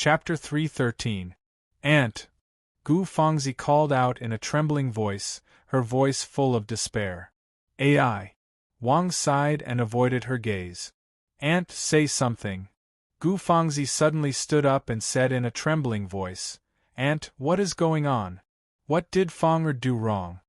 Chapter 313. Aunt! Gu Fangzi called out in a trembling voice, her voice full of despair. Ai. Wang sighed and avoided her gaze. Aunt, say something. Gu Fangzi suddenly stood up and said in a trembling voice, Aunt, what is going on? What did Fang'er do wrong?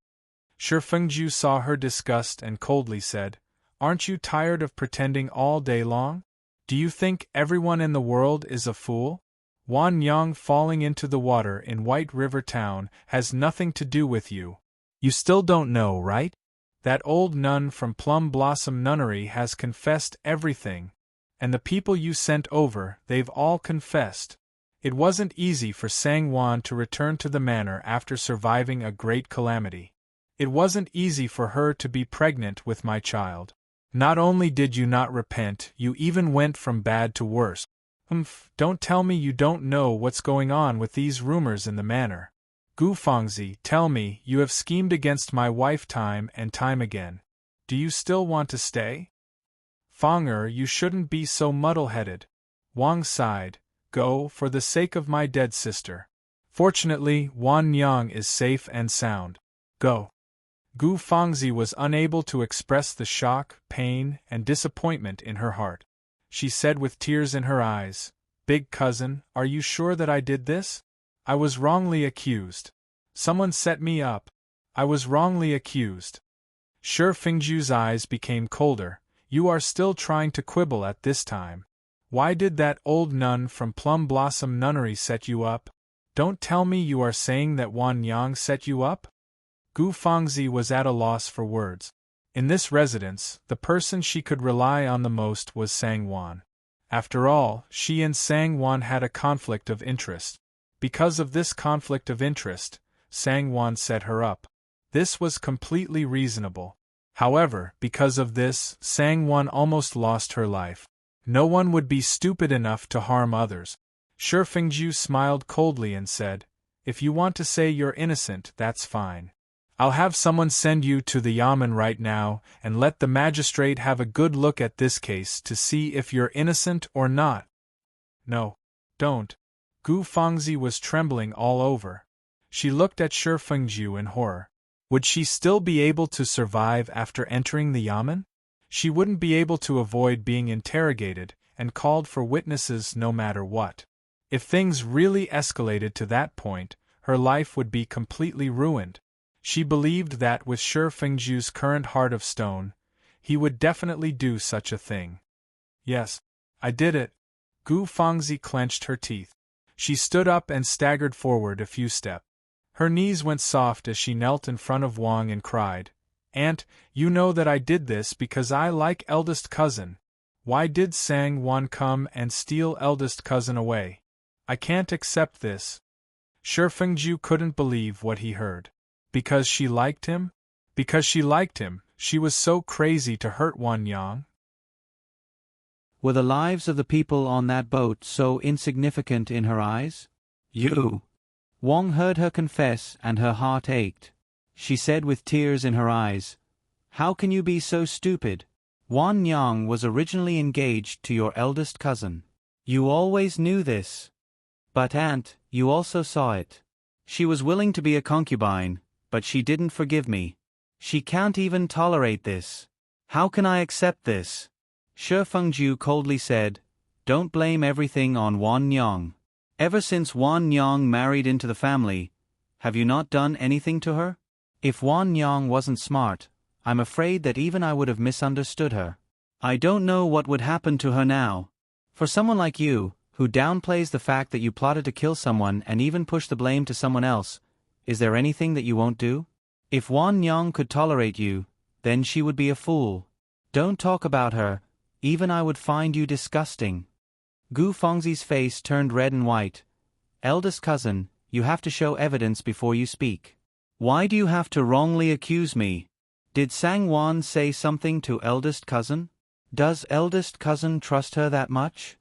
Shi Fengju saw her disgust and coldly said, Aren't you tired of pretending all day long? Do you think everyone in the world is a fool? Wan Yang falling into the water in White River Town has nothing to do with you. You still don't know, right? That old nun from Plum Blossom Nunnery has confessed everything. And the people you sent over, they've all confessed. It wasn't easy for Sang Wan to return to the manor after surviving a great calamity. It wasn't easy for her to be pregnant with my child. Not only did you not repent, you even went from bad to worse. Don't tell me you don't know what's going on with these rumors in the manor. Gu Fangzi, tell me, you have schemed against my wife time and time again. Do you still want to stay? Fang'er, you shouldn't be so muddle-headed. Wang sighed. Go, for the sake of my dead sister. Fortunately, Wan Yang is safe and sound. Go. Gu Fangzi was unable to express the shock, pain, and disappointment in her heart. She said with tears in her eyes, Big cousin, are you sure that I did this? I was wrongly accused. Someone set me up. I was wrongly accused. Shi Fengju's eyes became colder. You are still trying to quibble at this time. Why did that old nun from Plum Blossom Nunnery set you up? Don't tell me you are saying that Wan Yang set you up? Gu Fangzi was at a loss for words. In this residence, the person she could rely on the most was Sang Wan. After all, she and Sang Wan had a conflict of interest. Because of this conflict of interest, Sang Wan set her up. This was completely reasonable. However, because of this, Sang Wan almost lost her life. No one would be stupid enough to harm others. Shi Fengju smiled coldly and said, If you want to say you're innocent, that's fine. I'll have someone send you to the yamen right now, and let the magistrate have a good look at this case to see if you're innocent or not. No. Don't. Gu Fangzi was trembling all over. She looked at Shi Fengju in horror. Would she still be able to survive after entering the yamen? She wouldn't be able to avoid being interrogated and called for witnesses no matter what. If things really escalated to that point, her life would be completely ruined. She believed that with Shi Fengju's current heart of stone, he would definitely do such a thing. Yes, I did it. Gu Fangzi clenched her teeth. She stood up and staggered forward a few steps. Her knees went soft as she knelt in front of Wang and cried, Aunt, you know that I did this because I like eldest cousin. Why did Sang Wan come and steal eldest cousin away? I can't accept this. Shi Fengju couldn't believe what he heard. Because she liked him? Because she liked him, she was so crazy to hurt Wan Yang? Were the lives of the people on that boat so insignificant in her eyes? You! Wang heard her confess and her heart ached. She said with tears in her eyes, How can you be so stupid? Wan Yang was originally engaged to your eldest cousin. You always knew this. But aunt, you also saw it. She was willing to be a concubine, but she didn't forgive me. She can't even tolerate this. How can I accept this? Shi Fengju coldly said, Don't blame everything on Wan Yang. Ever since Wan Yang married into the family, have you not done anything to her? If Wan Yang wasn't smart, I'm afraid that even I would have misunderstood her. I don't know what would happen to her now. For someone like you, who downplays the fact that you plotted to kill someone and even push the blame to someone else, is there anything that you won't do? If Wan Yang could tolerate you, then she would be a fool. Don't talk about her, even I would find you disgusting. Gu Fangzi's face turned red and white. Eldest cousin, you have to show evidence before you speak. Why do you have to wrongly accuse me? Did Sang Wan say something to eldest cousin? Does eldest cousin trust her that much?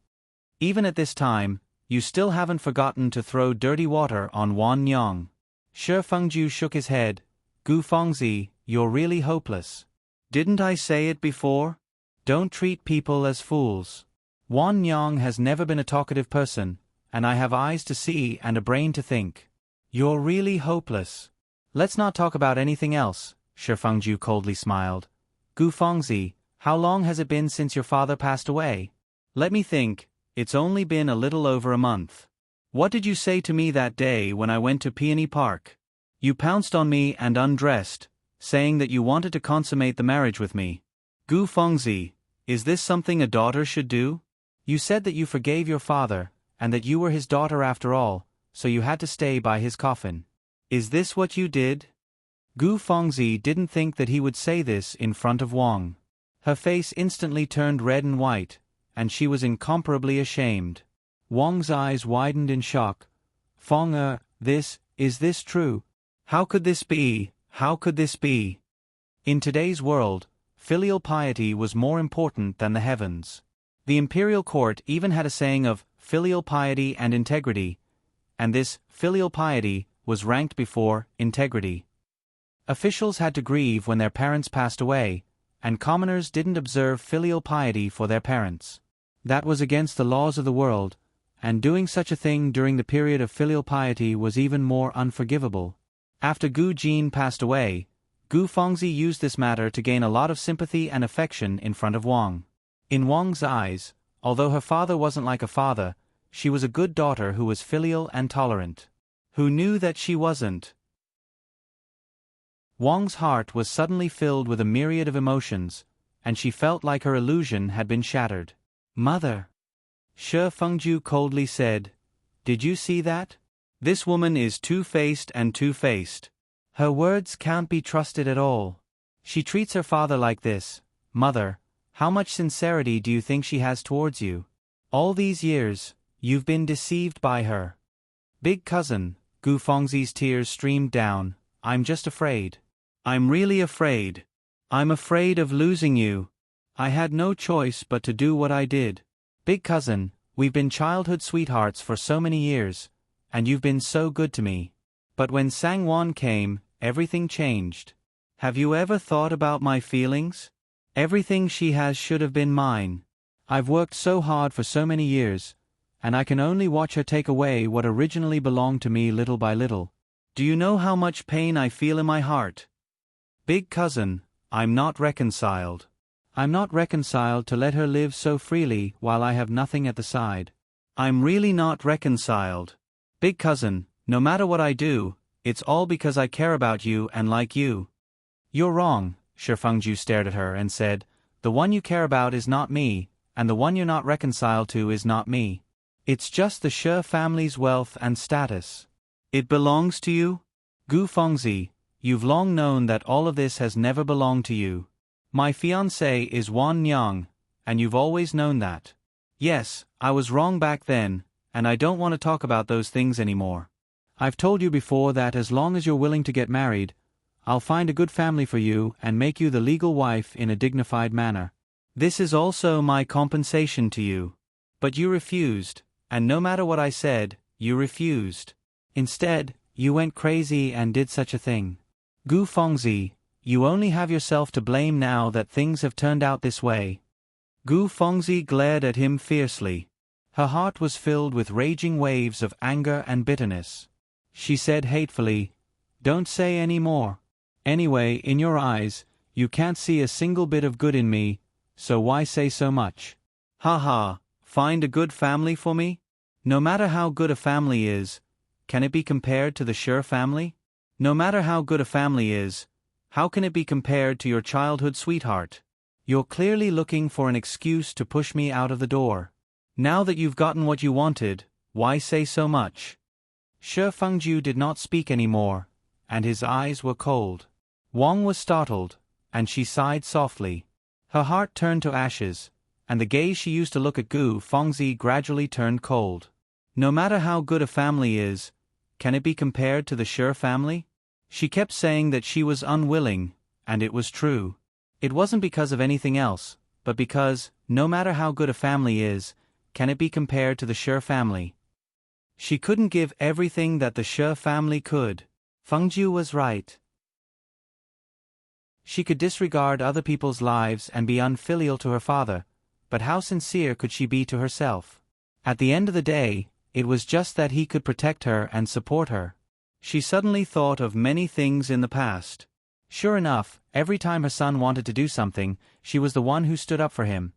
Even at this time, you still haven't forgotten to throw dirty water on Wan Yang. Shi Fengju shook his head. Gu Fangzi, you're really hopeless. Didn't I say it before? Don't treat people as fools. Wan Yang has never been a talkative person, and I have eyes to see and a brain to think. You're really hopeless. Let's not talk about anything else, Shi Fengju coldly smiled. Gu Fengzi, how long has it been since your father passed away? Let me think, it's only been a little over a month. What did you say to me that day when I went to Peony Park? You pounced on me and undressed, saying that you wanted to consummate the marriage with me. Gu Fengzi, is this something a daughter should do? You said that you forgave your father, and that you were his daughter after all, so you had to stay by his coffin. Is this what you did? Gu Fengzi didn't think that he would say this in front of Wang. Her face instantly turned red and white, and she was incomparably ashamed. Wang's eyes widened in shock. Feng is this true? How could this be? How could this be? In today's world, filial piety was more important than the heavens. The imperial court even had a saying of filial piety and integrity, and this filial piety was ranked before integrity. Officials had to grieve when their parents passed away, and commoners didn't observe filial piety for their parents. That was against the laws of the world, and doing such a thing during the period of filial piety was even more unforgivable. After Gu Jin passed away, Gu Fengzi used this matter to gain a lot of sympathy and affection in front of Wang. In Wang's eyes, although her father wasn't like a father, she was a good daughter who was filial and tolerant. Who knew that she wasn't? Wang's heart was suddenly filled with a myriad of emotions, and she felt like her illusion had been shattered. Mother! Shi Fengju coldly said. Did you see that? This woman is two-faced and two-faced. Her words can't be trusted at all. She treats her father like this. Mother, how much sincerity do you think she has towards you? All these years, you've been deceived by her. Big cousin, Gu Fengzi's tears streamed down. I'm just afraid. I'm really afraid. I'm afraid of losing you. I had no choice but to do what I did. Big cousin, we've been childhood sweethearts for so many years, and you've been so good to me. But when Sangwon came, everything changed. Have you ever thought about my feelings? Everything she has should have been mine. I've worked so hard for so many years, and I can only watch her take away what originally belonged to me little by little. Do you know how much pain I feel in my heart? Big cousin, I'm not reconciled. I'm not reconciled to let her live so freely while I have nothing at the side. I'm really not reconciled. Big cousin, no matter what I do, it's all because I care about you and like you. You're wrong, Shi Fengju stared at her and said, the one you care about is not me, and the one you're not reconciled to is not me. It's just the Shi family's wealth and status. It belongs to you? Gu Fengzi, you've long known that all of this has never belonged to you. My fiancé is Wan Nyang, and you've always known that. Yes, I was wrong back then, and I don't want to talk about those things anymore. I've told you before that as long as you're willing to get married, I'll find a good family for you and make you the legal wife in a dignified manner. This is also my compensation to you. But you refused, and no matter what I said, you refused. Instead, you went crazy and did such a thing. Gu Fengzi, you only have yourself to blame now that things have turned out this way. Gu Fengzi glared at him fiercely. Her heart was filled with raging waves of anger and bitterness. She said hatefully, Don't say any more. Anyway, in your eyes, you can't see a single bit of good in me, so why say so much? Ha ha, find a good family for me? No matter how good a family is, can it be compared to the Shi family? No matter how good a family is, how can it be compared to your childhood sweetheart? You're clearly looking for an excuse to push me out of the door. Now that you've gotten what you wanted, why say so much? Shi Fengju did not speak anymore, and his eyes were cold. Wang was startled, and she sighed softly. Her heart turned to ashes, and the gaze she used to look at Gu Fengzi gradually turned cold. No matter how good a family is, can it be compared to the Shi family? She kept saying that she was unwilling, and it was true. It wasn't because of anything else, but because, no matter how good a family is, can it be compared to the Shi family? She couldn't give everything that the Shi family could. Fengju was right. She could disregard other people's lives and be unfilial to her father, but how sincere could she be to herself? At the end of the day, it was just that he could protect her and support her. She suddenly thought of many things in the past. Sure enough, every time her son wanted to do something, she was the one who stood up for him.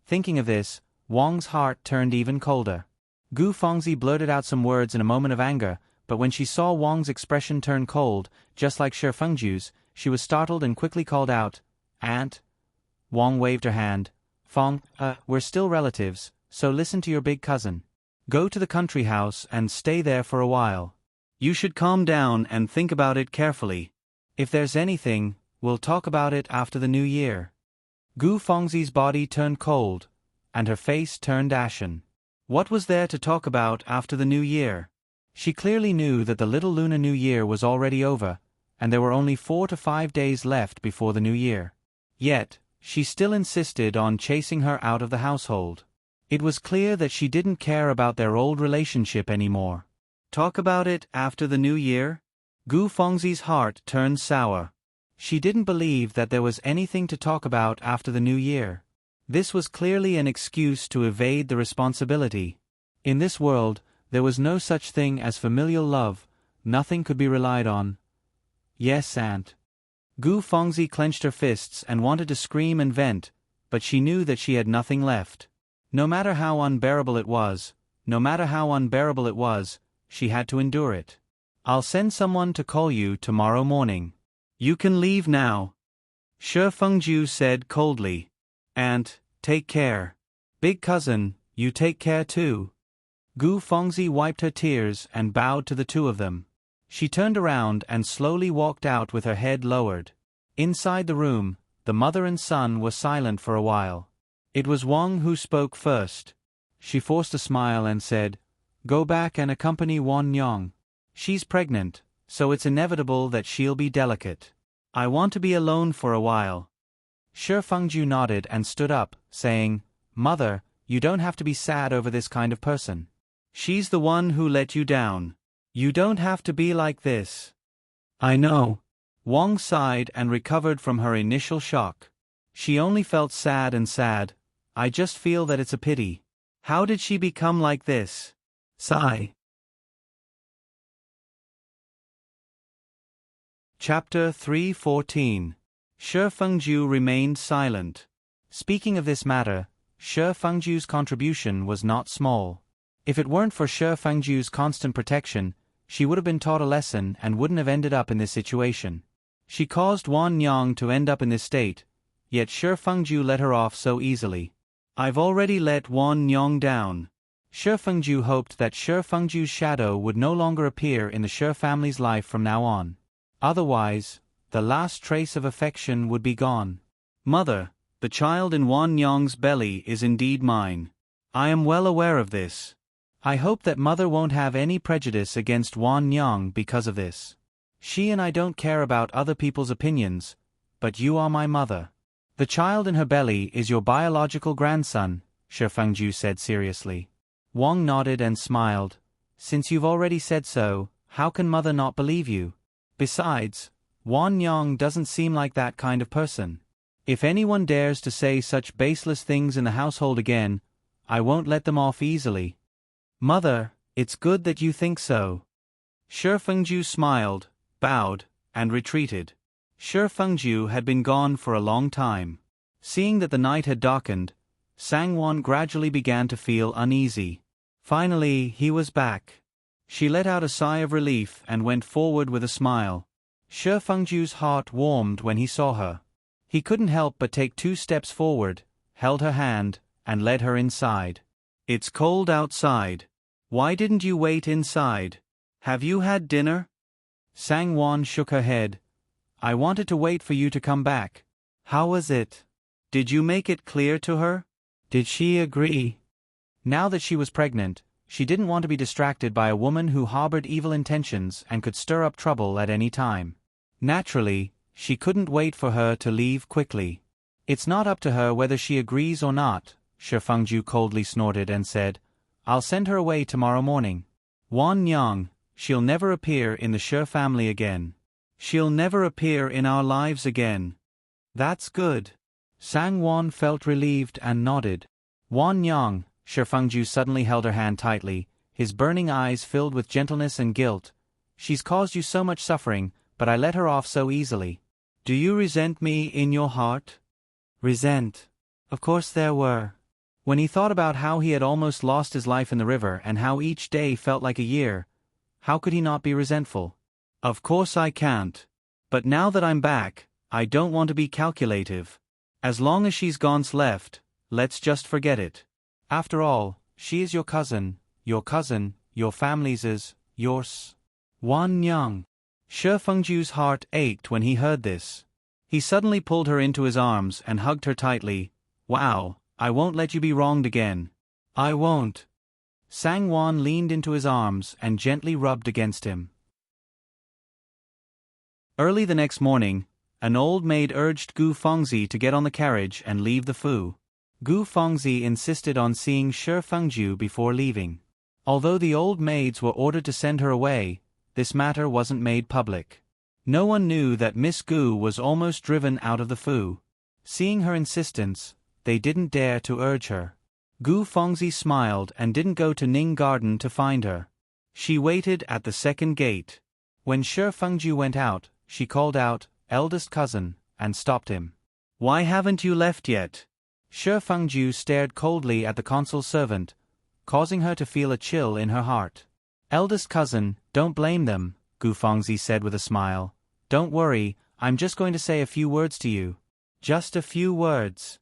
Thinking of this, Wang's heart turned even colder. Gu Fengzi blurted out some words in a moment of anger, but when she saw Wang's expression turn cold, just like Shi Fengju's, she was startled and quickly called out, "Aunt." Wang waved her hand. "Feng, we're still relatives, so listen to your big cousin. Go to the country house and stay there for a while. You should calm down and think about it carefully. If there's anything, we'll talk about it after the new year." Gu Fengzi's body turned cold, and her face turned ashen. What was there to talk about after the new year? She clearly knew that the little Lunar New Year was already over, and there were only 4 to 5 days left before the new year. Yet, she still insisted on chasing her out of the household. It was clear that she didn't care about their old relationship anymore. Talk about it after the new year? Gu Fengzi's heart turned sour. She didn't believe that there was anything to talk about after the new year. This was clearly an excuse to evade the responsibility. In this world, there was no such thing as familial love, nothing could be relied on. "Yes, Aunt." Gu Fengzi clenched her fists and wanted to scream and vent, but she knew that she had nothing left. No matter how unbearable it was, she had to endure it. "I'll send someone to call you tomorrow morning. You can leave now," Shi Fengju said coldly. "Aunt, take care. Big cousin, you take care too." Gu Fengzi wiped her tears and bowed to the two of them. She turned around and slowly walked out with her head lowered. Inside the room, the mother and son were silent for a while. It was Wang who spoke first. She forced a smile and said, "Go back and accompany Wan Nyong. She's pregnant, so it's inevitable that she'll be delicate. I want to be alone for a while." Shi Fengju nodded and stood up, saying, "Mother, you don't have to be sad over this kind of person. She's the one who let you down. You don't have to be like this." "I know." Wang sighed and recovered from her initial shock. She only felt sad and sad. "I just feel that it's a pity. How did she become like this?" Sigh. Chapter 3:14. Shi Fengju remained silent. Speaking of this matter, Shi Fengju's contribution was not small. If it weren't for Shi Fengju's constant protection, she would have been taught a lesson and wouldn't have ended up in this situation. She caused Wan Nyong to end up in this state, yet Shi Fengju let her off so easily. "I've already let Wan Nyong down." Shi Fengju hoped that Shi Fengju's shadow would no longer appear in the Shi family's life from now on. Otherwise, the last trace of affection would be gone. "Mother, the child in Wan Nyong's belly is indeed mine. I am well aware of this. I hope that Mother won't have any prejudice against Wan Nyong because of this. She and I don't care about other people's opinions, but you are my mother. The child in her belly is your biological grandson," Shi Fengju said seriously. Wang nodded and smiled. "Since you've already said so, how can Mother not believe you? Besides, Wan Nyong doesn't seem like that kind of person. If anyone dares to say such baseless things in the household again, I won't let them off easily." "Mother, it's good that you think so." Shi Fengju smiled, bowed, and retreated. Shi Fengju had been gone for a long time. Seeing that the night had darkened, Sangwon gradually began to feel uneasy. Finally, he was back. She let out a sigh of relief and went forward with a smile. Shi Fengju's heart warmed when he saw her. He couldn't help but take 2 steps forward, held her hand, and led her inside. "It's cold outside. Why didn't you wait inside? Have you had dinner?" Sangwon shook her head. "I wanted to wait for you to come back." "How was it? Did you make it clear to her? Did she agree?" Now that she was pregnant, she didn't want to be distracted by a woman who harbored evil intentions and could stir up trouble at any time. Naturally, she couldn't wait for her to leave quickly. "It's not up to her whether she agrees or not," Shi Fengju coldly snorted and said, "I'll send her away tomorrow morning. Wan Nyong, she'll never appear in the Shi family again. She'll never appear in our lives again." "That's good." Sangwon felt relieved and nodded. "Wan Nyong," Shi Fengju suddenly held her hand tightly, his burning eyes filled with gentleness and guilt. "She's caused you so much suffering, but I let her off so easily. Do you resent me in your heart?" Resent. Of course there were. When he thought about how he had almost lost his life in the river and how each day felt like a year, how could he not be resentful? "Of course I can't. But now that I'm back, I don't want to be calculative. As long as she's gone's left, let's just forget it. After all, she is your cousin, your family's is, yours." Wan Yang. Shi Fengju's heart ached when he heard this. He suddenly pulled her into his arms and hugged her tightly. "Wow, I won't let you be wronged again. I won't." Sang Wan leaned into his arms and gently rubbed against him. Early the next morning, an old maid urged Gu Fengzi to get on the carriage and leave the Fu. Gu Fengzi insisted on seeing Shi Fengju before leaving. Although the old maids were ordered to send her away, this matter wasn't made public. No one knew that Miss Gu was almost driven out of the Fu. Seeing her insistence, they didn't dare to urge her. Gu Fengzi smiled and didn't go to Ning Garden to find her. She waited at the second gate. When Shi Fengju went out, she called out, "Eldest cousin," and stopped him. "Why haven't you left yet?" Shi Fengju stared coldly at the consul servant, causing her to feel a chill in her heart. "Eldest cousin, don't blame them," Gu Fengzi said with a smile. "Don't worry, I'm just going to say a few words to you. Just a few words."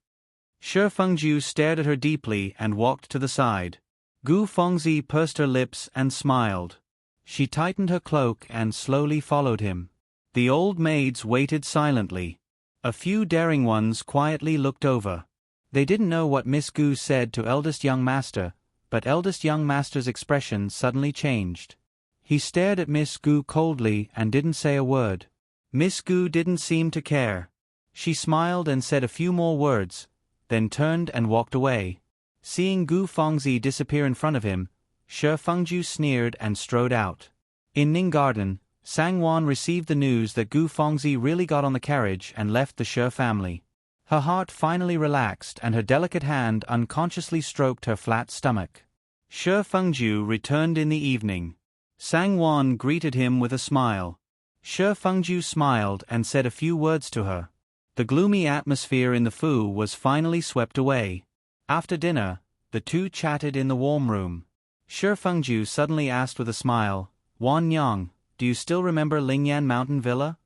Shi Fengju stared at her deeply and walked to the side. Gu Fengzi pursed her lips and smiled. She tightened her cloak and slowly followed him. The old maids waited silently. A few daring ones quietly looked over. They didn't know what Miss Gu said to eldest young master, but eldest young master's expression suddenly changed. He stared at Miss Gu coldly and didn't say a word. Miss Gu didn't seem to care. She smiled and said a few more words, then turned and walked away. Seeing Gu Fengzi disappear in front of him, Shi Fengju sneered and strode out. In Ning Garden, Sang Wan received the news that Gu Fengzi really got on the carriage and left the Shi family. Her heart finally relaxed and her delicate hand unconsciously stroked her flat stomach. Shi Fengju returned in the evening. Sang Wan greeted him with a smile. Shi Fengju smiled and said a few words to her. The gloomy atmosphere in the Fu was finally swept away. After dinner, the two chatted in the warm room. Shi Fengju suddenly asked with a smile, "Wan Yang, do you still remember Lingyan Mountain Villa?"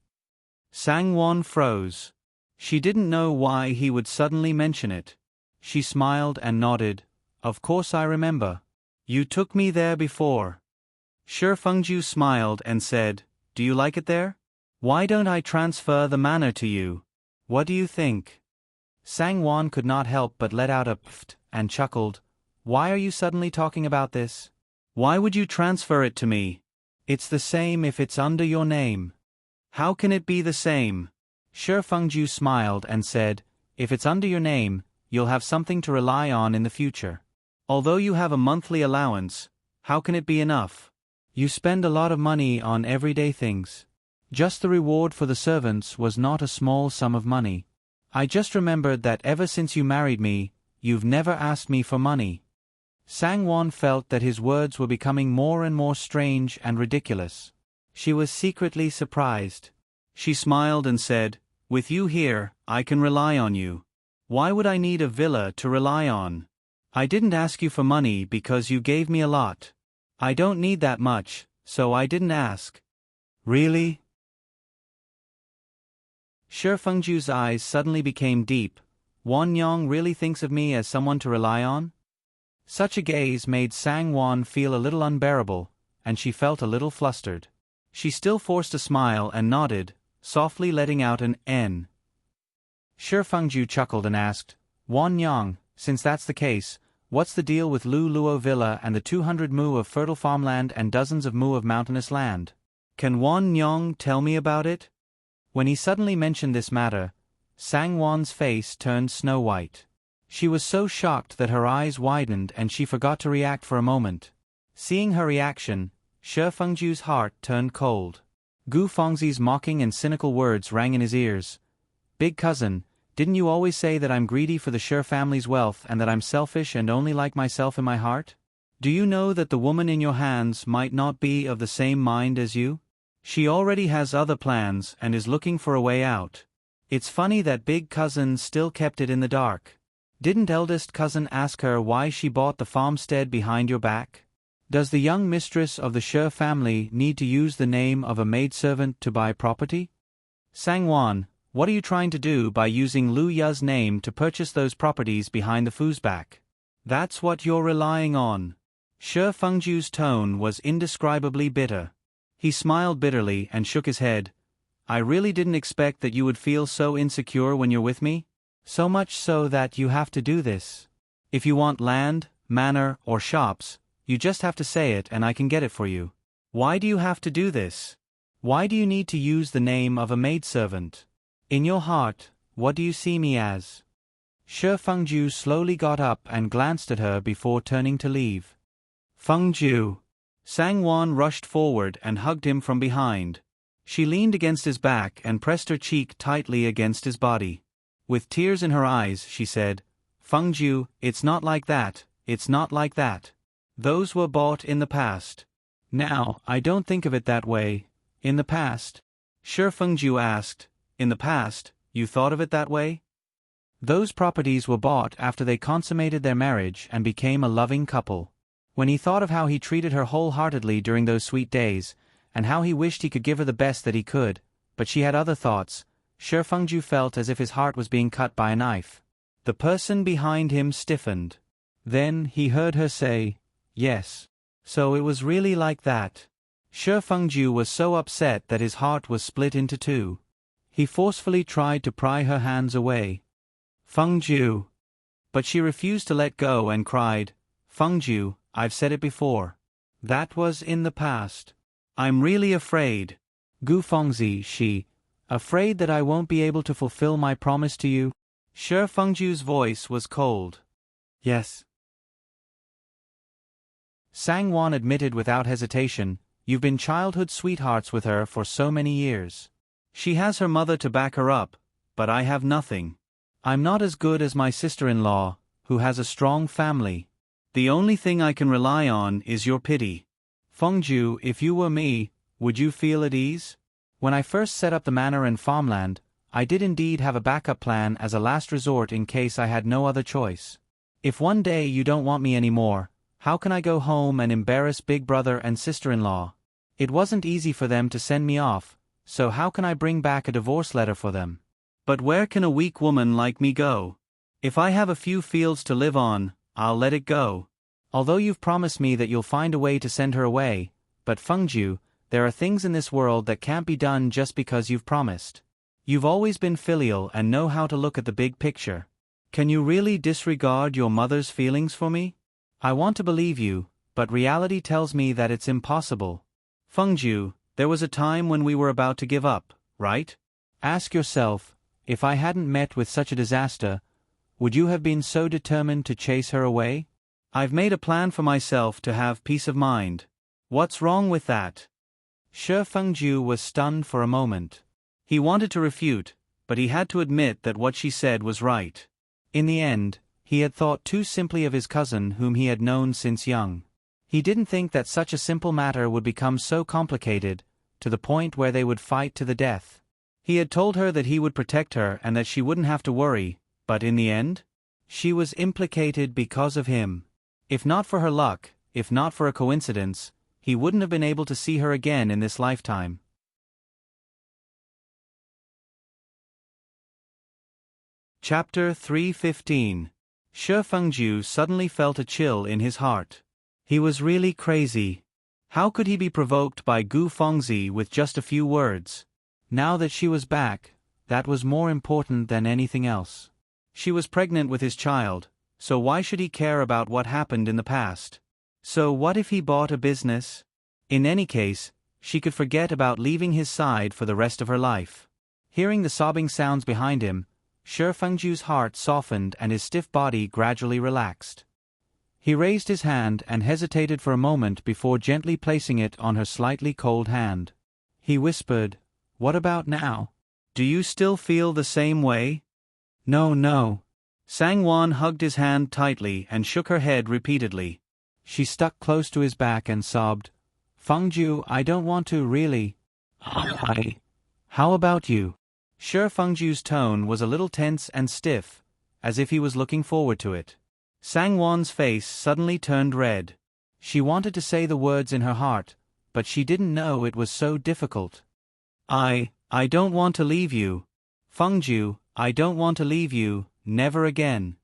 Sang Wan froze. She didn't know why he would suddenly mention it. She smiled and nodded. "Of course I remember. You took me there before." Shi Fengju smiled and said, "Do you like it there? Why don't I transfer the manor to you? What do you think?" Sang Wan could not help but let out a pft and chuckled. "Why are you suddenly talking about this? Why would you transfer it to me? It's the same if it's under your name." "How can it be the same?" Shi Fengju smiled and said, "If it's under your name, you'll have something to rely on in the future. Although you have a monthly allowance, how can it be enough? You spend a lot of money on everyday things. Just the reward for the servants was not a small sum of money. I just remembered that ever since you married me, you've never asked me for money." Sang Wan felt that his words were becoming more and more strange and ridiculous. She was secretly surprised. She smiled and said, "With you here, I can rely on you. Why would I need a villa to rely on? I didn't ask you for money because you gave me a lot. I don't need that much, so I didn't ask." "Really?" Shi Fengju's eyes suddenly became deep. "Wan Yang really thinks of me as someone to rely on?" Such a gaze made Sang Wan feel a little unbearable, and she felt a little flustered. She still forced a smile and nodded, softly letting out an N. Shi Fengju chuckled and asked, "Wan Yang, since that's the case, what's the deal with Lu Luo Villa and the 200 mu of fertile farmland and dozens of mu of mountainous land? Can Wan Yang tell me about it?" When he suddenly mentioned this matter, Sang Wan's face turned snow white. She was so shocked that her eyes widened and she forgot to react for a moment. Seeing her reaction, Shi Fengju's heart turned cold. Gu Fengzi's mocking and cynical words rang in his ears. "Big cousin, didn't you always say that I'm greedy for the Shi family's wealth and that I'm selfish and only like myself in my heart? Do you know that the woman in your hands might not be of the same mind as you? She already has other plans and is looking for a way out. It's funny that big cousin still kept it in the dark. Didn't eldest cousin ask her why she bought the farmstead behind your back? Does the young mistress of the Shi family need to use the name of a maidservant to buy property? Sangwon, what are you trying to do by using Lu Ya's name to purchase those properties behind the Fu's back? That's what you're relying on. Shi Fengju's tone was indescribably bitter. He smiled bitterly and shook his head. I really didn't expect that you would feel so insecure when you're with me. So much so that you have to do this. If you want land, manor, or shops, you just have to say it and I can get it for you. Why do you have to do this? Why do you need to use the name of a maidservant? In your heart, what do you see me as? Shi Fengju slowly got up and glanced at her before turning to leave. Fengju. Sangwon rushed forward and hugged him from behind. She leaned against his back and pressed her cheek tightly against his body. With tears in her eyes, she said, Fengju, it's not like that, it's not like that. Those were bought in the past. Now, I don't think of it that way. In the past? Shi Fengju asked, in the past, you thought of it that way? Those properties were bought after they consummated their marriage and became a loving couple. When he thought of how he treated her wholeheartedly during those sweet days, and how he wished he could give her the best that he could, but she had other thoughts, Shi Fengju felt as if his heart was being cut by a knife. The person behind him stiffened. Then he heard her say, yes. So it was really like that. Shi Fengju was so upset that his heart was split into two. He forcefully tried to pry her hands away. Fengju. But she refused to let go and cried, Fengju, I've said it before. That was in the past. I'm really afraid. Gu Fengzi, she. Afraid that I won't be able to fulfill my promise to you? Shi Fengju's voice was cold. Yes. Sangwon admitted without hesitation, you've been childhood sweethearts with her for so many years. She has her mother to back her up, but I have nothing. I'm not as good as my sister-in-law, who has a strong family. The only thing I can rely on is your pity. Fengju, if you were me, would you feel at ease? When I first set up the manor and farmland, I did indeed have a backup plan as a last resort in case I had no other choice. If one day you don't want me anymore, how can I go home and embarrass big brother and sister-in-law? It wasn't easy for them to send me off, so how can I bring back a divorce letter for them? But where can a weak woman like me go? If I have a few fields to live on, I'll let it go. Although you've promised me that you'll find a way to send her away, but Fengju, there are things in this world that can't be done just because you've promised. You've always been filial and know how to look at the big picture. Can you really disregard your mother's feelings for me? I want to believe you, but reality tells me that it's impossible. Fengju, there was a time when we were about to give up, right? Ask yourself, if I hadn't met with such a disaster, would you have been so determined to chase her away? I've made a plan for myself to have peace of mind. What's wrong with that? Shi Fengju was stunned for a moment. He wanted to refute, but he had to admit that what she said was right. In the end, he had thought too simply of his cousin whom he had known since young. He didn't think that such a simple matter would become so complicated, to the point where they would fight to the death. He had told her that he would protect her and that she wouldn't have to worry, but in the end? She was implicated because of him. If not for her luck, if not for a coincidence, he wouldn't have been able to see her again in this lifetime. Chapter 3:15. Shi Fengju suddenly felt a chill in his heart. He was really crazy. How could he be provoked by Gu Fengzi with just a few words? Now that she was back, that was more important than anything else. She was pregnant with his child, so why should he care about what happened in the past? So what if he bought a business? In any case, she could forget about leaving his side for the rest of her life. Hearing the sobbing sounds behind him, Shi Fengju's heart softened and his stiff body gradually relaxed. He raised his hand and hesitated for a moment before gently placing it on her slightly cold hand. He whispered, "What about now? Do you still feel the same way?" "No, no." Sangwon hugged his hand tightly and shook her head repeatedly. She stuck close to his back and sobbed, "Fengju, I don't want to really." How about you?" Shi Fengju's tone was a little tense and stiff, as if he was looking forward to it. Sangwon's face suddenly turned red. She wanted to say the words in her heart, but she didn't know it was so difficult. I don't want to leave you. Fengju, I don't want to leave you, never again."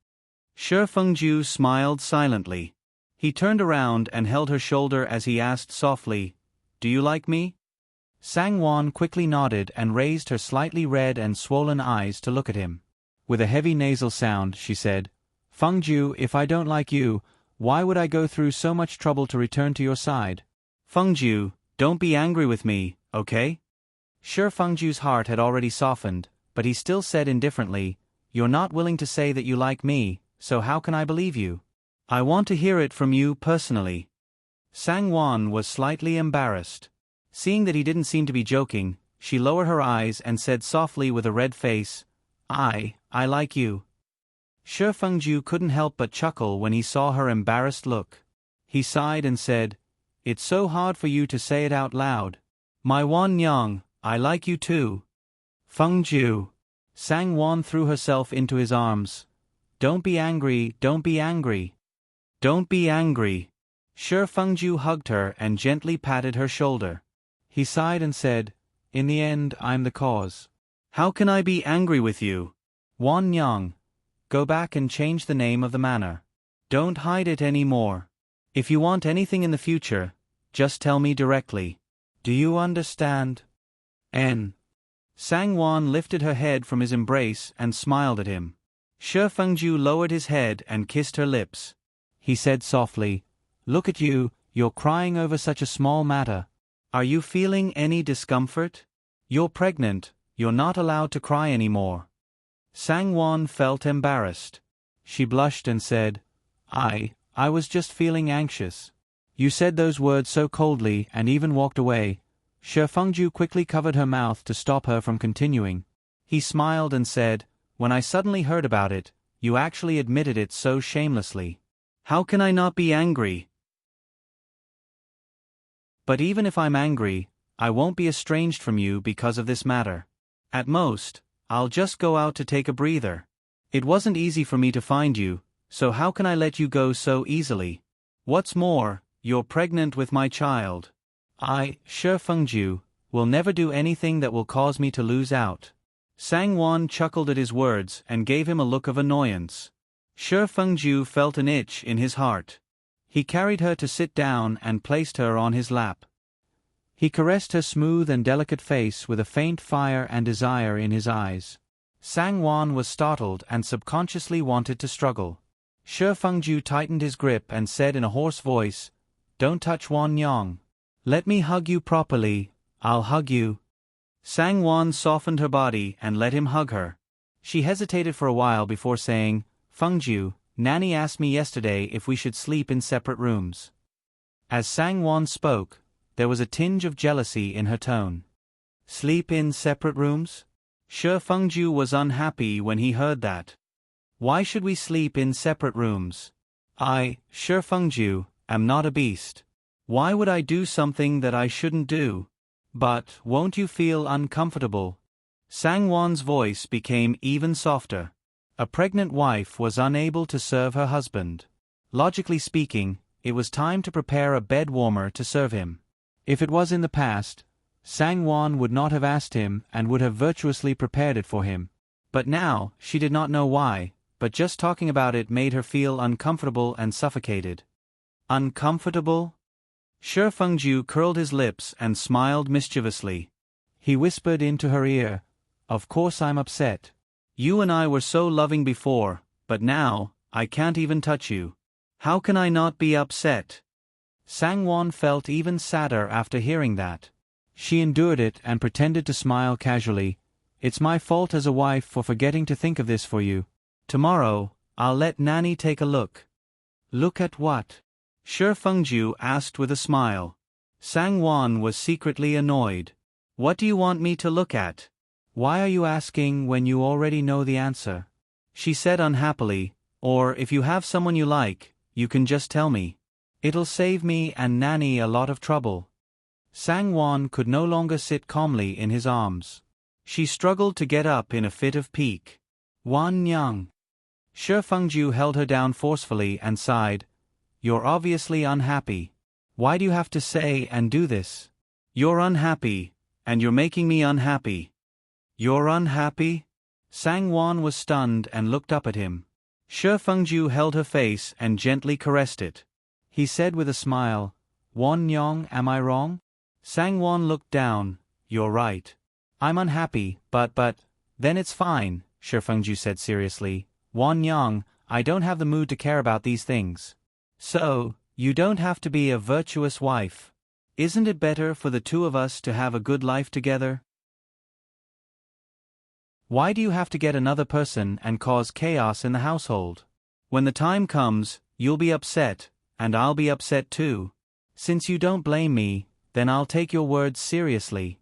Shi Fengju smiled silently. He turned around and held her shoulder as he asked softly, "Do you like me?" Sangwon quickly nodded and raised her slightly red and swollen eyes to look at him. With a heavy nasal sound, she said, "Fengju, if I don't like you, why would I go through so much trouble to return to your side?" "Fengju, don't be angry with me, okay?" Shi Fengju's heart had already softened, but he still said indifferently, "You're not willing to say that you like me, so how can I believe you? I want to hear it from you personally." Sangwon was slightly embarrassed. Seeing that he didn't seem to be joking, she lowered her eyes and said softly with a red face, I like you." Shi Fengju couldn't help but chuckle when he saw her embarrassed look. He sighed and said, "It's so hard for you to say it out loud. My Wan Yang, I like you too." "Fengju." Sangwon threw herself into his arms. "Don't be angry, don't be angry. Don't be angry." Shi Fengju hugged her and gently patted her shoulder. He sighed and said, "In the end, I'm the cause." "How can I be angry with you?" "Wan Yang, go back and change the name of the manor. Don't hide it any more. If you want anything in the future, just tell me directly. Do you understand?" Sangwon lifted her head from his embrace and smiled at him. Shi Fengju lowered his head and kissed her lips. He said softly, "Look at you, you're crying over such a small matter. Are you feeling any discomfort? You're pregnant, you're not allowed to cry anymore." Sangwon felt embarrassed. She blushed and said, I was just feeling anxious." "You said those words so coldly and even walked away." Shi Fengju quickly covered her mouth to stop her from continuing. He smiled and said, "When I suddenly heard about it, you actually admitted it so shamelessly. How can I not be angry? But even if I'm angry, I won't be estranged from you because of this matter. At most, I'll just go out to take a breather. It wasn't easy for me to find you, so how can I let you go so easily? What's more, you're pregnant with my child. Shi Fengju, will never do anything that will cause me to lose out." Sangwon chuckled at his words and gave him a look of annoyance. Shi Fengju felt an itch in his heart. He carried her to sit down and placed her on his lap. He caressed her smooth and delicate face with a faint fire and desire in his eyes. Sangwon was startled and subconsciously wanted to struggle. Shi Fengju tightened his grip and said in a hoarse voice, "Don't touch Wan Yang. Let me hug you properly, I'll hug you." Sangwon softened her body and let him hug her. She hesitated for a while before saying, "Fengju, Nanny asked me yesterday if we should sleep in separate rooms." As Sangwon spoke, there was a tinge of jealousy in her tone. "Sleep in separate rooms?" Shi Fengju was unhappy when he heard that. "Why should we sleep in separate rooms? I, Shi Fengju, am not a beast. Why would I do something that I shouldn't do? But won't you feel uncomfortable?" Sangwon's voice became even softer. A pregnant wife was unable to serve her husband. Logically speaking, it was time to prepare a bed warmer to serve him. If it was in the past, Sangwon would not have asked him and would have virtuously prepared it for him. But now, she did not know why, but just talking about it made her feel uncomfortable and suffocated. Uncomfortable? Shi Fengju curled his lips and smiled mischievously. He whispered into her ear, "Of course I'm upset. You and I were so loving before, but now, I can't even touch you. How can I not be upset?" Sangwon felt even sadder after hearing that. She endured it and pretended to smile casually. "It's my fault as a wife for forgetting to think of this for you. Tomorrow, I'll let Nanny take a look." "Look at what?" Shi Fengju asked with a smile. Sangwon was secretly annoyed. "What do you want me to look at? Why are you asking when you already know the answer?" She said unhappily, "Or if you have someone you like, you can just tell me." It'll save me and Nanny a lot of trouble. Sangwon could no longer sit calmly in his arms. She struggled to get up in a fit of pique. Wan Nyang. Shi Fengju held her down forcefully and sighed. You're obviously unhappy. Why do you have to say and do this? You're unhappy, and you're making me unhappy. You're unhappy? Sangwon was stunned and looked up at him. Shi Fengju held her face and gently caressed it. He said with a smile, Wan Nyang, am I wrong? Sangwon looked down. You're right. I'm unhappy, but, then it's fine, Shi Fengju said seriously. Wan Nyang, I don't have the mood to care about these things. So, you don't have to be a virtuous wife. Isn't it better for the two of us to have a good life together? Why do you have to get another person and cause chaos in the household? When the time comes, you'll be upset, and I'll be upset too. Since you don't blame me, then I'll take your words seriously.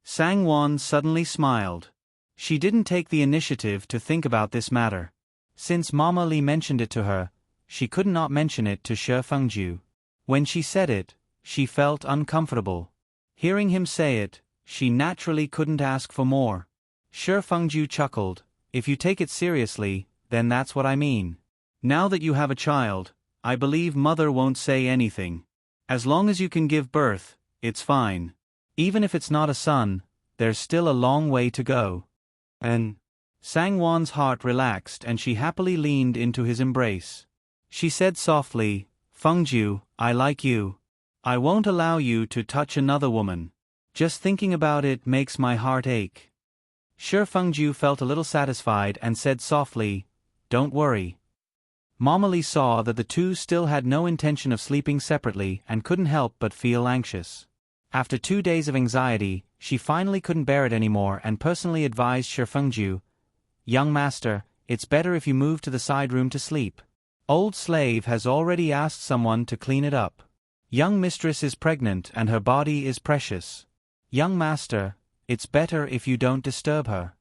Sangwon suddenly smiled. She didn't take the initiative to think about this matter. Since Mama Li mentioned it to her, she could not mention it to Shi Fengju. When she said it, she felt uncomfortable. Hearing him say it, she naturally couldn't ask for more. Shi Fengju chuckled. If you take it seriously, then that's what I mean. Now that you have a child, I believe Mother won't say anything. As long as you can give birth, it's fine. Even if it's not a son, there's still a long way to go. And Sangwon's heart relaxed and she happily leaned into his embrace. She said softly, Fengju, I like you. I won't allow you to touch another woman. Just thinking about it makes my heart ache. Shi Fengju felt a little satisfied and said softly, Don't worry. Mama Li saw that the two still had no intention of sleeping separately and couldn't help but feel anxious. After 2 days of anxiety, she finally couldn't bear it anymore and personally advised Shi Fengju, Young master, it's better if you move to the side room to sleep. Old slave has already asked someone to clean it up. Young mistress is pregnant and her body is precious. Young master, it's better if you don't disturb her.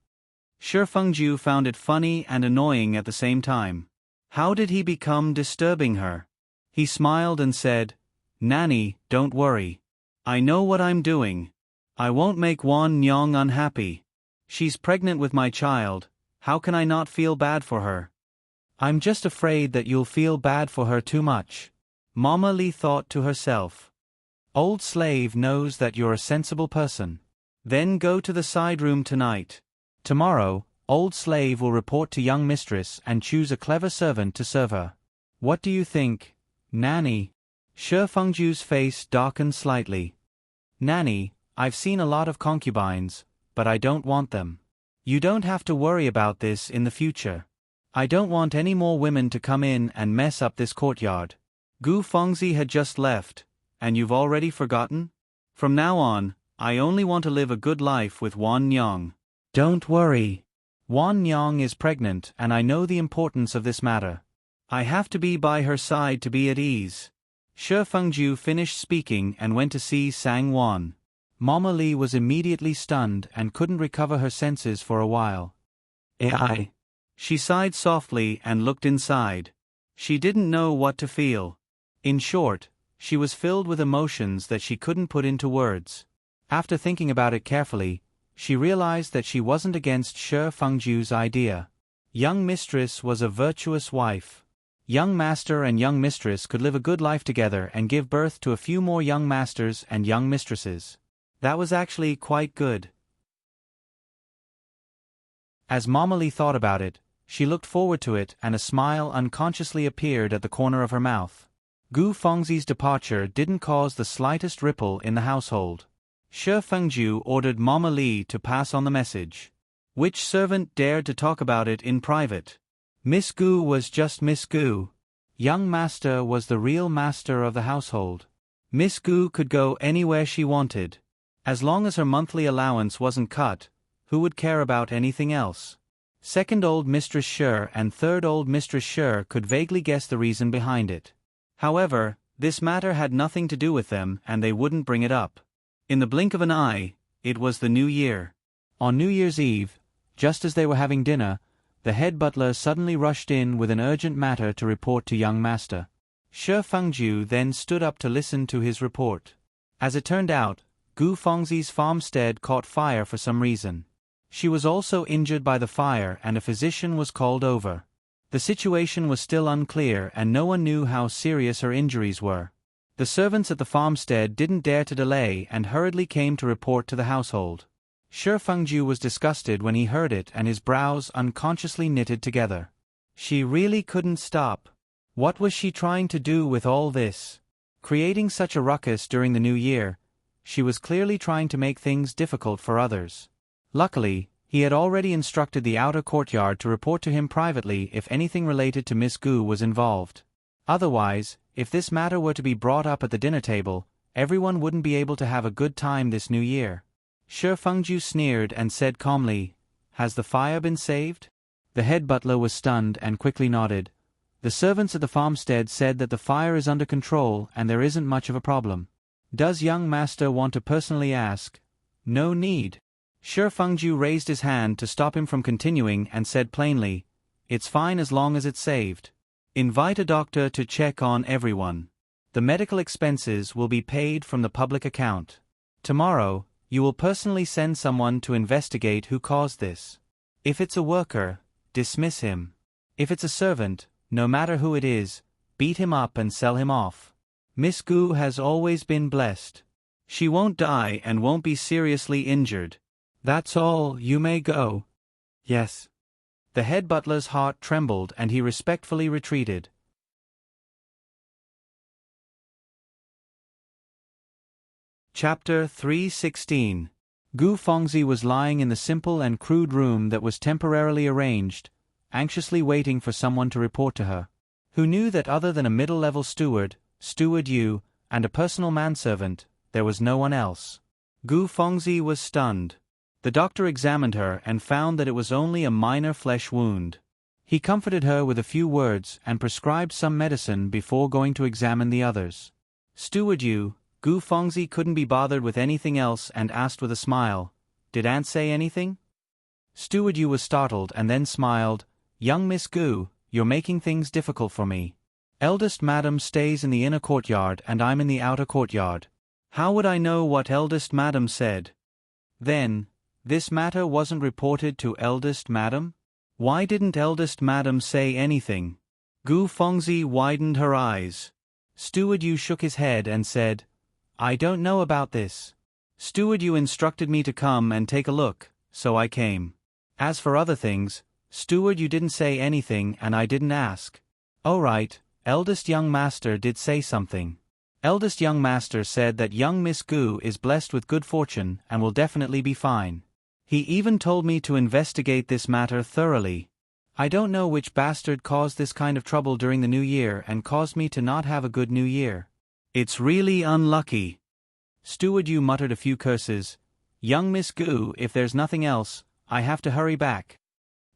Shi Fengju found it funny and annoying at the same time. How did he become disturbing her? He smiled and said, Nanny, don't worry. I know what I'm doing. I won't make Wan Nyang unhappy. She's pregnant with my child. How can I not feel bad for her? I'm just afraid that you'll feel bad for her too much. Mama Li thought to herself. Old slave knows that you're a sensible person. Then go to the side room tonight. Tomorrow, old slave will report to young mistress and choose a clever servant to serve her. What do you think, Nanny? Shi Fengju's face darkened slightly. Nanny, I've seen a lot of concubines, but I don't want them. You don't have to worry about this in the future. I don't want any more women to come in and mess up this courtyard. Gu Fengzi had just left, and you've already forgotten? From now on, I only want to live a good life with Wan Nyang. Don't worry. Wan Nyang is pregnant and I know the importance of this matter. I have to be by her side to be at ease. Shi Fengju finished speaking and went to see Sangwon. Mama Li was immediately stunned and couldn't recover her senses for a while. AI. She sighed softly and looked inside. She didn't know what to feel. In short, she was filled with emotions that she couldn't put into words. After thinking about it carefully, she realized that she wasn't against Shi Fengju's idea. Young mistress was a virtuous wife. Young master and young mistress could live a good life together and give birth to a few more young masters and young mistresses. That was actually quite good. As Mama Li thought about it, she looked forward to it and a smile unconsciously appeared at the corner of her mouth. Gu Fengzi's departure didn't cause the slightest ripple in the household. Shi Fengju ordered Mama Li to pass on the message. Which servant dared to talk about it in private? Miss Gu was just Miss Gu. Young master was the real master of the household. Miss Gu could go anywhere she wanted. As long as her monthly allowance wasn't cut, who would care about anything else? Second old Mistress Shi and third old Mistress Shi could vaguely guess the reason behind it. However, this matter had nothing to do with them and they wouldn't bring it up. In the blink of an eye, it was the new year. On New Year's Eve, just as they were having dinner, the head butler suddenly rushed in with an urgent matter to report to young master. Shi Fengju then stood up to listen to his report. As it turned out, Gu Fengzi's farmstead caught fire for some reason. She was also injured by the fire and a physician was called over. The situation was still unclear and no one knew how serious her injuries were. The servants at the farmstead didn't dare to delay and hurriedly came to report to the household. Shi Fengju was disgusted when he heard it and his brows unconsciously knitted together. She really couldn't stop. What was she trying to do with all this? Creating such a ruckus during the new year, she was clearly trying to make things difficult for others. Luckily, he had already instructed the outer courtyard to report to him privately if anything related to Miss Gu was involved. Otherwise, if this matter were to be brought up at the dinner table, everyone wouldn't be able to have a good time this new year. Shi Fengju sneered and said calmly, "Has the fire been saved?" The head butler was stunned and quickly nodded. The servants at the farmstead said that the fire is under control and there isn't much of a problem. Does young master want to personally ask? No need. Shi Fengju raised his hand to stop him from continuing and said plainly, "It's fine as long as it's saved. Invite a doctor to check on everyone. The medical expenses will be paid from the public account. Tomorrow, you will personally send someone to investigate who caused this. If it's a worker, dismiss him. If it's a servant, no matter who it is, beat him up and sell him off. Miss Gu has always been blessed. She won't die and won't be seriously injured. That's all, you may go." "Yes." The head butler's heart trembled and he respectfully retreated. Chapter 316. Gu Fengzi was lying in the simple and crude room that was temporarily arranged, anxiously waiting for someone to report to her. Who knew that other than a middle-level steward, Steward Yu, and a personal manservant, there was no one else. Gu Fengzi was stunned. The doctor examined her and found that it was only a minor flesh wound. He comforted her with a few words and prescribed some medicine before going to examine the others. Steward Yu, Gu Fengzi couldn't be bothered with anything else and asked with a smile, "Did Aunt say anything?" Steward Yu was startled and then smiled, "Young Miss Gu, you're making things difficult for me. Eldest Madam stays in the inner courtyard and I'm in the outer courtyard. How would I know what Eldest Madam said? Then, this matter wasn't reported to Eldest Madam? Why didn't Eldest Madam say anything?" Gu Fengzi widened her eyes. Steward Yu shook his head and said, "I don't know about this. Steward Yu instructed me to come and take a look, so I came. As for other things, Steward Yu didn't say anything and I didn't ask." "Oh right, Eldest Young Master did say something. Eldest Young Master said that young Miss Gu is blessed with good fortune and will definitely be fine. He even told me to investigate this matter thoroughly. I don't know which bastard caused this kind of trouble during the new year and caused me to not have a good new year. It's really unlucky." Steward Yu muttered a few curses. "Young Miss Gu, if there's nothing else, I have to hurry back."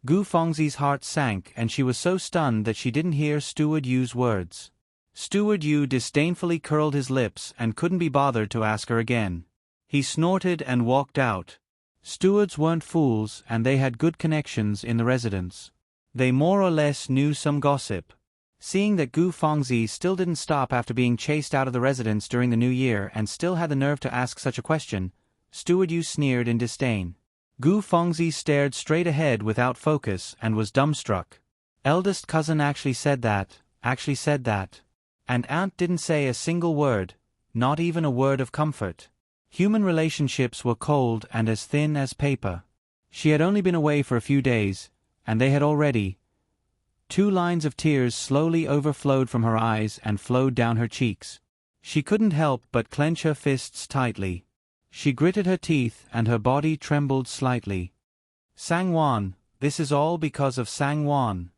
Gu Fengzi's heart sank and she was so stunned that she didn't hear Steward Yu's words. Steward Yu disdainfully curled his lips and couldn't be bothered to ask her again. He snorted and walked out. Stewards weren't fools and they had good connections in the residence. They more or less knew some gossip. Seeing that Gu Fengzi still didn't stop after being chased out of the residence during the new year and still had the nerve to ask such a question, Steward Yu sneered in disdain. Gu Fengzi stared straight ahead without focus and was dumbstruck. Eldest cousin actually said that. And Aunt didn't say a single word, not even a word of comfort. Human relationships were cold and as thin as paper. She had only been away for a few days, and they had already. 2 lines of tears slowly overflowed from her eyes and flowed down her cheeks. She couldn't help but clench her fists tightly. She gritted her teeth and her body trembled slightly. Sang-won, this is all because of Sang-won.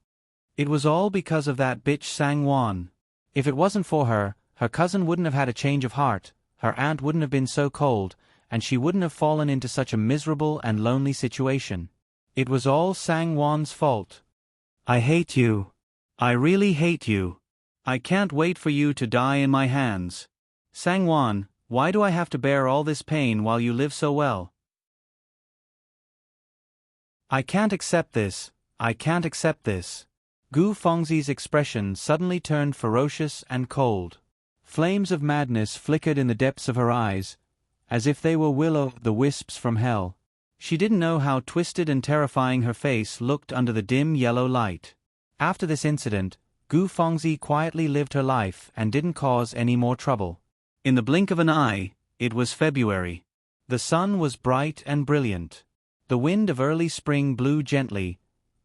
It was all because of that bitch Sang-won. If it wasn't for her, her cousin wouldn't have had a change of heart, her aunt wouldn't have been so cold, and she wouldn't have fallen into such a miserable and lonely situation. It was all Sang-won's fault. I hate you. I really hate you. I can't wait for you to die in my hands. Sang-won, why do I have to bear all this pain while you live so well? I can't accept this. I can't accept this. Gu Fengzi's expression suddenly turned ferocious and cold. Flames of madness flickered in the depths of her eyes, as if they were will-o'-the-wisps from hell. She didn't know how twisted and terrifying her face looked under the dim yellow light. After this incident, Gu Fengzi quietly lived her life and didn't cause any more trouble. In the blink of an eye, it was February. The sun was bright and brilliant. The wind of early spring blew gently,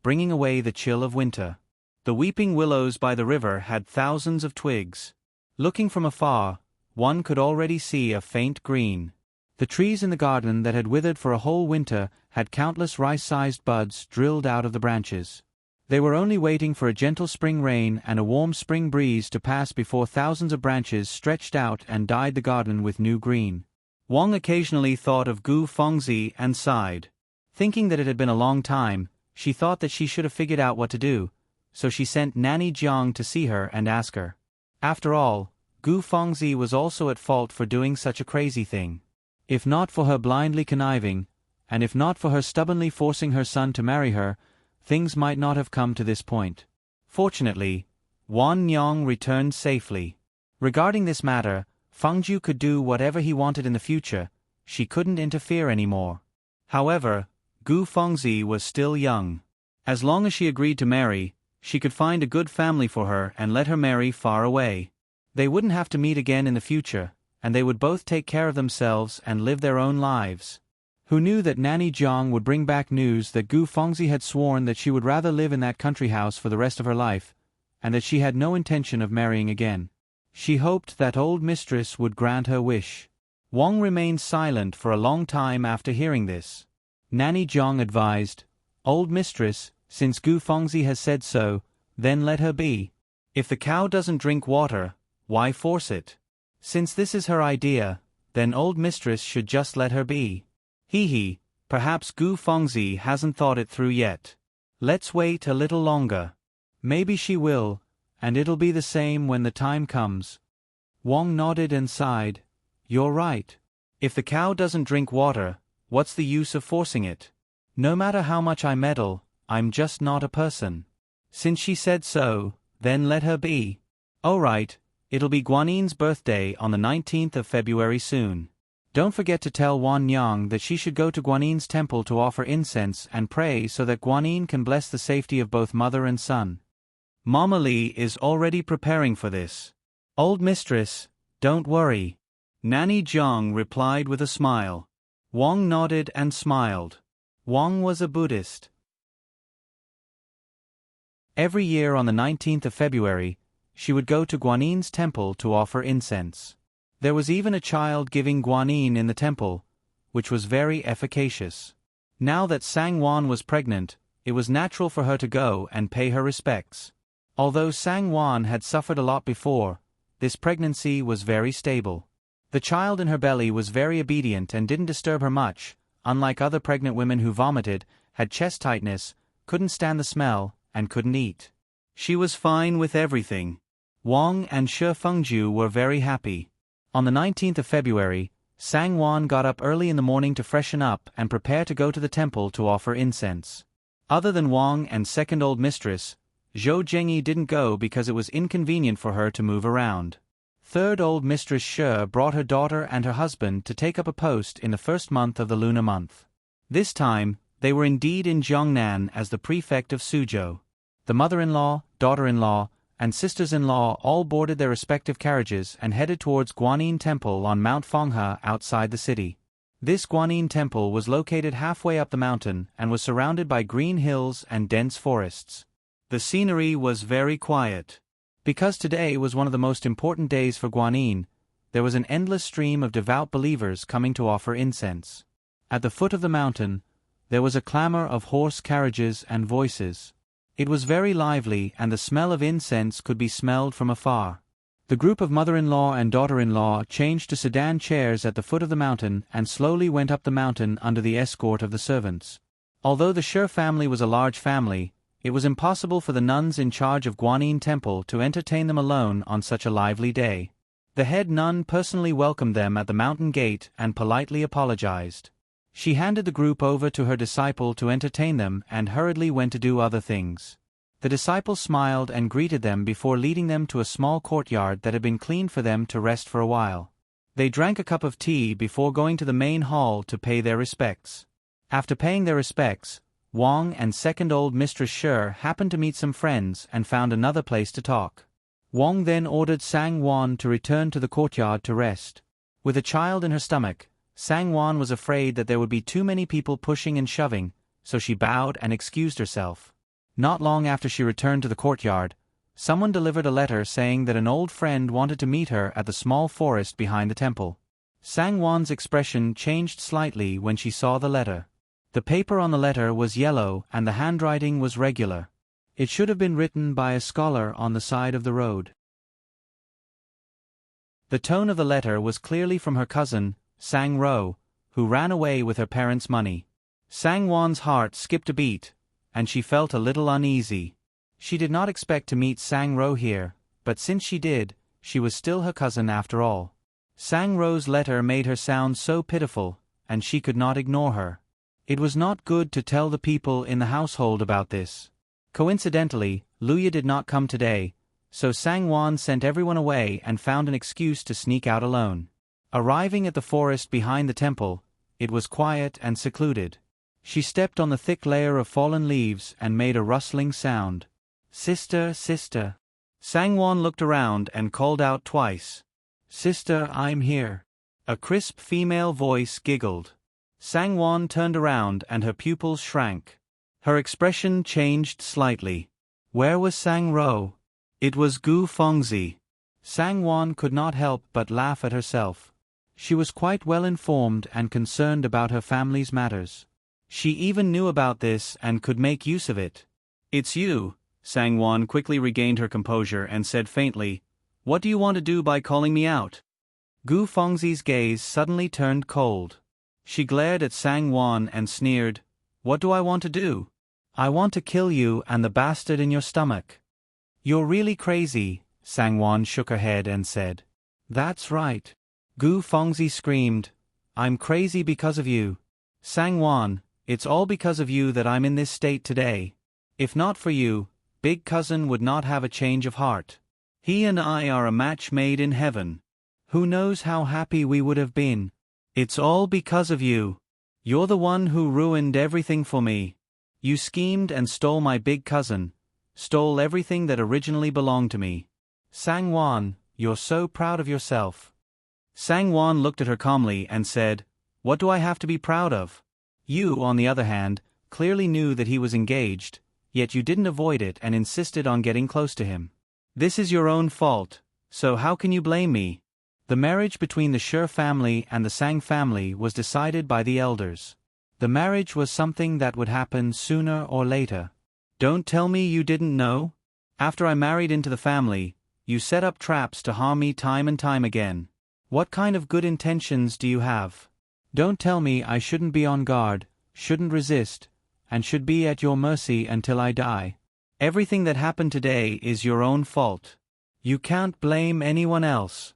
bringing away the chill of winter. The weeping willows by the river had thousands of twigs. Looking from afar, one could already see a faint green. The trees in the garden that had withered for a whole winter had countless rice-sized buds drilled out of the branches. They were only waiting for a gentle spring rain and a warm spring breeze to pass before thousands of branches stretched out and dyed the garden with new green. Wang occasionally thought of Gu Fengzi and sighed. Thinking that it had been a long time, she thought that she should have figured out what to do, so she sent Nanny Jiang to see her and ask her. After all, Gu Fengzi was also at fault for doing such a crazy thing. If not for her blindly conniving, and if not for her stubbornly forcing her son to marry her, things might not have come to this point. Fortunately, Wan Nyong returned safely. Regarding this matter, Fengju could do whatever he wanted in the future. She couldn't interfere anymore. However, Gu Fengzi was still young. As long as she agreed to marry, she could find a good family for her and let her marry far away. They wouldn't have to meet again in the future, and they would both take care of themselves and live their own lives. Who knew that Nanny Jiang would bring back news that Gu Fengzi had sworn that she would rather live in that country house for the rest of her life, and that she had no intention of marrying again. She hoped that old mistress would grant her wish. Wang remained silent for a long time after hearing this. Nanny Jiang advised, "Old mistress, since Gu Fengzi has said so, then let her be. If the cow doesn't drink water, why force it? Since this is her idea, then old mistress should just let her be. Hee, perhaps Gu Fengzi hasn't thought it through yet. Let's wait a little longer. Maybe she will, and it'll be the same when the time comes." Wang nodded and sighed. "You're right. If the cow doesn't drink water, what's the use of forcing it? No matter how much I meddle, I'm just not a person. Since she said so, then let her be. Oh right, it'll be Guanin's birthday on the 19th of February soon. Don't forget to tell Wan Nyang that she should go to Guanin's temple to offer incense and pray so that Guanin can bless the safety of both mother and son. Mama Li is already preparing for this. Old mistress, don't worry." Nanny Jiang replied with a smile. Wang nodded and smiled. Wang was a Buddhist. Every year on the 19th of February, she would go to Guanin's temple to offer incense. There was even a child giving Guanin in the temple, which was very efficacious. Now that Sang-Wan was pregnant, it was natural for her to go and pay her respects. Although Sang-Wan had suffered a lot before, this pregnancy was very stable. The child in her belly was very obedient and didn't disturb her much, unlike other pregnant women who vomited, had chest tightness, couldn't stand the smell, and couldn't eat. She was fine with everything. Wang and Shi Fengju were very happy. On the 19th of February, Sang-Wan got up early in the morning to freshen up and prepare to go to the temple to offer incense. Other than Wang and second old mistress, Zhou Zhengyi didn't go because it was inconvenient for her to move around. Third old mistress Shi brought her daughter and her husband to take up a post in the first month of the lunar month. This time, they were indeed in Jiangnan as the prefect of Suzhou. The mother-in-law, daughter-in-law, and sisters-in-law all boarded their respective carriages and headed towards Guanin Temple on Mount Fenghe outside the city. This Guanin Temple was located halfway up the mountain and was surrounded by green hills and dense forests. The scenery was very quiet. Because today was one of the most important days for Guanin, there was an endless stream of devout believers coming to offer incense. At the foot of the mountain, there was a clamor of horse carriages and voices. It was very lively and the smell of incense could be smelled from afar. The group of mother-in-law and daughter-in-law changed to sedan chairs at the foot of the mountain and slowly went up the mountain under the escort of the servants. Although the Shi family was a large family, it was impossible for the nuns in charge of Guanin Temple to entertain them alone on such a lively day. The head nun personally welcomed them at the mountain gate and politely apologized. She handed the group over to her disciple to entertain them and hurriedly went to do other things. The disciple smiled and greeted them before leading them to a small courtyard that had been cleaned for them to rest for a while. They drank a cup of tea before going to the main hall to pay their respects. After paying their respects, Wang and second old Mistress Shi happened to meet some friends and found another place to talk. Wang then ordered Sang Wan to return to the courtyard to rest. With a child in her stomach, Sang Wan was afraid that there would be too many people pushing and shoving, so she bowed and excused herself. Not long after she returned to the courtyard, someone delivered a letter saying that an old friend wanted to meet her at the small forest behind the temple. Sang Wan's expression changed slightly when she saw the letter. The paper on the letter was yellow and the handwriting was regular. It should have been written by a scholar on the side of the road. The tone of the letter was clearly from her cousin, Sang Ro, who ran away with her parents' money. Sang Wan's heart skipped a beat, and she felt a little uneasy. She did not expect to meet Sang Ro here, but since she did, she was still her cousin after all. Sang Ro's letter made her sound so pitiful, and she could not ignore her. It was not good to tell the people in the household about this. Coincidentally, Luya did not come today, so Sang Wan sent everyone away and found an excuse to sneak out alone. Arriving at the forest behind the temple, it was quiet and secluded. She stepped on the thick layer of fallen leaves and made a rustling sound. "Sister, sister." Sang Wan looked around and called out twice. "Sister, I'm here." A crisp female voice giggled. Sang Wan turned around and her pupils shrank. Her expression changed slightly. Where was Sang Ro? It was Gu Fengzi. Sang Wan could not help but laugh at herself. She was quite well informed and concerned about her family's matters. She even knew about this and could make use of it. "It's you." Sang Wan quickly regained her composure and said faintly, "What do you want to do by calling me out?" Gu Fengzi's gaze suddenly turned cold. She glared at Sang Wan and sneered, "What do I want to do? I want to kill you and the bastard in your stomach." "You're really crazy," Sang Wan shook her head and said. "That's right." Gu Fengzi screamed, "I'm crazy because of you. Sang Wan, it's all because of you that I'm in this state today. If not for you, Big Cousin would not have a change of heart. He and I are a match made in heaven. Who knows how happy we would have been? It's all because of you. You're the one who ruined everything for me. You schemed and stole my big cousin, stole everything that originally belonged to me. Sang Wan, you're so proud of yourself." Sang Wan looked at her calmly and said, "What do I have to be proud of? You, on the other hand, clearly knew that he was engaged, yet you didn't avoid it and insisted on getting close to him. This is your own fault, so how can you blame me?" The marriage between the Shi family and the Sang family was decided by the elders. The marriage was something that would happen sooner or later. "Don't tell me you didn't know? After I married into the family, you set up traps to harm me time and time again. What kind of good intentions do you have? Don't tell me I shouldn't be on guard, shouldn't resist, and should be at your mercy until I die. Everything that happened today is your own fault. You can't blame anyone else.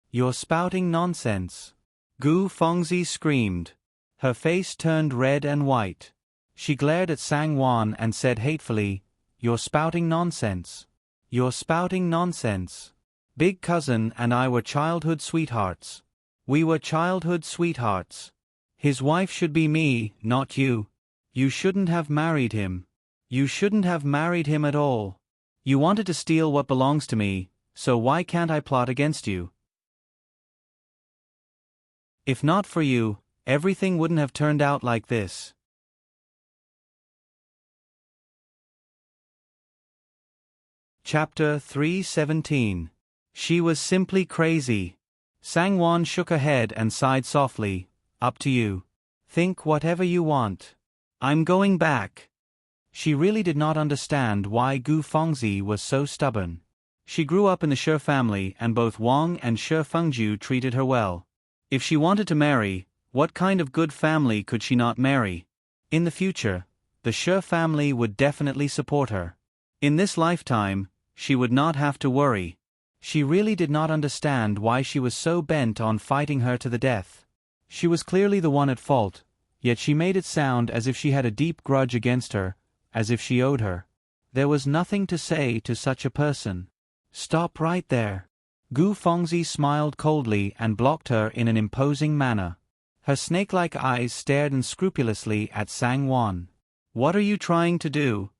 You're spouting nonsense." Gu Fengzi screamed. Her face turned red and white. She glared at Sang Wan and said hatefully, "You're spouting nonsense. You're spouting nonsense. Big Cousin and I were childhood sweethearts. We were childhood sweethearts. His wife should be me, not you. You shouldn't have married him. You shouldn't have married him at all. You wanted to steal what belongs to me, so why can't I plot against you? If not for you, everything wouldn't have turned out like this." Chapter 317. She was simply crazy. Sang Wan shook her head and sighed softly, "Up to you. Think whatever you want. I'm going back." She really did not understand why Gu Fengzi was so stubborn. She grew up in the Shi family and both Wang and Shi Fengju treated her well. If she wanted to marry, what kind of good family could she not marry? In the future, the Shi family would definitely support her. In this lifetime, she would not have to worry. She really did not understand why she was so bent on fighting her to the death. She was clearly the one at fault, yet she made it sound as if she had a deep grudge against her, as if she owed her. There was nothing to say to such a person. Stop right there. Gu Fengzi smiled coldly and blocked her in an imposing manner. Her snake-like eyes stared unscrupulously at Sang Wan. What are you trying to do?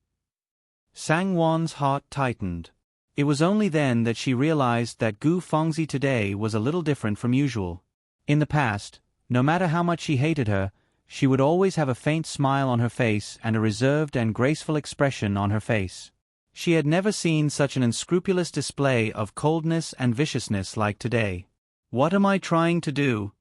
Sang Wan's heart tightened. It was only then that she realized that Gu Fengzi today was a little different from usual. In the past, no matter how much she hated her, she would always have a faint smile on her face and a reserved and graceful expression on her face. She had never seen such an unscrupulous display of coldness and viciousness like today. What am I trying to do?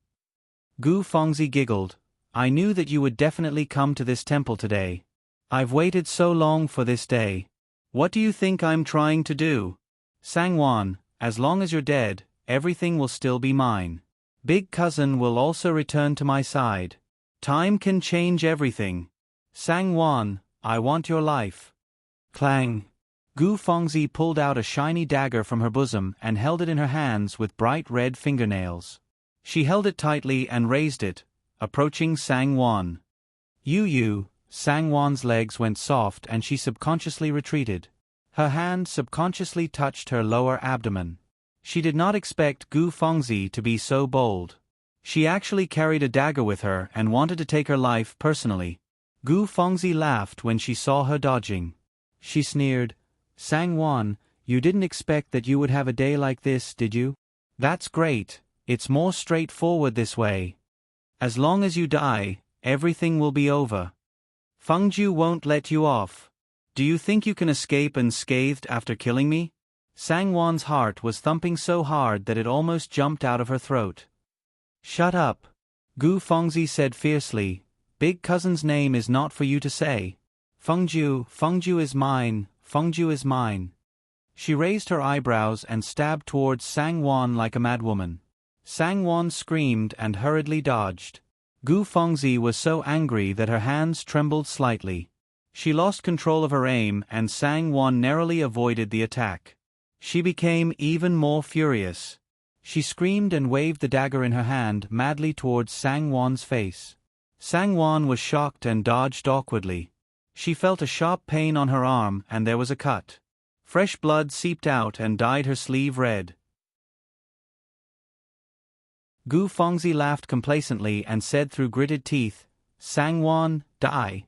Gu Fengzi giggled. I knew that you would definitely come to this temple today. I've waited so long for this day. What do you think I'm trying to do? Sang Wan, as long as you're dead, everything will still be mine. Big cousin will also return to my side. Time can change everything. Sang Wan, I want your life. Clang. Gu Fengzi pulled out a shiny dagger from her bosom and held it in her hands with bright red fingernails. She held it tightly and raised it, approaching Sang Wan. You. Sang Wan's legs went soft and she subconsciously retreated. Her hand subconsciously touched her lower abdomen. She did not expect Gu Fengzi to be so bold. She actually carried a dagger with her and wanted to take her life personally. Gu Fengzi laughed when she saw her dodging. She sneered, Sang Wan, you didn't expect that you would have a day like this, did you? That's great, it's more straightforward this way. As long as you die, everything will be over. Fengju won't let you off. Do you think you can escape unscathed after killing me? Sang Wan's heart was thumping so hard that it almost jumped out of her throat. Shut up. Gu Fengzi said fiercely, Big cousin's name is not for you to say. Fengju is mine, Fengju is mine. She raised her eyebrows and stabbed towards Sang Wan like a madwoman. Sang Wan screamed and hurriedly dodged. Gu Fengzi was so angry that her hands trembled slightly. She lost control of her aim and Sang Wan narrowly avoided the attack. She became even more furious. She screamed and waved the dagger in her hand madly towards Sang Wan's face. Sang Wan was shocked and dodged awkwardly. She felt a sharp pain on her arm and there was a cut. Fresh blood seeped out and dyed her sleeve red. Gu Fengzi laughed complacently and said through gritted teeth, Sang Wan, die.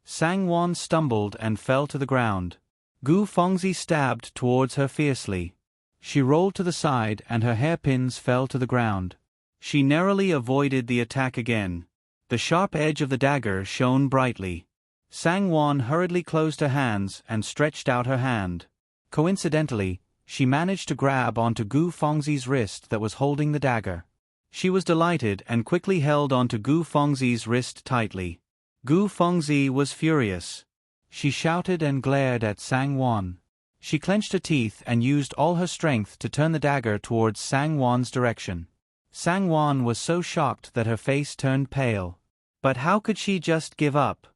Sang Wan stumbled and fell to the ground. Gu Fengzi stabbed towards her fiercely. She rolled to the side and her hairpins fell to the ground. She narrowly avoided the attack again. The sharp edge of the dagger shone brightly. Sang Wan hurriedly closed her hands and stretched out her hand. Coincidentally, she managed to grab onto Gu Fengzi's wrist that was holding the dagger. She was delighted and quickly held onto Gu Fengzi's wrist tightly. Gu Fengzi was furious. She shouted and glared at Sang Wan. She clenched her teeth and used all her strength to turn the dagger towards Sang Wan's direction. Sang Wan was so shocked that her face turned pale. But how could she just give up?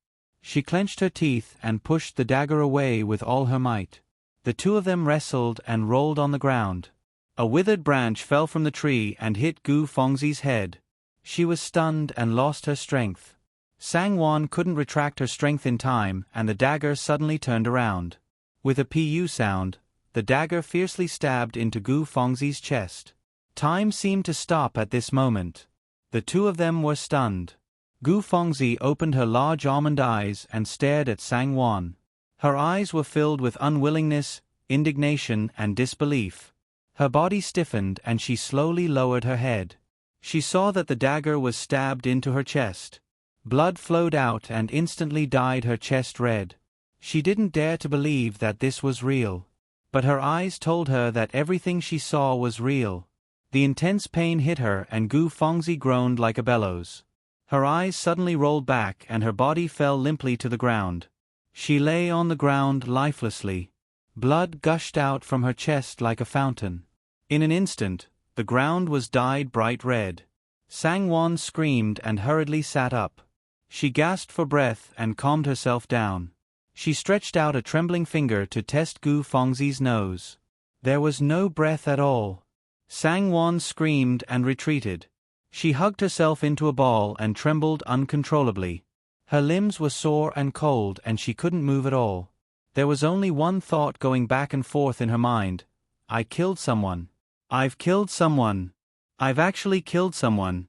She clenched her teeth and pushed the dagger away with all her might. The two of them wrestled and rolled on the ground. A withered branch fell from the tree and hit Gu Fengzi's head. She was stunned and lost her strength. Sang Wan couldn't retract her strength in time and the dagger suddenly turned around. With a pu sound, the dagger fiercely stabbed into Gu Fengzi's chest. Time seemed to stop at this moment. The two of them were stunned. Gu Fengzi opened her large almond eyes and stared at Sang Wan. Her eyes were filled with unwillingness, indignation, and disbelief. Her body stiffened and she slowly lowered her head. She saw that the dagger was stabbed into her chest. Blood flowed out and instantly dyed her chest red. She didn't dare to believe that this was real. But her eyes told her that everything she saw was real. The intense pain hit her and Gu Fengzi groaned like a bellows. Her eyes suddenly rolled back and her body fell limply to the ground. She lay on the ground lifelessly. Blood gushed out from her chest like a fountain. In an instant, the ground was dyed bright red. Sang Wan screamed and hurriedly sat up. She gasped for breath and calmed herself down. She stretched out a trembling finger to test Gu Fengzi's nose. There was no breath at all. Sang Wan screamed and retreated. She hugged herself into a ball and trembled uncontrollably. Her limbs were sore and cold and she couldn't move at all. There was only one thought going back and forth in her mind. I killed someone. I've killed someone. I've actually killed someone.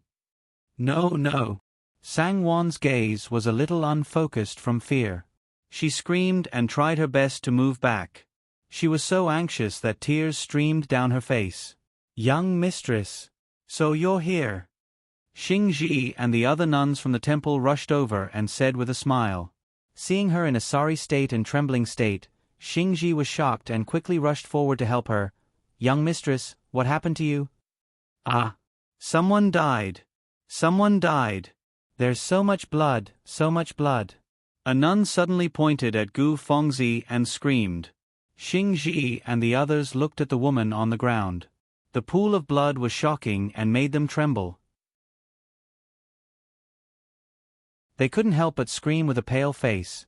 No, no. Sangwon's gaze was a little unfocused from fear. She screamed and tried her best to move back. She was so anxious that tears streamed down her face. Young mistress. So you're here. Xingji and the other nuns from the temple rushed over and said with a smile. Seeing her in a sorry state and trembling state, Xingji was shocked and quickly rushed forward to help her. Young mistress, what happened to you? Ah. Someone died. Someone died. There's so much blood, so much blood. A nun suddenly pointed at Gu Fengzi and screamed. Xingji and the others looked at the woman on the ground. The pool of blood was shocking and made them tremble. They couldn't help but scream with a pale face.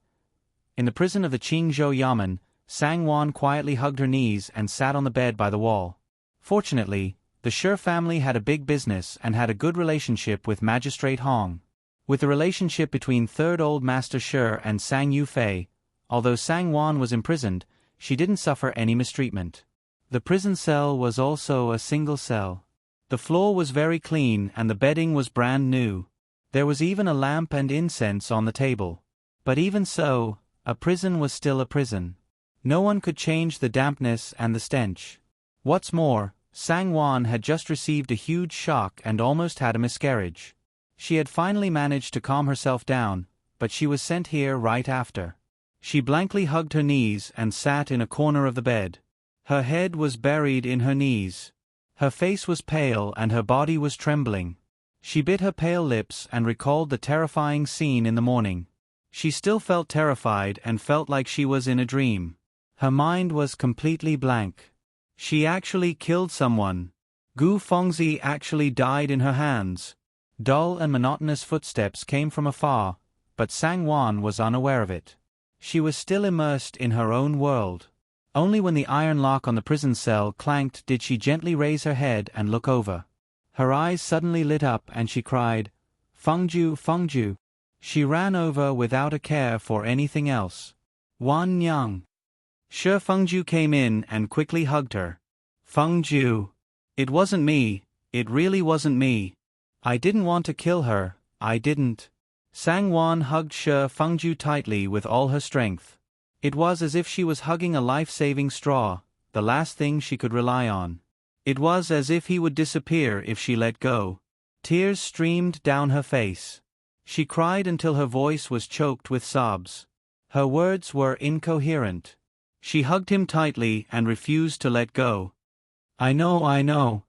In the prison of the Qingzhou Yamen, Sangwon quietly hugged her knees and sat on the bed by the wall. Fortunately, the Shi family had a big business and had a good relationship with Magistrate Hong. With the relationship between Third Old Master Shi and Sang Yufei, although Sangwon was imprisoned, she didn't suffer any mistreatment. The prison cell was also a single cell. The floor was very clean and the bedding was brand new. There was even a lamp and incense on the table. But even so, a prison was still a prison. No one could change the dampness and the stench. What's more, Sangwon had just received a huge shock and almost had a miscarriage. She had finally managed to calm herself down, but she was sent here right after. She blankly hugged her knees and sat in a corner of the bed. Her head was buried in her knees. Her face was pale and her body was trembling. She bit her pale lips and recalled the terrifying scene in the morning. She still felt terrified and felt like she was in a dream. Her mind was completely blank. She actually killed someone. Gu Fengzi actually died in her hands. Dull and monotonous footsteps came from afar, but Sangwon was unaware of it. She was still immersed in her own world. Only when the iron lock on the prison cell clanked did she gently raise her head and look over. Her eyes suddenly lit up and she cried, Fengju, Fengju. She ran over without a care for anything else. Wan Yang. Shi Fengju came in and quickly hugged her. Fengju. It wasn't me, it really wasn't me. I didn't want to kill her, I didn't. Sangwon hugged Shi Fengju tightly with all her strength. It was as if she was hugging a life-saving straw, the last thing she could rely on. It was as if he would disappear if she let go. Tears streamed down her face. She cried until her voice was choked with sobs. Her words were incoherent. She hugged him tightly and refused to let go. I know, I know.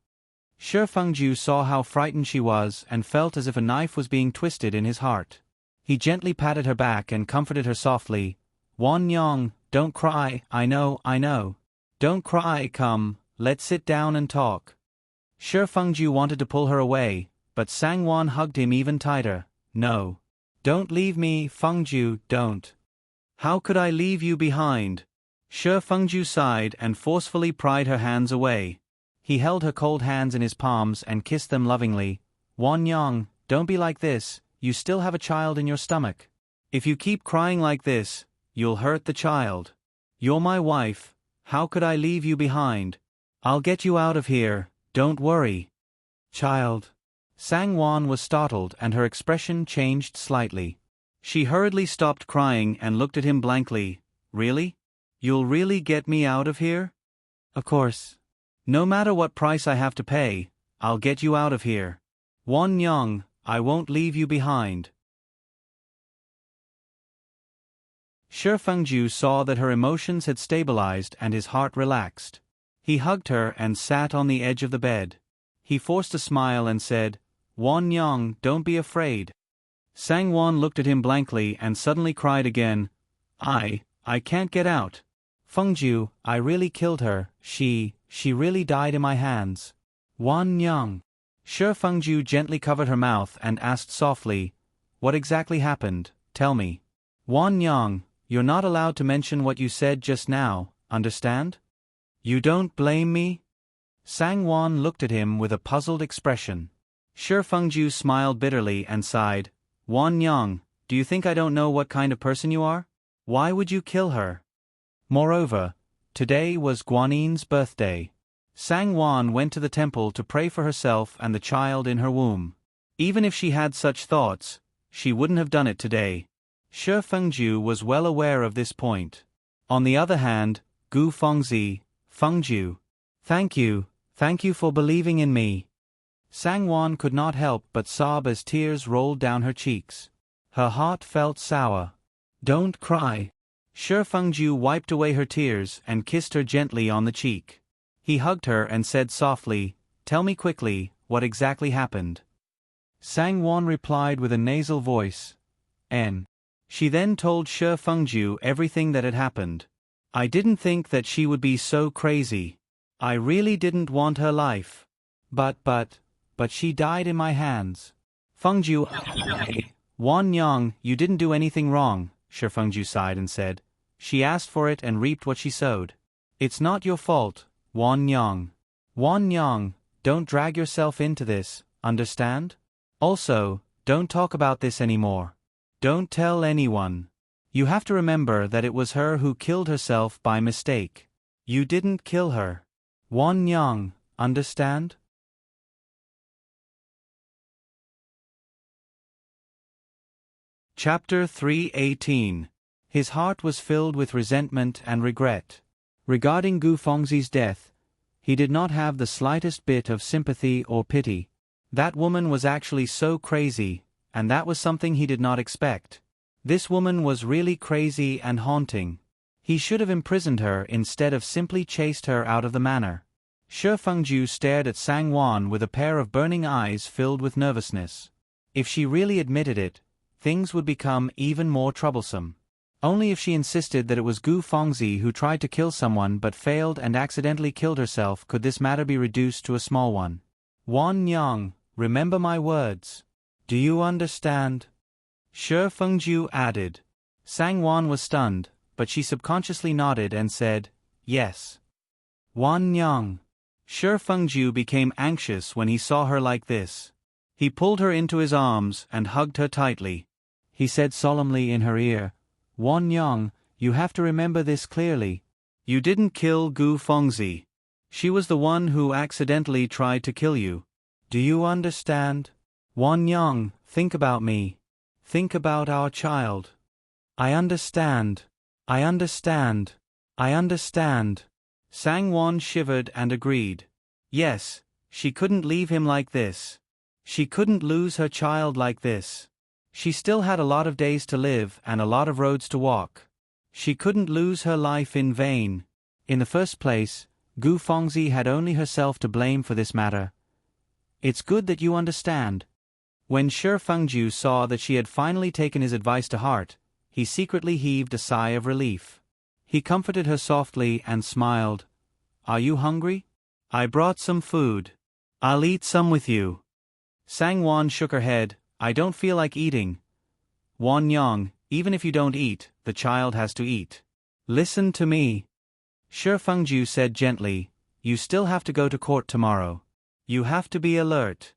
Shi Fengju saw how frightened she was and felt as if a knife was being twisted in his heart. He gently patted her back and comforted her softly. Wan Yang, don't cry, I know, I know. Don't cry, come, let's sit down and talk. Shi Fengju wanted to pull her away, but Sangwon hugged him even tighter. No. Don't leave me, Fengju, don't. How could I leave you behind? Shi Fengju sighed and forcefully pried her hands away. He held her cold hands in his palms and kissed them lovingly. Wan Yang, don't be like this, you still have a child in your stomach. If you keep crying like this, you'll hurt the child. You're my wife, how could I leave you behind? I'll get you out of here, don't worry. Child. Sangwon was startled and her expression changed slightly. She hurriedly stopped crying and looked at him blankly. Really? You'll really get me out of here? Of course. No matter what price I have to pay, I'll get you out of here. Wan Yang, I won't leave you behind. Shi Fengju saw that her emotions had stabilized and his heart relaxed. He hugged her and sat on the edge of the bed. He forced a smile and said, Wan Yang, don't be afraid. Sangwon looked at him blankly and suddenly cried again. I can't get out. Fengju, I really killed her, she really died in my hands. Wan Yang. Shi Fengju gently covered her mouth and asked softly, What exactly happened, tell me. Wan Yang, you're not allowed to mention what you said just now, understand? You don't blame me? Sangwon looked at him with a puzzled expression. Shi Fengju smiled bitterly and sighed. Wan Yang, do you think I don't know what kind of person you are? Why would you kill her? Moreover, today was Guanin's birthday. Sang-won went to the temple to pray for herself and the child in her womb. Even if she had such thoughts, she wouldn't have done it today. Shi Fengju was well aware of this point. On the other hand, Gu Fengzi, Fengju. Thank you for believing in me. Sang-won could not help but sob as tears rolled down her cheeks. Her heart felt sour. Don't cry. Shi Fengju wiped away her tears and kissed her gently on the cheek. He hugged her and said softly, "Tell me quickly, what exactly happened?" Sang-won replied with a nasal voice, "N." She then told Shi Fengju everything that had happened. "I didn't think that she would be so crazy. I really didn't want her life. But she died in my hands." Fengju, Wan Yang, you didn't do anything wrong, Shi Fengju sighed and said. She asked for it and reaped what she sowed. It's not your fault, Wan Yang. Wan Yang, don't drag yourself into this, understand? Also, don't talk about this anymore. Don't tell anyone. You have to remember that it was her who killed herself by mistake. You didn't kill her. Wan Yang, understand? Chapter 318. His heart was filled with resentment and regret. Regarding Gu Fengzi's death, he did not have the slightest bit of sympathy or pity. That woman was actually so crazy, and that was something he did not expect. This woman was really crazy and haunting. He should have imprisoned her instead of simply chased her out of the manor. Shi Fengju stared at Sang-won with a pair of burning eyes filled with nervousness. If she really admitted it, things would become even more troublesome. Only if she insisted that it was Gu Fengzi who tried to kill someone but failed and accidentally killed herself could this matter be reduced to a small one. Wan Yang, remember my words. Do you understand? Shi Fengju added. Sang-won was stunned, but she subconsciously nodded and said, yes. Wan Yang. Shi Fengju became anxious when he saw her like this. He pulled her into his arms and hugged her tightly. He said solemnly in her ear, Wan Yang, you have to remember this clearly. You didn't kill Gu Fengzi. She was the one who accidentally tried to kill you. Do you understand? Wan Yang, think about me. Think about our child. I understand. I understand. I understand. Sang-won shivered and agreed. Yes, she couldn't leave him like this. She couldn't lose her child like this. She still had a lot of days to live and a lot of roads to walk. She couldn't lose her life in vain. In the first place, Gu Fengzi had only herself to blame for this matter. It's good that you understand. When Shi Fengju saw that she had finally taken his advice to heart, he secretly heaved a sigh of relief. He comforted her softly and smiled. Are you hungry? I brought some food. I'll eat some with you. Sang-won shook her head. I don't feel like eating. Wan Yang, even if you don't eat, the child has to eat. Listen to me. Shi Fengju said gently, you still have to go to court tomorrow. You have to be alert.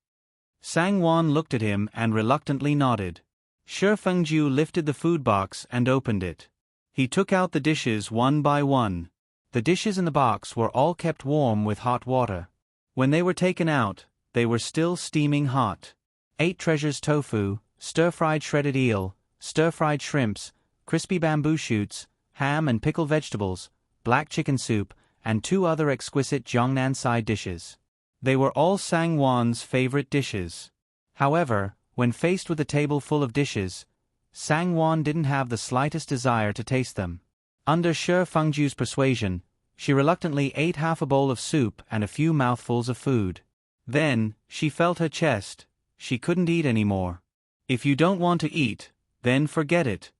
Sang-won looked at him and reluctantly nodded. Shi Fengju lifted the food box and opened it. He took out the dishes one by one. The dishes in the box were all kept warm with hot water. When they were taken out, they were still steaming hot. 8 treasures tofu, stir-fried shredded eel, stir-fried shrimps, crispy bamboo shoots, ham and pickled vegetables, black chicken soup, and 2 other exquisite Jiangnan side dishes. They were all Sang-won's favorite dishes. However, when faced with a table full of dishes, Sang-won didn't have the slightest desire to taste them. Under Shi Fengju's persuasion, she reluctantly ate half a bowl of soup and a few mouthfuls of food. Then, she felt her chest. She couldn't eat anymore. If you don't want to eat, then forget it.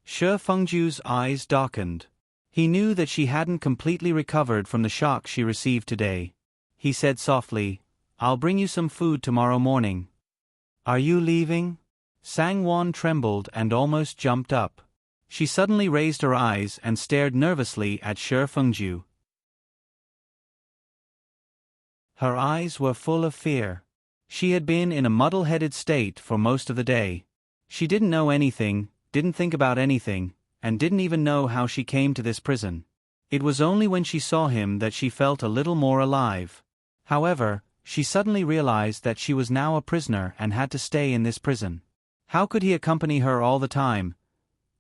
Shi Fengju's eyes darkened. He knew that she hadn't completely recovered from the shock she received today. He said softly, I'll bring you some food tomorrow morning. Are you leaving? Sang-won trembled and almost jumped up. She suddenly raised her eyes and stared nervously at Shi Fengju. Her eyes were full of fear. She had been in a muddle-headed state for most of the day. She didn't know anything, didn't think about anything, and didn't even know how she came to this prison. It was only when she saw him that she felt a little more alive. However, she suddenly realized that she was now a prisoner and had to stay in this prison. How could he accompany her all the time?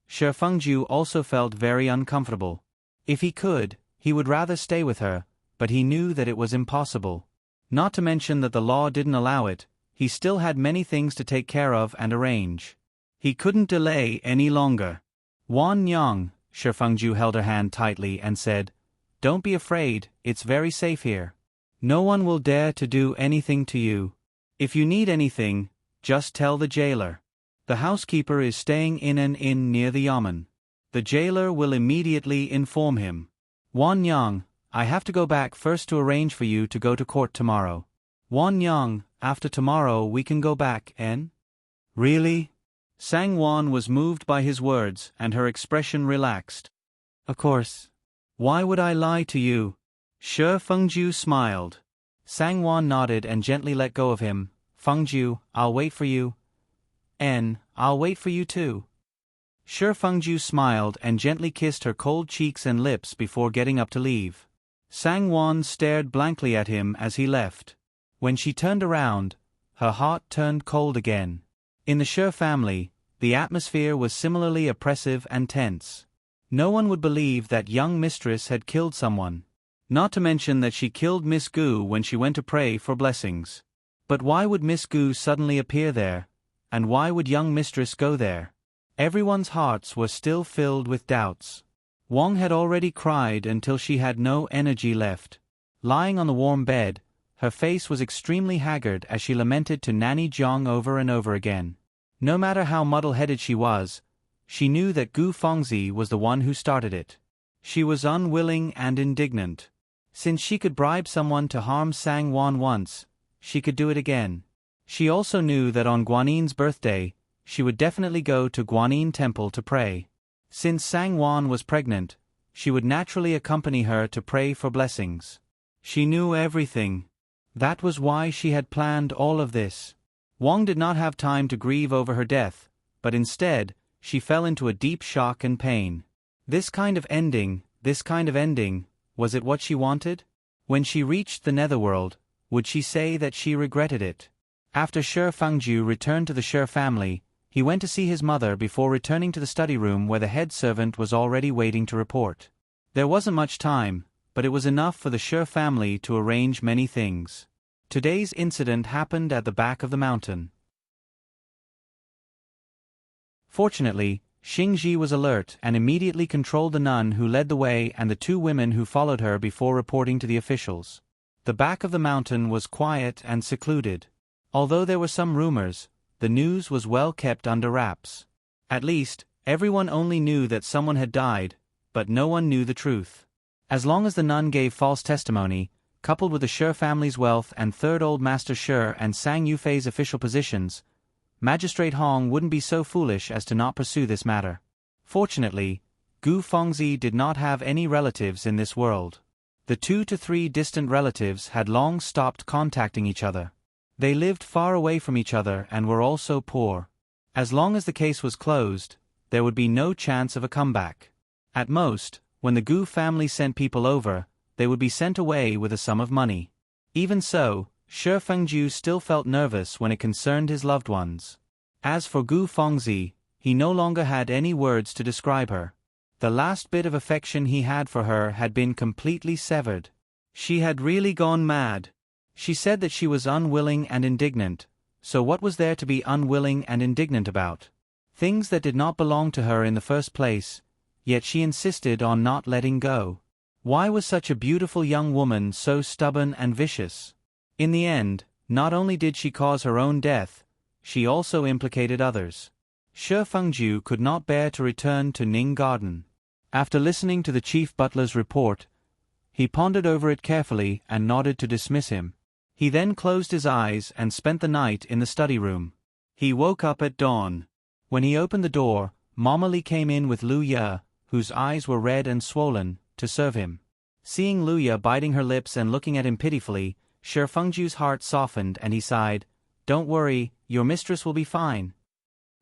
Shi Fengju also felt very uncomfortable. If he could, he would rather stay with her, but he knew that it was impossible. Not to mention that the law didn't allow it, he still had many things to take care of and arrange. He couldn't delay any longer. Wan Yang, Shi Fengju held her hand tightly and said, "Don't be afraid, it's very safe here. No one will dare to do anything to you. If you need anything, just tell the jailer. The housekeeper is staying in an inn near the yamen. The jailer will immediately inform him. Wan Yang, I have to go back first to arrange for you to go to court tomorrow. Wan Yang, after tomorrow we can go back, en?" "Really?" Sang Wan was moved by his words and her expression relaxed. "Of course. Why would I lie to you?" Shi Fengju smiled. Sang Wan nodded and gently let go of him. "Fengju, I'll wait for you." "I'll wait for you too." Shi Fengju smiled and gently kissed her cold cheeks and lips before getting up to leave. Sang Wan stared blankly at him as he left. When she turned around, her heart turned cold again. In the Shi family, the atmosphere was similarly oppressive and tense. No one would believe that young mistress had killed someone. Not to mention that she killed Miss Gu when she went to pray for blessings. But why would Miss Gu suddenly appear there? And why would young mistress go there? Everyone's hearts were still filled with doubts. Wang had already cried until she had no energy left. Lying on the warm bed, her face was extremely haggard as she lamented to Nanny Jiang over and over again. No matter how muddle-headed she was, she knew that Gu Fengzi was the one who started it. She was unwilling and indignant. Since she could bribe someone to harm Sang Wan once, she could do it again. She also knew that on Guanin's birthday, she would definitely go to Guanin Temple to pray. Since Sang Wan was pregnant, she would naturally accompany her to pray for blessings. She knew everything. That was why she had planned all of this. Wang did not have time to grieve over her death, but instead, she fell into a deep shock and pain. This kind of ending, was it what she wanted? When she reached the netherworld, would she say that she regretted it? After Shi Fengju returned to the Shi family, he went to see his mother before returning to the study room where the head servant was already waiting to report. There wasn't much time, but it was enough for the Shi family to arrange many things. Today's incident happened at the back of the mountain. Fortunately, Xingji was alert and immediately controlled the nun who led the way and the two women who followed her before reporting to the officials. The back of the mountain was quiet and secluded. Although there were some rumors, the news was well kept under wraps. At least, everyone only knew that someone had died, but no one knew the truth. As long as the nun gave false testimony, coupled with the Shi family's wealth and third old master Shi and Sang Yufei's official positions, Magistrate Hong wouldn't be so foolish as to not pursue this matter. Fortunately, Gu Fengzi did not have any relatives in this world. The 2 to 3 distant relatives had long stopped contacting each other. They lived far away from each other and were also poor. As long as the case was closed, there would be no chance of a comeback. At most, when the Gu family sent people over, they would be sent away with a sum of money. Even so, Shi Fengju still felt nervous when it concerned his loved ones. As for Gu Fengzi, he no longer had any words to describe her. The last bit of affection he had for her had been completely severed. She had really gone mad. She said that she was unwilling and indignant, so what was there to be unwilling and indignant about? Things that did not belong to her in the first place, yet she insisted on not letting go. Why was such a beautiful young woman so stubborn and vicious? In the end, not only did she cause her own death, she also implicated others. Shi Fengju could not bear to return to Ning Garden. After listening to the chief butler's report, he pondered over it carefully and nodded to dismiss him. He then closed his eyes and spent the night in the study room. He woke up at dawn. When he opened the door, Mama Li came in with Lu Ye, whose eyes were red and swollen, to serve him. Seeing Lu Ye biting her lips and looking at him pitifully, Shi Fengju's heart softened and he sighed, "Don't worry, your mistress will be fine."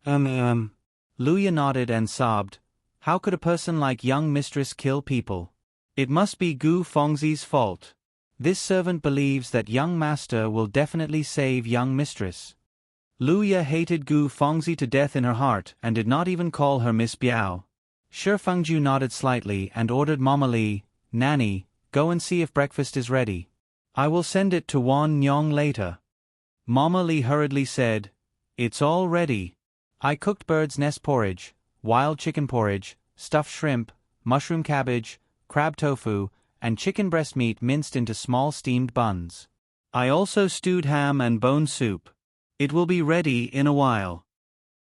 Lu Ye nodded and sobbed, How could a person like young mistress kill people? It must be Gu Fengzi's fault. This servant believes that young master will definitely save young mistress. Luya hated Gu Fengzi to death in her heart and did not even call her Miss Biao. Shi Fengju nodded slightly and ordered Mama Li, "Nanny, go and see if breakfast is ready. I will send it to Wan Nyong later." Mama Li hurriedly said, "It's all ready. I cooked bird's nest porridge, wild chicken porridge, stuffed shrimp, mushroom cabbage, crab tofu, and chicken breast meat minced into small steamed buns. I also stewed ham and bone soup. It will be ready in a while."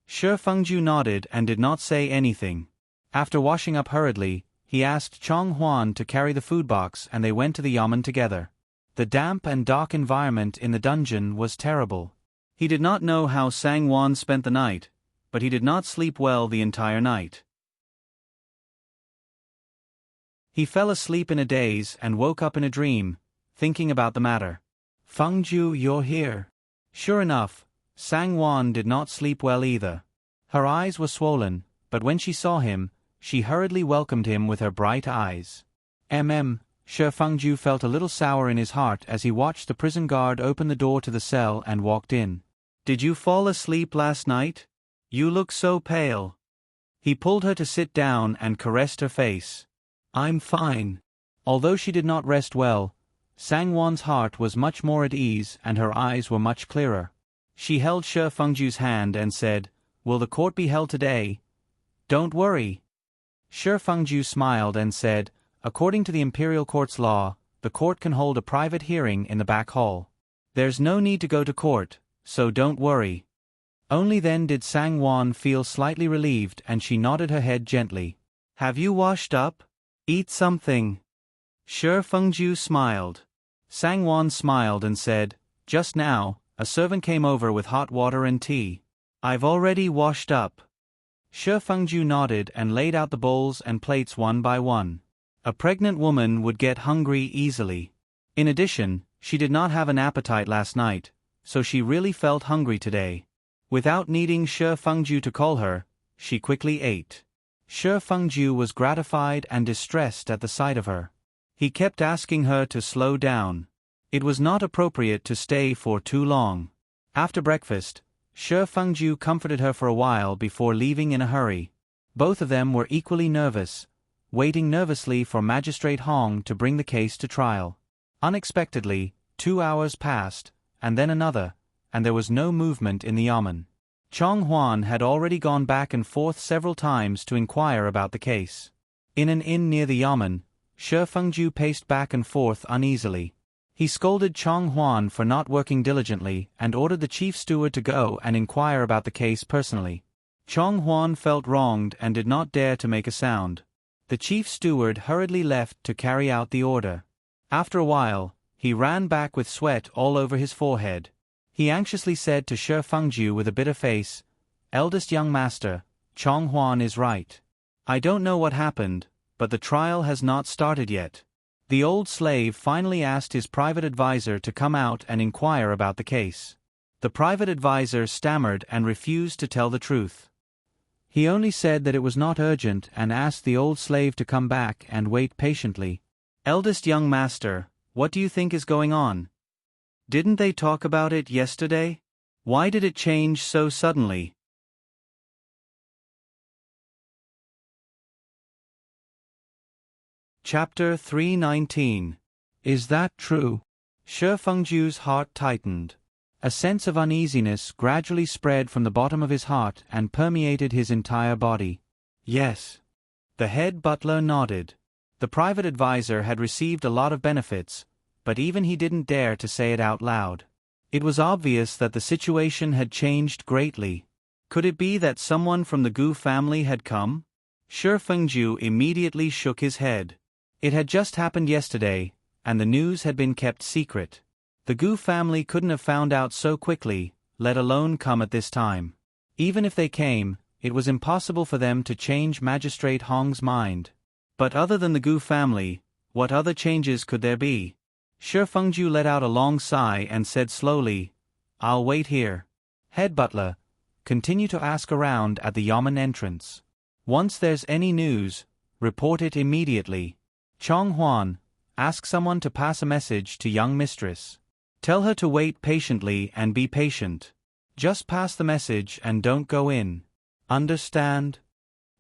Shi Fengju nodded and did not say anything. After washing up hurriedly, he asked Chong Huan to carry the food box and they went to the yamen together. The damp and dark environment in the dungeon was terrible. He did not know how Sang Wan spent the night, but he did not sleep well the entire night. He fell asleep in a daze and woke up in a dream, thinking about the matter. "Fengju, you're here." Sure enough, Sang Wan did not sleep well either. Her eyes were swollen, but when she saw him, she hurriedly welcomed him with her bright eyes. Shi Fengju felt a little sour in his heart as he watched the prison guard open the door to the cell and walked in. "Did you fall asleep last night? You look so pale." He pulled her to sit down and caressed her face. "I'm fine." Although she did not rest well, Sang Wan's heart was much more at ease and her eyes were much clearer. She held Shi Fengju's hand and said, "Will the court be held today?" "Don't worry." Shi Fengju smiled and said, "According to the imperial court's law, the court can hold a private hearing in the back hall. There's no need to go to court, so don't worry." Only then did Sang Wan feel slightly relieved and she nodded her head gently. "Have you washed up? Eat something." Shi Fengju smiled. Sang Wan smiled and said, "Just now, a servant came over with hot water and tea. I've already washed up." Shi Fengju nodded and laid out the bowls and plates one by one. A pregnant woman would get hungry easily. In addition, she did not have an appetite last night, so she really felt hungry today. Without needing Shi Fengju to call her, she quickly ate. Shi Fengju was gratified and distressed at the sight of her. He kept asking her to slow down. It was not appropriate to stay for too long. After breakfast, Shi Fengju comforted her for a while before leaving in a hurry. Both of them were equally nervous, waiting nervously for Magistrate Hong to bring the case to trial. Unexpectedly, 2 hours passed, and then another, and there was no movement in the yamen. Chong Huan had already gone back and forth several times to inquire about the case. In an inn near the yamen, Shi Fengju paced back and forth uneasily. He scolded Chong Huan for not working diligently and ordered the chief steward to go and inquire about the case personally. Chong Huan felt wronged and did not dare to make a sound. The chief steward hurriedly left to carry out the order. After a while, he ran back with sweat all over his forehead. He anxiously said to Shi Fengju with a bitter face, "Eldest young master, Chong Huan is right. I don't know what happened, but the trial has not started yet." The old slave finally asked his private advisor to come out and inquire about the case. The private advisor stammered and refused to tell the truth. He only said that it was not urgent and asked the old slave to come back and wait patiently. "Eldest young master, what do you think is going on? Didn't they talk about it yesterday? Why did it change so suddenly?" Chapter 319. Is that true? Shi Fengju's heart tightened. A sense of uneasiness gradually spread from the bottom of his heart and permeated his entire body. Yes. The head butler nodded. The private advisor had received a lot of benefits, but even he didn't dare to say it out loud. It was obvious that the situation had changed greatly. Could it be that someone from the Gu family had come? Shi Fengju immediately shook his head. It had just happened yesterday, and the news had been kept secret. The Gu family couldn't have found out so quickly, let alone come at this time. Even if they came, it was impossible for them to change Magistrate Hong's mind. But other than the Gu family, what other changes could there be? Shi Fengju let out a long sigh and said slowly, "I'll wait here." Head butler, continue to ask around at the yamen entrance. Once there's any news, report it immediately. Chong Huan, ask someone to pass a message to young mistress. Tell her to wait patiently and be patient. Just pass the message and don't go in. Understand?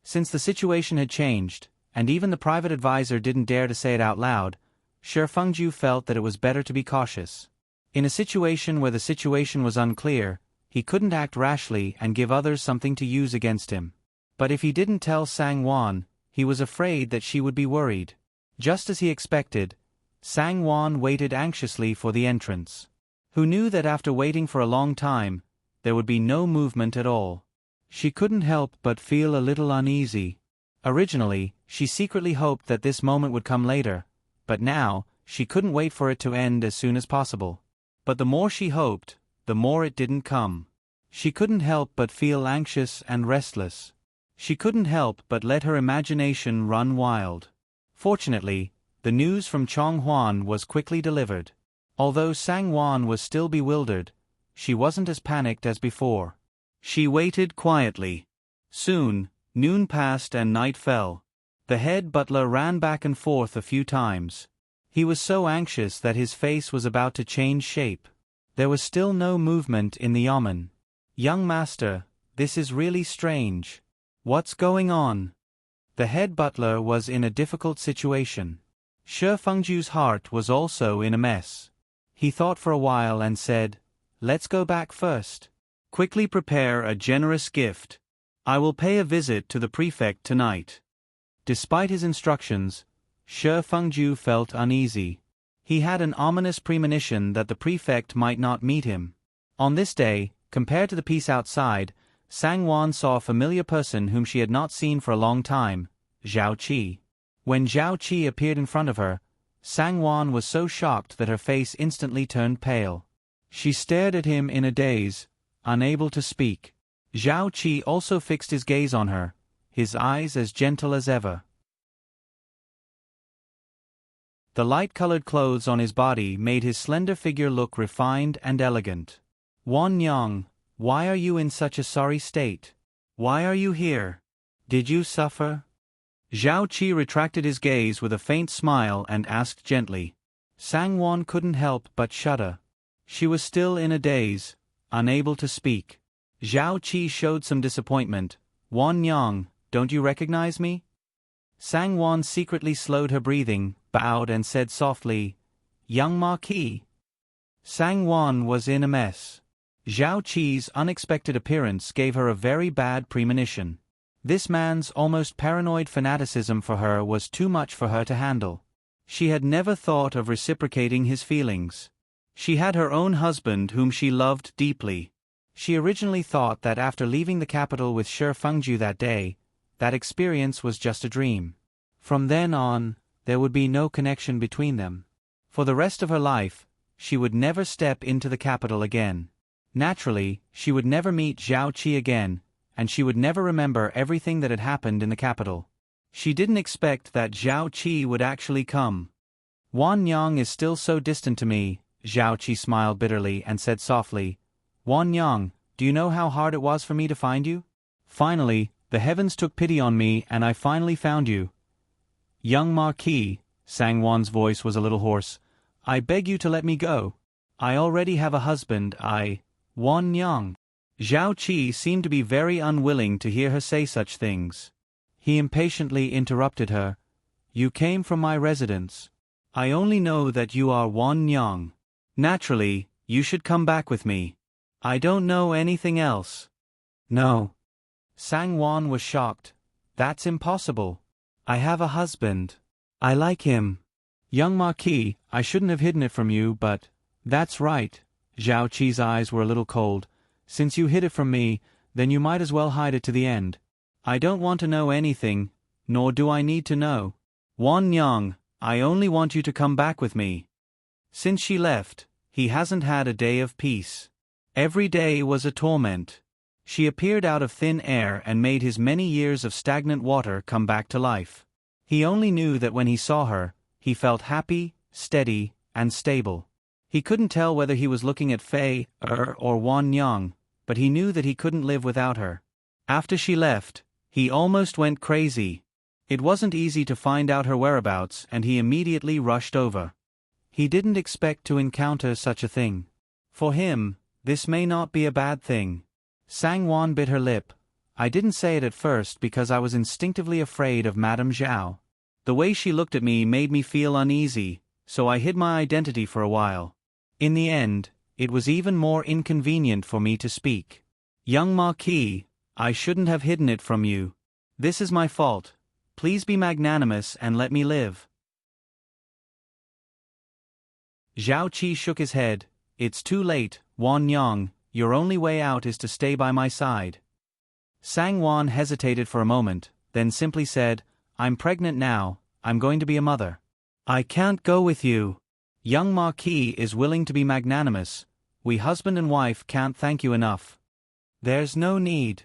Since the situation had changed, and even the private advisor didn't dare to say it out loud, Shi Fengju felt that it was better to be cautious. In a situation where the situation was unclear, he couldn't act rashly and give others something to use against him. But if he didn't tell Sang Wan, he was afraid that she would be worried. Just as he expected, Sang Wan waited anxiously for the entrance. Who knew that after waiting for a long time, there would be no movement at all? She couldn't help but feel a little uneasy. Originally, she secretly hoped that this moment would come later, but now, she couldn't wait for it to end as soon as possible. But the more she hoped, the more it didn't come. She couldn't help but feel anxious and restless. She couldn't help but let her imagination run wild. Fortunately, the news from Chong Huan was quickly delivered. Although Sang Wan was still bewildered, she wasn't as panicked as before. She waited quietly. Soon, noon passed and night fell. The head butler ran back and forth a few times. He was so anxious that his face was about to change shape. There was still no movement in the yamen. Young master, this is really strange. What's going on? The head butler was in a difficult situation. Shi Fengju's heart was also in a mess. He thought for a while and said, "Let's go back first. Quickly prepare a generous gift. I will pay a visit to the prefect tonight." Despite his instructions, Shi Fengju felt uneasy. He had an ominous premonition that the prefect might not meet him. On this day, compared to the peace outside, Sang Wan saw a familiar person whom she had not seen for a long time, Zhao Qi. When Zhao Qi appeared in front of her, Sang Wan was so shocked that her face instantly turned pale. She stared at him in a daze, unable to speak. Zhao Qi also fixed his gaze on her, his eyes as gentle as ever. The light-colored clothes on his body made his slender figure look refined and elegant. "Wan Yang, why are you in such a sorry state? Why are you here? Did you suffer?" Zhao Qi retracted his gaze with a faint smile and asked gently. Sang Wan couldn't help but shudder. She was still in a daze, unable to speak. Zhao Qi showed some disappointment. "Wan Yang, don't you recognize me?" Sang Wan secretly slowed her breathing, bowed and said softly, "Young Marquis." Sang Wan was in a mess. Zhao Qi's unexpected appearance gave her a very bad premonition. This man's almost paranoid fanaticism for her was too much for her to handle. She had never thought of reciprocating his feelings. She had her own husband whom she loved deeply. She originally thought that after leaving the capital with Shi Fengju that day, that experience was just a dream. From then on, there would be no connection between them. For the rest of her life, she would never step into the capital again. Naturally, she would never meet Zhao Qi again, and she would never remember everything that had happened in the capital. She didn't expect that Zhao Qi would actually come. "Wan Yang is still so distant to me," Zhao Qi smiled bitterly and said softly, "Wan Yang, do you know how hard it was for me to find you? Finally, the heavens took pity on me and I finally found you." "Young Marquis," Sang Wan's voice was a little hoarse, "I beg you to let me go. I already have a husband, Wan Yang." Zhao Qi seemed to be very unwilling to hear her say such things. He impatiently interrupted her. "You came from my residence. I only know that you are Wan Yang. Naturally, you should come back with me. I don't know anything else." "No." Sang Wan was shocked. "That's impossible. I have a husband. I like him." "Young Marquis, I shouldn't have hidden it from you, but—" "That's right." Zhao Qi's eyes were a little cold. "Since you hid it from me, then you might as well hide it to the end. I don't want to know anything, nor do I need to know. Wan Yang, I only want you to come back with me." Since she left, he hasn't had a day of peace. Every day was a torment. She appeared out of thin air and made his many years of stagnant water come back to life. He only knew that when he saw her, he felt happy, steady, and stable. He couldn't tell whether he was looking at Fei, or Wan Yang, but he knew that he couldn't live without her. After she left, He almost went crazy. It wasn't easy to find out her whereabouts, and he immediately rushed over. He didn't expect to encounter such a thing. For him, this may not be a bad thing. Sang-won bit her lip. I didn't say it at first because I was instinctively afraid of Madame Zhao. The way she looked at me made me feel uneasy, so I hid my identity for a while. In the end, it was even more inconvenient for me to speak. Young Marquis, I shouldn't have hidden it from you. This is my fault. Please be magnanimous and let me live. Zhao Qi shook his head. It's too late, Wan Yang, your only way out is to stay by my side. Sang-won hesitated for a moment, then simply said, I'm pregnant now, I'm going to be a mother. I can't go with you. Young Marquis is willing to be magnanimous. We husband and wife can't thank you enough. There's no need.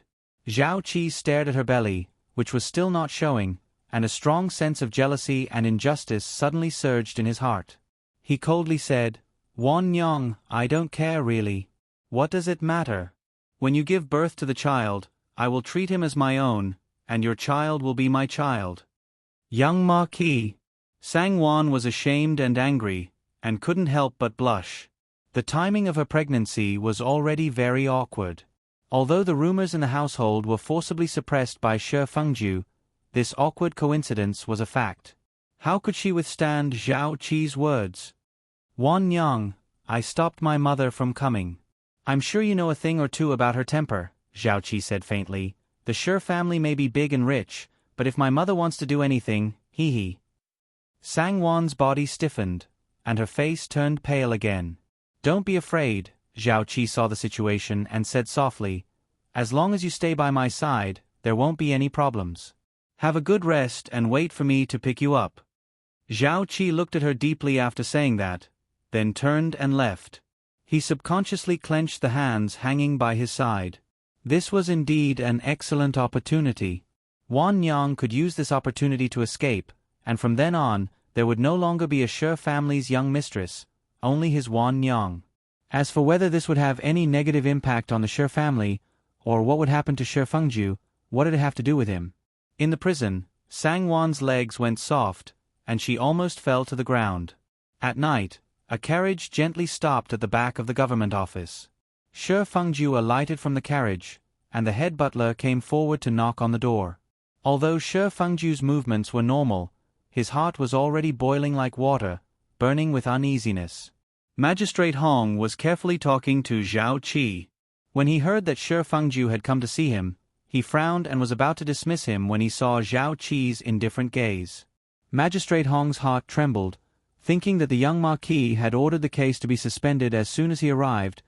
Zhao Qi stared at her belly, which was still not showing, and a strong sense of jealousy and injustice suddenly surged in his heart. He coldly said, Wan Yang, I don't care really. What does it matter? When you give birth to the child, I will treat him as my own, and your child will be my child. Young Marquis. Sang-won was ashamed and angry, and couldn't help but blush. The timing of her pregnancy was already very awkward. Although the rumors in the household were forcibly suppressed by Shi Fengju, this awkward coincidence was a fact. How could she withstand Zhao Qi's words? Wan Yang, I stopped my mother from coming. I'm sure you know a thing or two about her temper, Zhao Qi said faintly. The Shi family may be big and rich, but if my mother wants to do anything, hee. Sang-won's body stiffened, and her face turned pale again. Don't be afraid, Zhao Qi saw the situation and said softly, as long as you stay by my side, there won't be any problems. Have a good rest and wait for me to pick you up. Zhao Qi looked at her deeply after saying that, then turned and left. He subconsciously clenched the hands hanging by his side. This was indeed an excellent opportunity. Wan Yang could use this opportunity to escape, and from then on, there would no longer be a Shi family's young mistress, only his Wan Yang. As for whether this would have any negative impact on the Shi family, or what would happen to Shi Fengju, what did it have to do with him? In the prison, Sang-won's legs went soft, and she almost fell to the ground. At night, a carriage gently stopped at the back of the government office. Shi Fengju alighted from the carriage, and the head butler came forward to knock on the door. Although Shi Fengju's movements were normal, his heart was already boiling like water, burning with uneasiness. Magistrate Hong was carefully talking to Zhao Qi. When he heard that Shi Fengju had come to see him, he frowned and was about to dismiss him when he saw Zhao Qi's indifferent gaze. Magistrate Hong's heart trembled, thinking that the young Marquis had ordered the case to be suspended as soon as he arrived,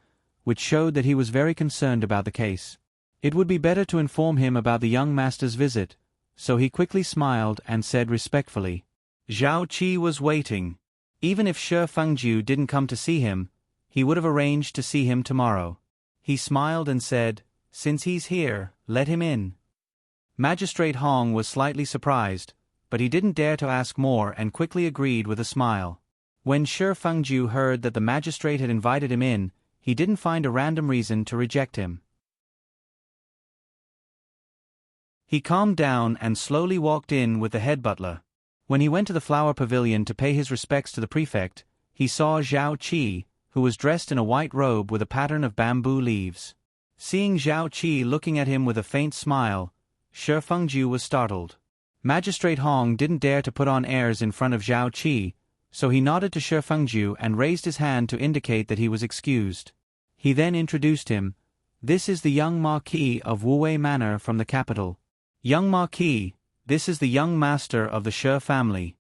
which showed that he was very concerned about the case. It would be better to inform him about the young master's visit, so he quickly smiled and said respectfully, Zhao Qi was waiting. Even if Shi Fengju didn't come to see him, he would have arranged to see him tomorrow. He smiled and said, since he's here, let him in. Magistrate Hong was slightly surprised, but he didn't dare to ask more and quickly agreed with a smile. When Shi Fengju heard that the magistrate had invited him in, he didn't find a random reason to reject him. He calmed down and slowly walked in with the head butler. When he went to the flower pavilion to pay his respects to the prefect, he saw Zhao Qi, who was dressed in a white robe with a pattern of bamboo leaves. Seeing Zhao Qi looking at him with a faint smile, Shi Fengju was startled. Magistrate Hong didn't dare to put on airs in front of Zhao Qi, so he nodded to Shi Fengju and raised his hand to indicate that he was excused. He then introduced him. This is the young Marquis of Wuwei Manor from the capital. Young Marquis, this is the young master of the Shi family.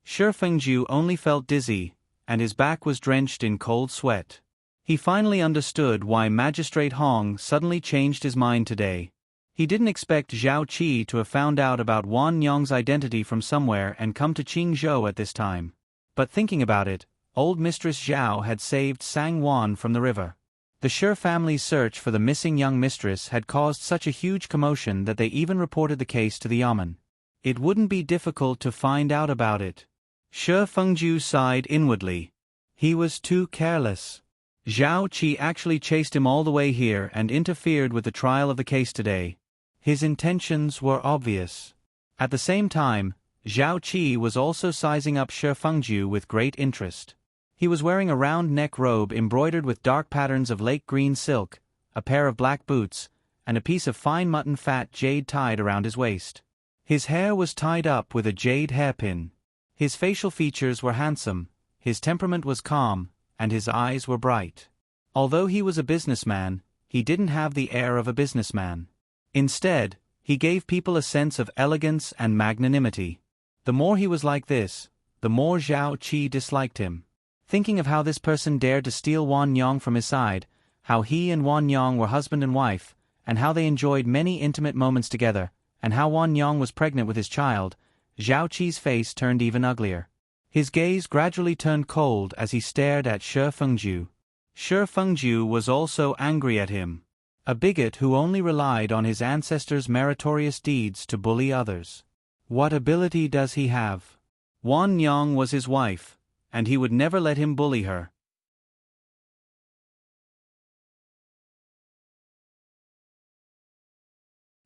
Shi Fengju only felt dizzy, and his back was drenched in cold sweat. He finally understood why Magistrate Hong suddenly changed his mind today. He didn't expect Zhao Qi to have found out about Wan Yang's identity from somewhere and come to Qingzhou at this time. But thinking about it, old Mistress Zhao had saved Sang-won from the river. The Shi family's search for the missing young mistress had caused such a huge commotion that they even reported the case to the yamen. It wouldn't be difficult to find out about it. Shi Fengju sighed inwardly. He was too careless. Zhao Qi actually chased him all the way here and interfered with the trial of the case today. His intentions were obvious. At the same time, Zhao Qi was also sizing up Shi Fengju with great interest. He was wearing a round neck robe embroidered with dark patterns of lake green silk, a pair of black boots, and a piece of fine mutton fat jade tied around his waist. His hair was tied up with a jade hairpin. His facial features were handsome, his temperament was calm, and his eyes were bright. Although he was a businessman, he didn't have the air of a businessman. Instead, he gave people a sense of elegance and magnanimity. The more he was like this, the more Zhao Qi disliked him. Thinking of how this person dared to steal Wan Yong from his side, how he and Wan Yong were husband and wife, and how they enjoyed many intimate moments together, and how Wan Yong was pregnant with his child, Zhao Qi's face turned even uglier. His gaze gradually turned cold as he stared at Shi Fengju. Shi Fengju was also angry at him. A bigot who only relied on his ancestors' meritorious deeds to bully others. What ability does he have? Wan Yong was his wife, and he would never let him bully her.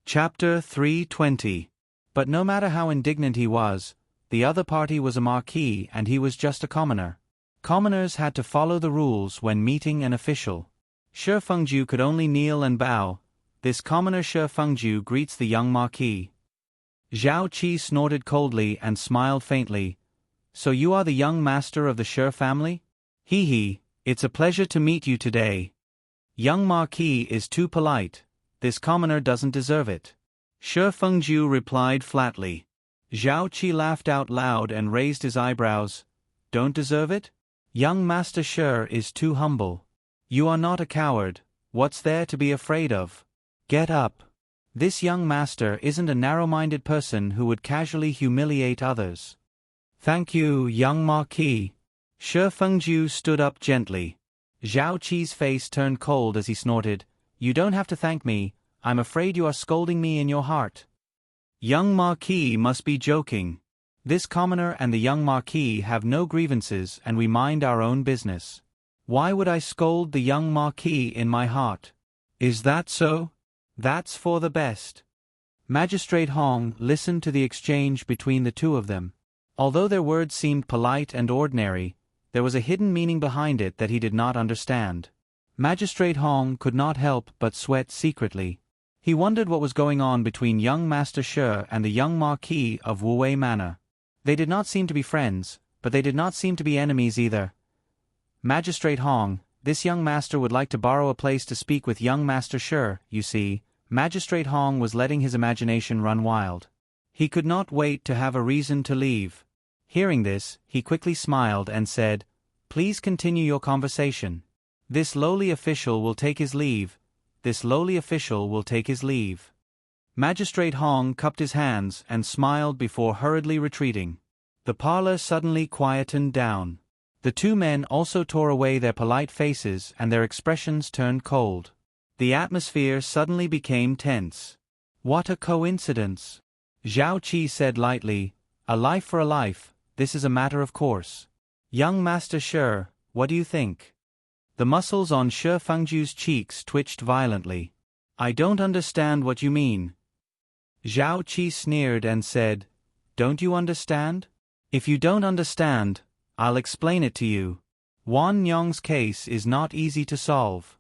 Chapter 320. But no matter how indignant he was, the other party was a marquis and he was just a commoner. Commoners had to follow the rules when meeting an official. Shi Fengju could only kneel and bow. This commoner Shi Fengju greets the young marquis. Zhao Qi snorted coldly and smiled faintly. So you are the young master of the Shi family? Hee hee, it's a pleasure to meet you today. Young marquis is too polite. This commoner doesn't deserve it. Shi Fengju replied flatly. Zhao Qi laughed out loud and raised his eyebrows. Don't deserve it? Young Master Shi is too humble. You are not a coward. What's there to be afraid of? Get up. This young master isn't a narrow-minded person who would casually humiliate others. Thank you, young marquis. Shi Fengju stood up gently. Zhao Qi's face turned cold as he snorted. You don't have to thank me. I'm afraid you are scolding me in your heart. Young marquis must be joking. This commoner and the young marquis have no grievances and we mind our own business. Why would I scold the young marquis in my heart? Is that so? That's for the best. Magistrate Hong listened to the exchange between the two of them. Although their words seemed polite and ordinary, there was a hidden meaning behind it that he did not understand. Magistrate Hong could not help but sweat secretly. He wondered what was going on between young Master Shi and the young Marquis of Wuwei Manor. They did not seem to be friends, but they did not seem to be enemies either. Magistrate Hong, this young master would like to borrow a place to speak with young Master Shi, you see. Magistrate Hong was letting his imagination run wild. He could not wait to have a reason to leave. Hearing this, he quickly smiled and said, Please continue your conversation. This lowly official will take his leave. This lowly official will take his leave. Magistrate Hong cupped his hands and smiled before hurriedly retreating. The parlor suddenly quietened down. The two men also tore away their polite faces and their expressions turned cold. The atmosphere suddenly became tense. What a coincidence! Zhao Qi said lightly, A life for a life, this is a matter of course. Young Master Shi, what do you think? The muscles on Shi Fengju's cheeks twitched violently. I don't understand what you mean. Zhao Qi sneered and said, Don't you understand? If you don't understand, I'll explain it to you. Wan Yong's case is not easy to solve.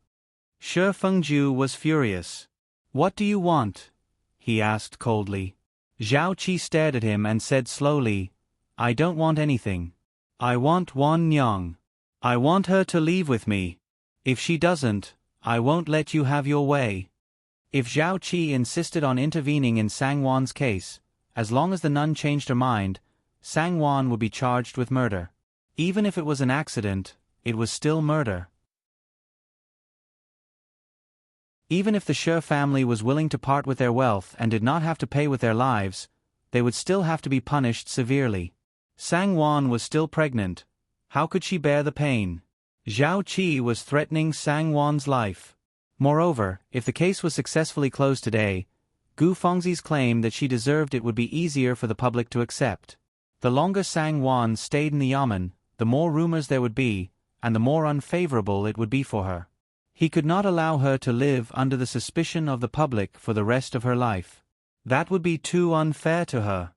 Shi Fengju was furious. What do you want? He asked coldly. Zhao Qi stared at him and said slowly, I don't want anything. I want Wan Yong. I want her to leave with me. If she doesn't, I won't let you have your way. If Zhao Qi insisted on intervening in Sang Wan's case, as long as the nun changed her mind, Sang Wan would be charged with murder. Even if it was an accident, it was still murder. Even if the Shi family was willing to part with their wealth and did not have to pay with their lives, they would still have to be punished severely. Sang Wan was still pregnant. How could she bear the pain? Zhao Qi was threatening Sang Wan's life. Moreover, if the case was successfully closed today, Gu Fengzi's claim that she deserved it would be easier for the public to accept. The longer Sang Wan stayed in the yamen, the more rumors there would be, and the more unfavorable it would be for her. He could not allow her to live under the suspicion of the public for the rest of her life. That would be too unfair to her.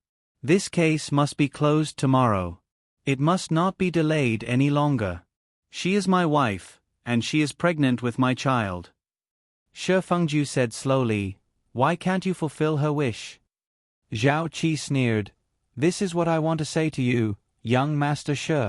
This case must be closed tomorrow. It must not be delayed any longer. She is my wife, and she is pregnant with my child. Shi Fengju said slowly, "Why can't you fulfill her wish?" Zhao Qi sneered, "This is what I want to say to you, young Master Shi.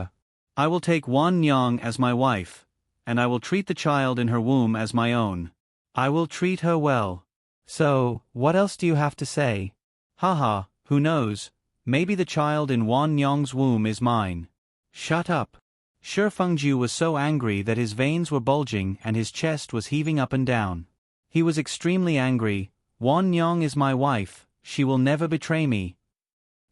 I will take Wan Yang as my wife, and I will treat the child in her womb as my own. I will treat her well. So, what else do you have to say? Haha, who knows, maybe the child in Wan Yang's womb is mine." "Shut up." Shi Fengju was so angry that his veins were bulging and his chest was heaving up and down. He was extremely angry. "Wan Yang is my wife, she will never betray me."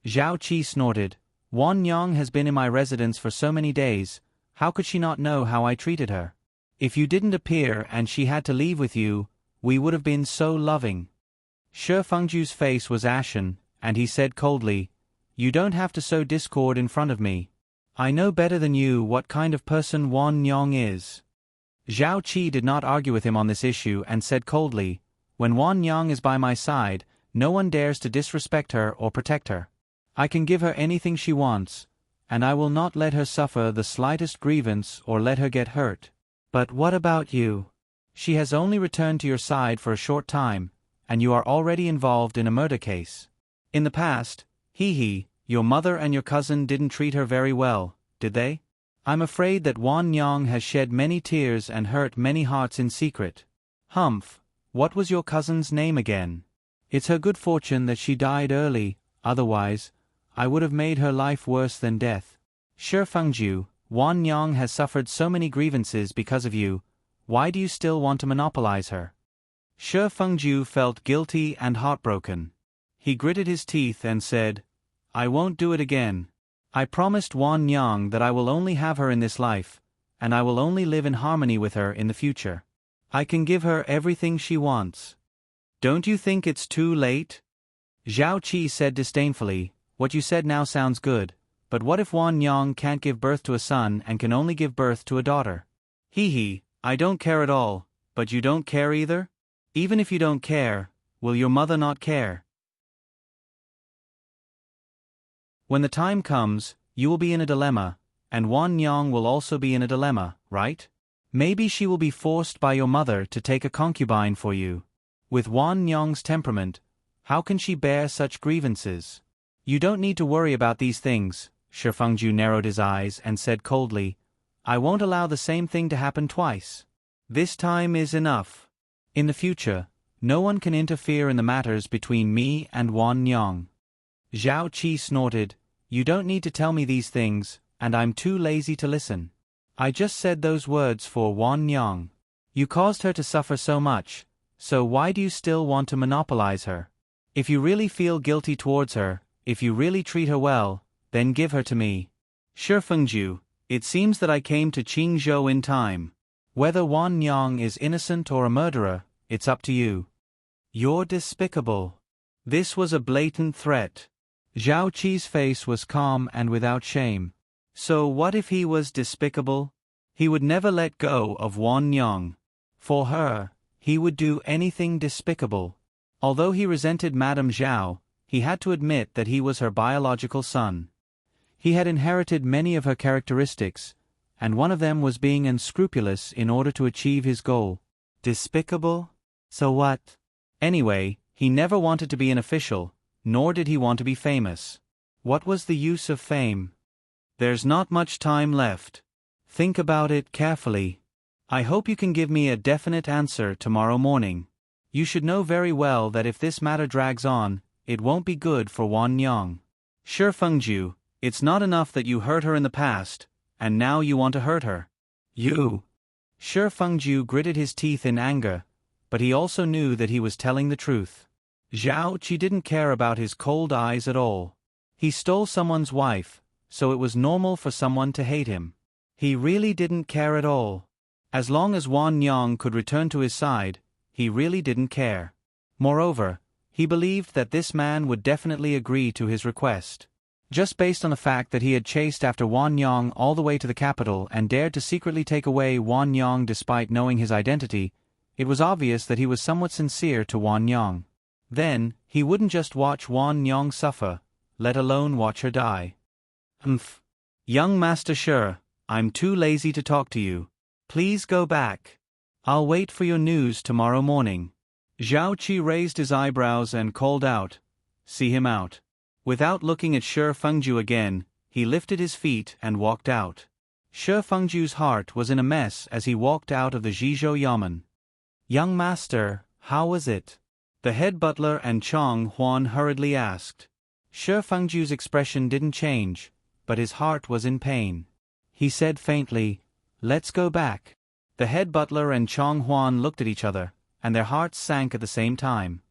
Zhao Qi snorted, "Wan Yang has been in my residence for so many days, how could she not know how I treated her? If you didn't appear and she had to leave with you, we would have been so loving." Shi Fengju's face was ashen, and he said coldly, "You don't have to sow discord in front of me. I know better than you what kind of person Wan Yang is." Zhao Qi did not argue with him on this issue and said coldly, "When Wan Yang is by my side, no one dares to disrespect her or protect her. I can give her anything she wants, and I will not let her suffer the slightest grievance or let her get hurt. But what about you? She has only returned to your side for a short time, and you are already involved in a murder case. In the past, your mother and your cousin didn't treat her very well, did they? I'm afraid that Wan Yang has shed many tears and hurt many hearts in secret. Humph, what was your cousin's name again? It's her good fortune that she died early, otherwise, I would have made her life worse than death. Shi Fengju, Wan Yang has suffered so many grievances because of you, why do you still want to monopolize her?" Shi Fengju felt guilty and heartbroken. He gritted his teeth and said, "I won't do it again. I promised Wan Yang that I will only have her in this life, and I will only live in harmony with her in the future. I can give her everything she wants. Don't you think it's too late?" Zhao Qi said disdainfully, "What you said now sounds good, but what if Wan Yang can't give birth to a son and can only give birth to a daughter?" I don't care at all, but you don't care either? Even if you don't care, will your mother not care? When the time comes, you will be in a dilemma, and Wan Yang will also be in a dilemma, right? Maybe she will be forced by your mother to take a concubine for you. With Wan Yang's temperament, how can she bear such grievances? You don't need to worry about these things. Shi Fengju narrowed his eyes and said coldly, "I won't allow the same thing to happen twice. This time is enough. In the future, no one can interfere in the matters between me and Wan Yang." Zhao Qi snorted, "You don't need to tell me these things, and I'm too lazy to listen. I just said those words for Wan Yang. You caused her to suffer so much, so why do you still want to monopolize her? If you really feel guilty towards her, if you really treat her well, then give her to me." "Shi Fengju, it seems that I came to Qingzhou in time. Whether Wan Yang is innocent or a murderer, it's up to you." "You're despicable." This was a blatant threat. Zhao Qi's face was calm and without shame. So what if he was despicable? He would never let go of Wan Yang. For her, he would do anything despicable. Although he resented Madame Zhao, he had to admit that he was her biological son. He had inherited many of her characteristics, and one of them was being unscrupulous in order to achieve his goal. Despicable? So what? Anyway, he never wanted to be an official, nor did he want to be famous. What was the use of fame? There's not much time left. Think about it carefully. I hope you can give me a definite answer tomorrow morning. You should know very well that if this matter drags on, it won't be good for Wan Yang. Shi Fengju, it's not enough that you hurt her in the past, and now you want to hurt her. You. Shi Fengju gritted his teeth in anger, but he also knew that he was telling the truth. Zhao Qi didn't care about his cold eyes at all. He stole someone's wife, so it was normal for someone to hate him. He really didn't care at all. As long as Wan Yang could return to his side, he really didn't care. Moreover, he believed that this man would definitely agree to his request. Just based on the fact that he had chased after Wan Yong all the way to the capital and dared to secretly take away Wan Yong despite knowing his identity, it was obvious that he was somewhat sincere to Wan Yong. Then, he wouldn't just watch Wan Yong suffer, let alone watch her die. Young Master Shi, I'm too lazy to talk to you. Please go back. I'll wait for your news tomorrow morning. Zhao Qi raised his eyebrows and called out, "See him out." Without looking at Shi Fengju again, he lifted his feet and walked out. Shi Fengju's heart was in a mess as he walked out of the Zhizhou Yamen. "Young master, how was it?" the head butler and Chong Huan hurriedly asked. Shi Fengju's expression didn't change, but his heart was in pain. He said faintly, "Let's go back." The head butler and Chong Huan looked at each other, and their hearts sank at the same time.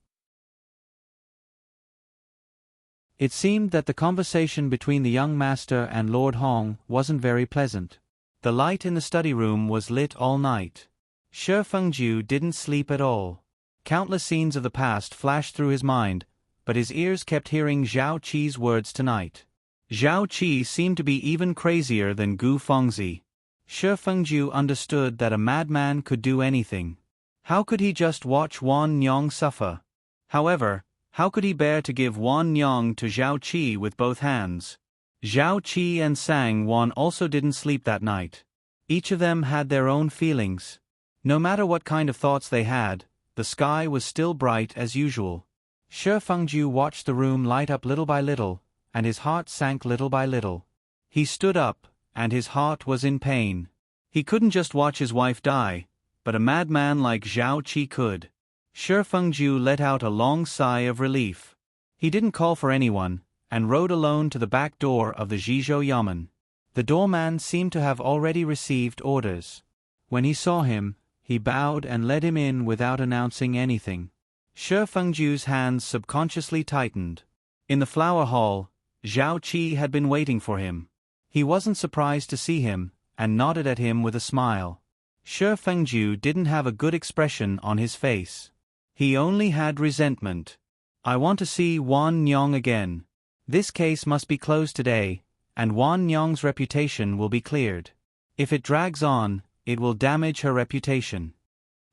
It seemed that the conversation between the young master and Lord Hong wasn't very pleasant. The light in the study room was lit all night. Shi Fengju didn't sleep at all. Countless scenes of the past flashed through his mind, but his ears kept hearing Zhao Qi's words tonight. Zhao Qi seemed to be even crazier than Gu Fengzi. Shi Fengju understood that a madman could do anything. How could he just watch Wan Yong suffer? However, how could he bear to give Wan Yong to Zhao Qi with both hands? Zhao Qi and Sang Wan also didn't sleep that night. Each of them had their own feelings. No matter what kind of thoughts they had, the sky was still bright as usual. Shi Fengju watched the room light up little by little, and his heart sank little by little. He stood up, and his heart was in pain. He couldn't just watch his wife die, but a madman like Zhao Qi could. Shi Fengju let out a long sigh of relief. He didn't call for anyone, and rode alone to the back door of the Zhizhou Yamen. The doorman seemed to have already received orders. When he saw him, he bowed and led him in without announcing anything. Shi Fengju's hands subconsciously tightened. In the flower hall, Zhao Qi had been waiting for him. He wasn't surprised to see him, and nodded at him with a smile. Shi Fengju didn't have a good expression on his face. He only had resentment. "I want to see Wan Yong again. This case must be closed today, and Wan Yong's reputation will be cleared. If it drags on, it will damage her reputation."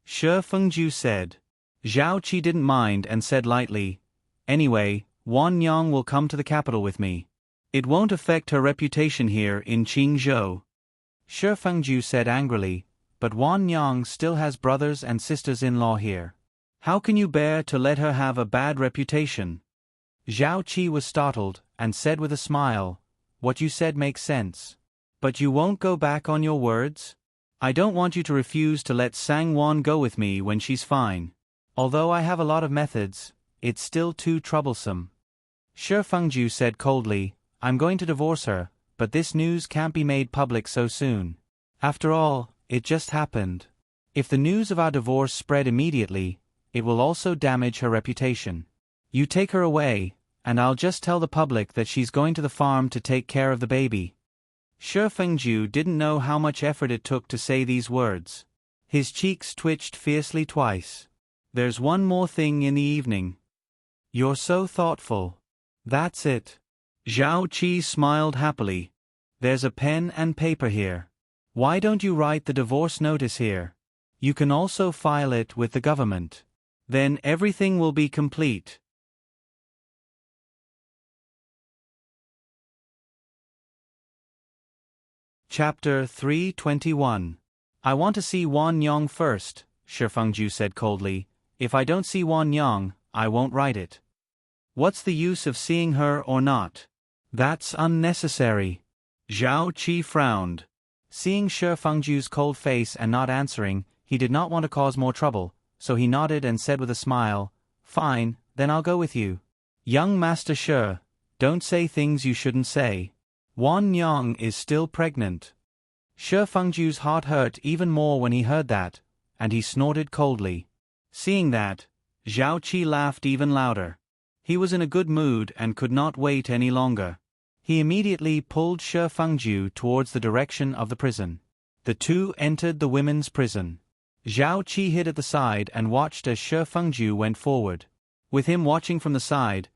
Shi Fengju said. Zhao Qi didn't mind and said lightly, "Anyway, Wan Yong will come to the capital with me. It won't affect her reputation here in Qingzhou." Shi Fengju said angrily, "But Wan Yong still has brothers and sisters-in-law here. How can you bear to let her have a bad reputation?" Zhao Qi was startled, and said with a smile, "What you said makes sense. But you won't go back on your words? I don't want you to refuse to let Sang Wan go with me when she's fine. Although I have a lot of methods, it's still too troublesome." Shi Fengju said coldly, "I'm going to divorce her, but this news can't be made public so soon. After all, it just happened. If the news of our divorce spread immediately, it will also damage her reputation. You take her away, and I'll just tell the public that she's going to the farm to take care of the baby." Shi Fengju didn't know how much effort it took to say these words. His cheeks twitched fiercely twice. "There's one more thing in the evening." "You're so thoughtful." "That's it." Zhao Qi smiled happily. "There's a pen and paper here. Why don't you write the divorce notice here? You can also file it with the government. Then everything will be complete." Chapter 321. "I want to see Wan Yong first," Shi Fengju said coldly. "If I don't see Wan Yong, I won't write it." "What's the use of seeing her or not?" "That's unnecessary." Zhao Qi frowned. Seeing Shi Fengju's cold face and not answering, he did not want to cause more trouble, so he nodded and said with a smile, "Fine, then I'll go with you." "Young Master Shi, don't say things you shouldn't say. Wan Yong is still pregnant." Shi Fengju's heart hurt even more when he heard that, and he snorted coldly. Seeing that, Zhao Qi laughed even louder. He was in a good mood and could not wait any longer. He immediately pulled Shi Fengju towards the direction of the prison. The two entered the women's prison. Zhao Qi hid at the side and watched as Shi Fengju went forward. With him watching from the side,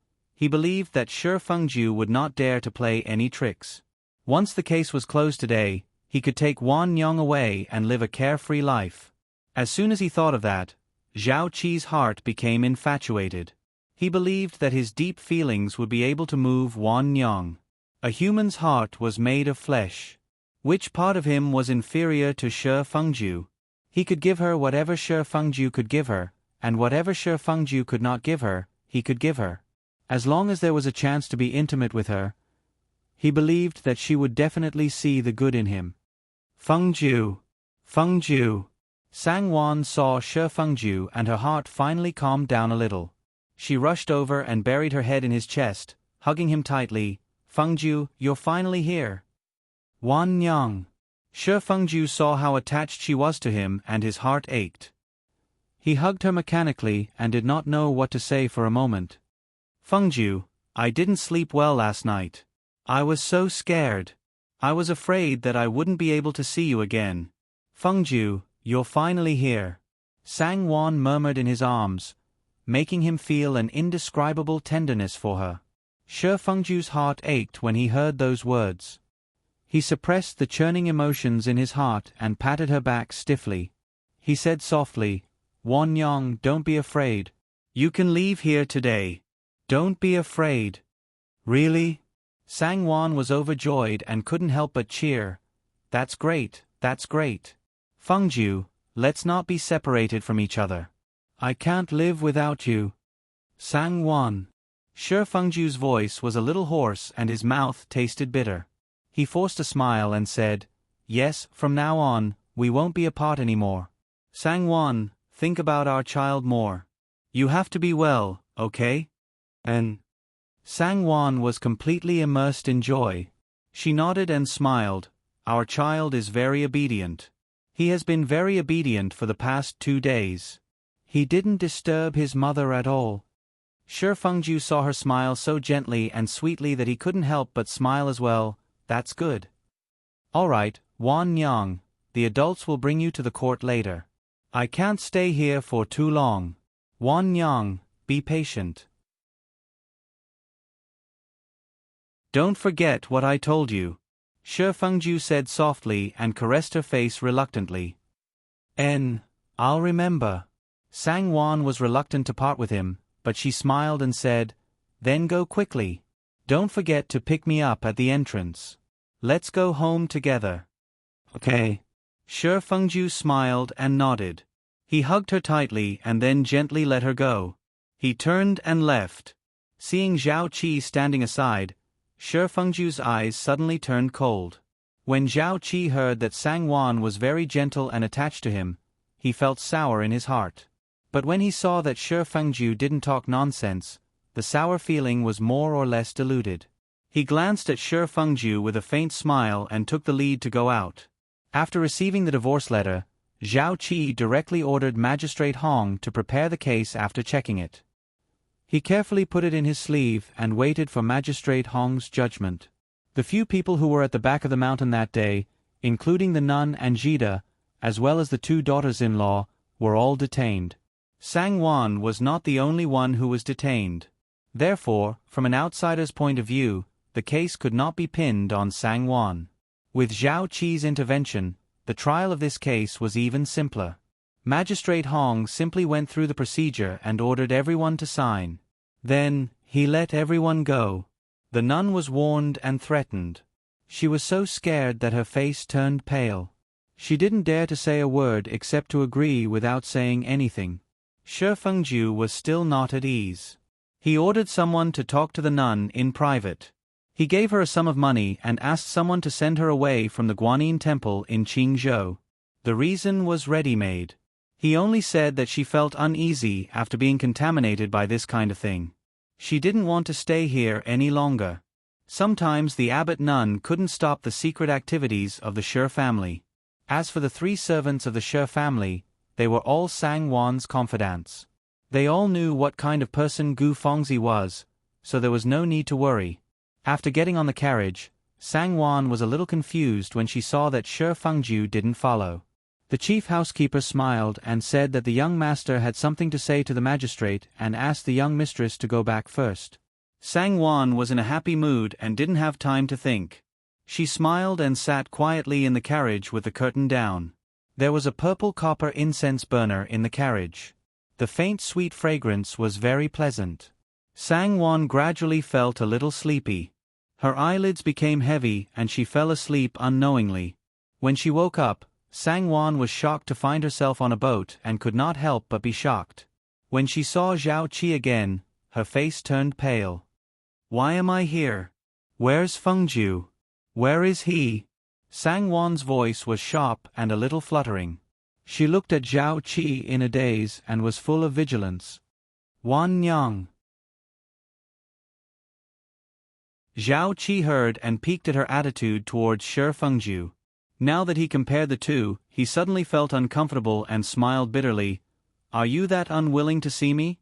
He believed that Shi Fengju would not dare to play any tricks. Once the case was closed today, he could take Wan Yong away and live a carefree life. As soon as he thought of that, Zhao Qi's heart became infatuated. He believed that his deep feelings would be able to move Wan Yong. A human's heart was made of flesh. Which part of him was inferior to Shi Fengju? He could give her whatever Shi Fengju could give her, and whatever Shi Fengju could not give her, he could give her. As long as there was a chance to be intimate with her, he believed that she would definitely see the good in him. Fengju! Fengju! Sang Wan saw Shi Fengju and her heart finally calmed down a little. She rushed over and buried her head in his chest, hugging him tightly. Fengju, you're finally here. Wan Yang. Shi Fengju saw how attached she was to him and his heart ached. He hugged her mechanically and did not know what to say for a moment. Fengju, I didn't sleep well last night. I was so scared. I was afraid that I wouldn't be able to see you again. Fengju, you're finally here. Sang Wan murmured in his arms, making him feel an indescribable tenderness for her. Shi Fengju's heart ached when he heard those words. He suppressed the churning emotions in his heart and patted her back stiffly. He said softly, Wan Yang, don't be afraid. You can leave here today. Don't be afraid. Really? Sang Wan was overjoyed and couldn't help but cheer. That's great, that's great. Fengju, let's not be separated from each other. I can't live without you. Sang Wan. Shi Fengju's voice was a little hoarse and his mouth tasted bitter. He forced a smile and said, Yes, from now on, we won't be apart anymore. Sang Wan, think about our child more. You have to be well, okay? And Sang Wan was completely immersed in joy. She nodded and smiled. Our child is very obedient. He has been very obedient for the past 2 days. He didn't disturb his mother at all. Shi Fengju saw her smile so gently and sweetly that he couldn't help but smile as well. That's good. All right, Wan Yang, the adults will bring you to the court later. I can't stay here for too long. Wan Yang, be patient. Don't forget what I told you. Shi Fengju said softly and caressed her face reluctantly. I'll remember. Sang Wan was reluctant to part with him, but she smiled and said, Then go quickly. Don't forget to pick me up at the entrance. Let's go home together. Okay. Shi Fengju smiled and nodded. He hugged her tightly and then gently let her go. He turned and left. Seeing Zhao Qi standing aside, Shi Fengju's eyes suddenly turned cold. When Zhao Qi heard that Sang Wan was very gentle and attached to him, he felt sour in his heart. But when he saw that Shi Fengju didn't talk nonsense, the sour feeling was more or less diluted. He glanced at Shi Fengju with a faint smile and took the lead to go out. After receiving the divorce letter, Zhao Qi directly ordered Magistrate Hong to prepare the case after checking it. He carefully put it in his sleeve and waited for Magistrate Hong's judgment. The few people who were at the back of the mountain that day, including the nun and Jida, as well as the 2 daughters-in-law, were all detained. Sang Wan was not the only one who was detained. Therefore, from an outsider's point of view, the case could not be pinned on Sang Wan. With Zhao Qi's intervention, the trial of this case was even simpler. Magistrate Hong simply went through the procedure and ordered everyone to sign. Then, he let everyone go. The nun was warned and threatened. She was so scared that her face turned pale. She didn't dare to say a word except to agree without saying anything. Shi Fengju was still not at ease. He ordered someone to talk to the nun in private. He gave her a sum of money and asked someone to send her away from the Guanyin temple in Qingzhou. The reason was ready-made. He only said that she felt uneasy after being contaminated by this kind of thing. She didn't want to stay here any longer. Sometimes the abbot nun couldn't stop the secret activities of the Shi family. As for the 3 servants of the Shi family, they were all Sang Wan's confidants. They all knew what kind of person Gu Fengzi was, so there was no need to worry. After getting on the carriage, Sang Wan was a little confused when she saw that Shi Fengju didn't follow. The chief housekeeper smiled and said that the young master had something to say to the magistrate and asked the young mistress to go back first. Sang-won was in a happy mood and didn't have time to think. She smiled and sat quietly in the carriage with the curtain down. There was a purple copper incense burner in the carriage. The faint sweet fragrance was very pleasant. Sang-won gradually felt a little sleepy. Her eyelids became heavy and she fell asleep unknowingly. When she woke up, Sang-won was shocked to find herself on a boat and could not help but be shocked. When she saw Zhao Qi again, her face turned pale. "Why am I here? Where's Fengju? Where is he?" Sang-won's voice was sharp and a little fluttering. She looked at Zhao Qi in a daze and was full of vigilance. "Wan Nyang." Zhao Qi heard and piqued at her attitude towards Shi Fengju. Now that he compared the two, he suddenly felt uncomfortable and smiled bitterly. "Are you that unwilling to see me?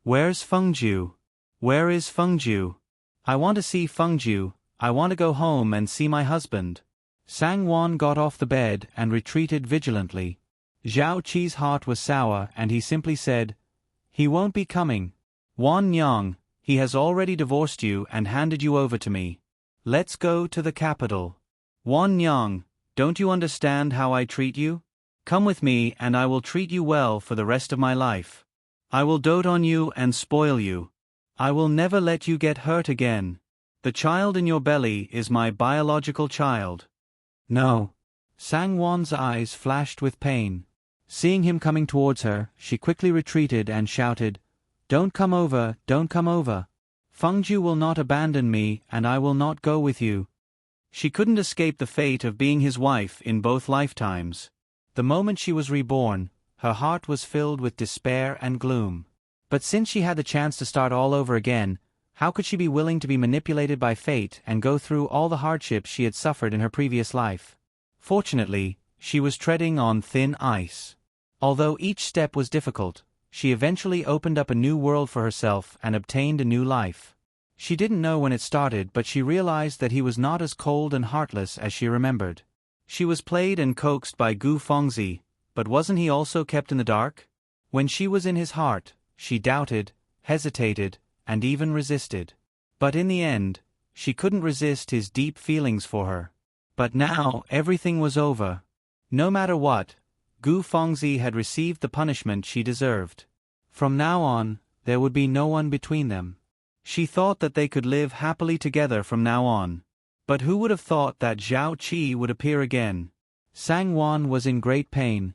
Where's Fengju? Where is Fengju? I want to see Fengju. I want to go home and see my husband." Sang-won got off the bed and retreated vigilantly. Zhao Qi's heart was sour and he simply said, "He won't be coming. Wan Nyang, he has already divorced you and handed you over to me. Let's go to the capital. Wan Nyang, don't you understand how I treat you? Come with me and I will treat you well for the rest of my life. I will dote on you and spoil you. I will never let you get hurt again. The child in your belly is my biological child." "No." Sang-won's eyes flashed with pain. Seeing him coming towards her, she quickly retreated and shouted, "Don't come over, don't come over. Fengju will not abandon me and I will not go with you." She couldn't escape the fate of being his wife in both lifetimes. The moment she was reborn, her heart was filled with despair and gloom. But since she had the chance to start all over again, how could she be willing to be manipulated by fate and go through all the hardships she had suffered in her previous life? Fortunately, she was treading on thin ice. Although each step was difficult, she eventually opened up a new world for herself and obtained a new life. She didn't know when it started, but she realized that he was not as cold and heartless as she remembered. She was played and coaxed by Gu Fengzi, but wasn't he also kept in the dark? When she was in his heart, she doubted, hesitated, and even resisted. But in the end, she couldn't resist his deep feelings for her. But now everything was over. No matter what, Gu Fengzi had received the punishment she deserved. From now on, there would be no one between them. She thought that they could live happily together from now on. But who would have thought that Zhao Qi would appear again? Sang-won was in great pain.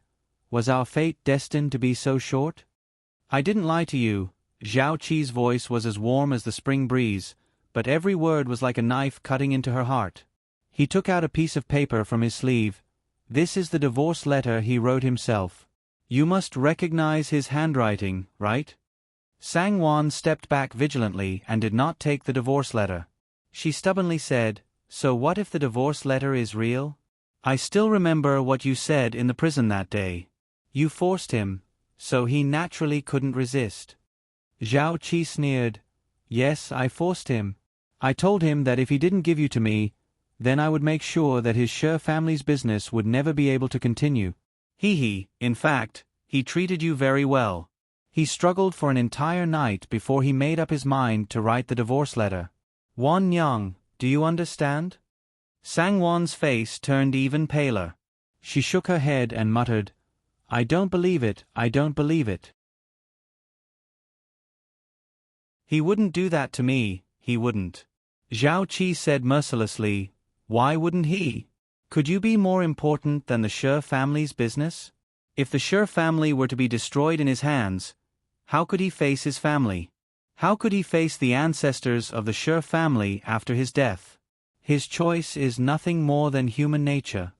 Was our fate destined to be so short? "I didn't lie to you." Zhao Qi's voice was as warm as the spring breeze, but every word was like a knife cutting into her heart. He took out a piece of paper from his sleeve. "This is the divorce letter he wrote himself. You must recognize his handwriting, right?" Sang-won stepped back vigilantly and did not take the divorce letter. She stubbornly said, "So what if the divorce letter is real? I still remember what you said in the prison that day. You forced him, so he naturally couldn't resist." Zhao Qi sneered. "Yes, I forced him. I told him that if he didn't give you to me, then I would make sure that his Shi family's business would never be able to continue. In fact, he treated you very well. He struggled for an entire night before he made up his mind to write the divorce letter. Wan Nyang, do you understand?" Sang-won's face turned even paler. She shook her head and muttered, "I don't believe it, I don't believe it. He wouldn't do that to me, he wouldn't." Zhao Qi said mercilessly, "Why wouldn't he? Could you be more important than the Shi family's business? If the Shi family were to be destroyed in his hands, how could he face his family? How could he face the ancestors of the Shi family after his death? His choice is nothing more than human nature."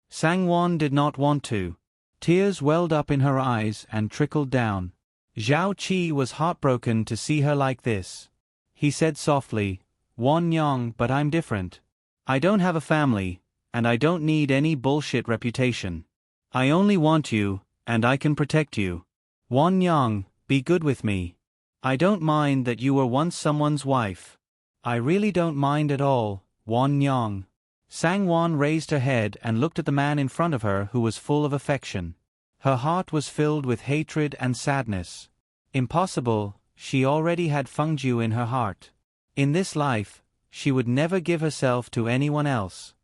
Sang-won did not want to. Tears welled up in her eyes and trickled down. Zhao Qi was heartbroken to see her like this. He said softly, "Wan Nyang, but I'm different. I don't have a family, and I don't need any bullshit reputation. I only want you, and I can protect you. Wan Nyang, be good with me. I don't mind that you were once someone's wife. I really don't mind at all, Wan Nyang." Sang-won raised her head and looked at the man in front of her who was full of affection. Her heart was filled with hatred and sadness. Impossible, she already had Fengju in her heart. In this life, she would never give herself to anyone else.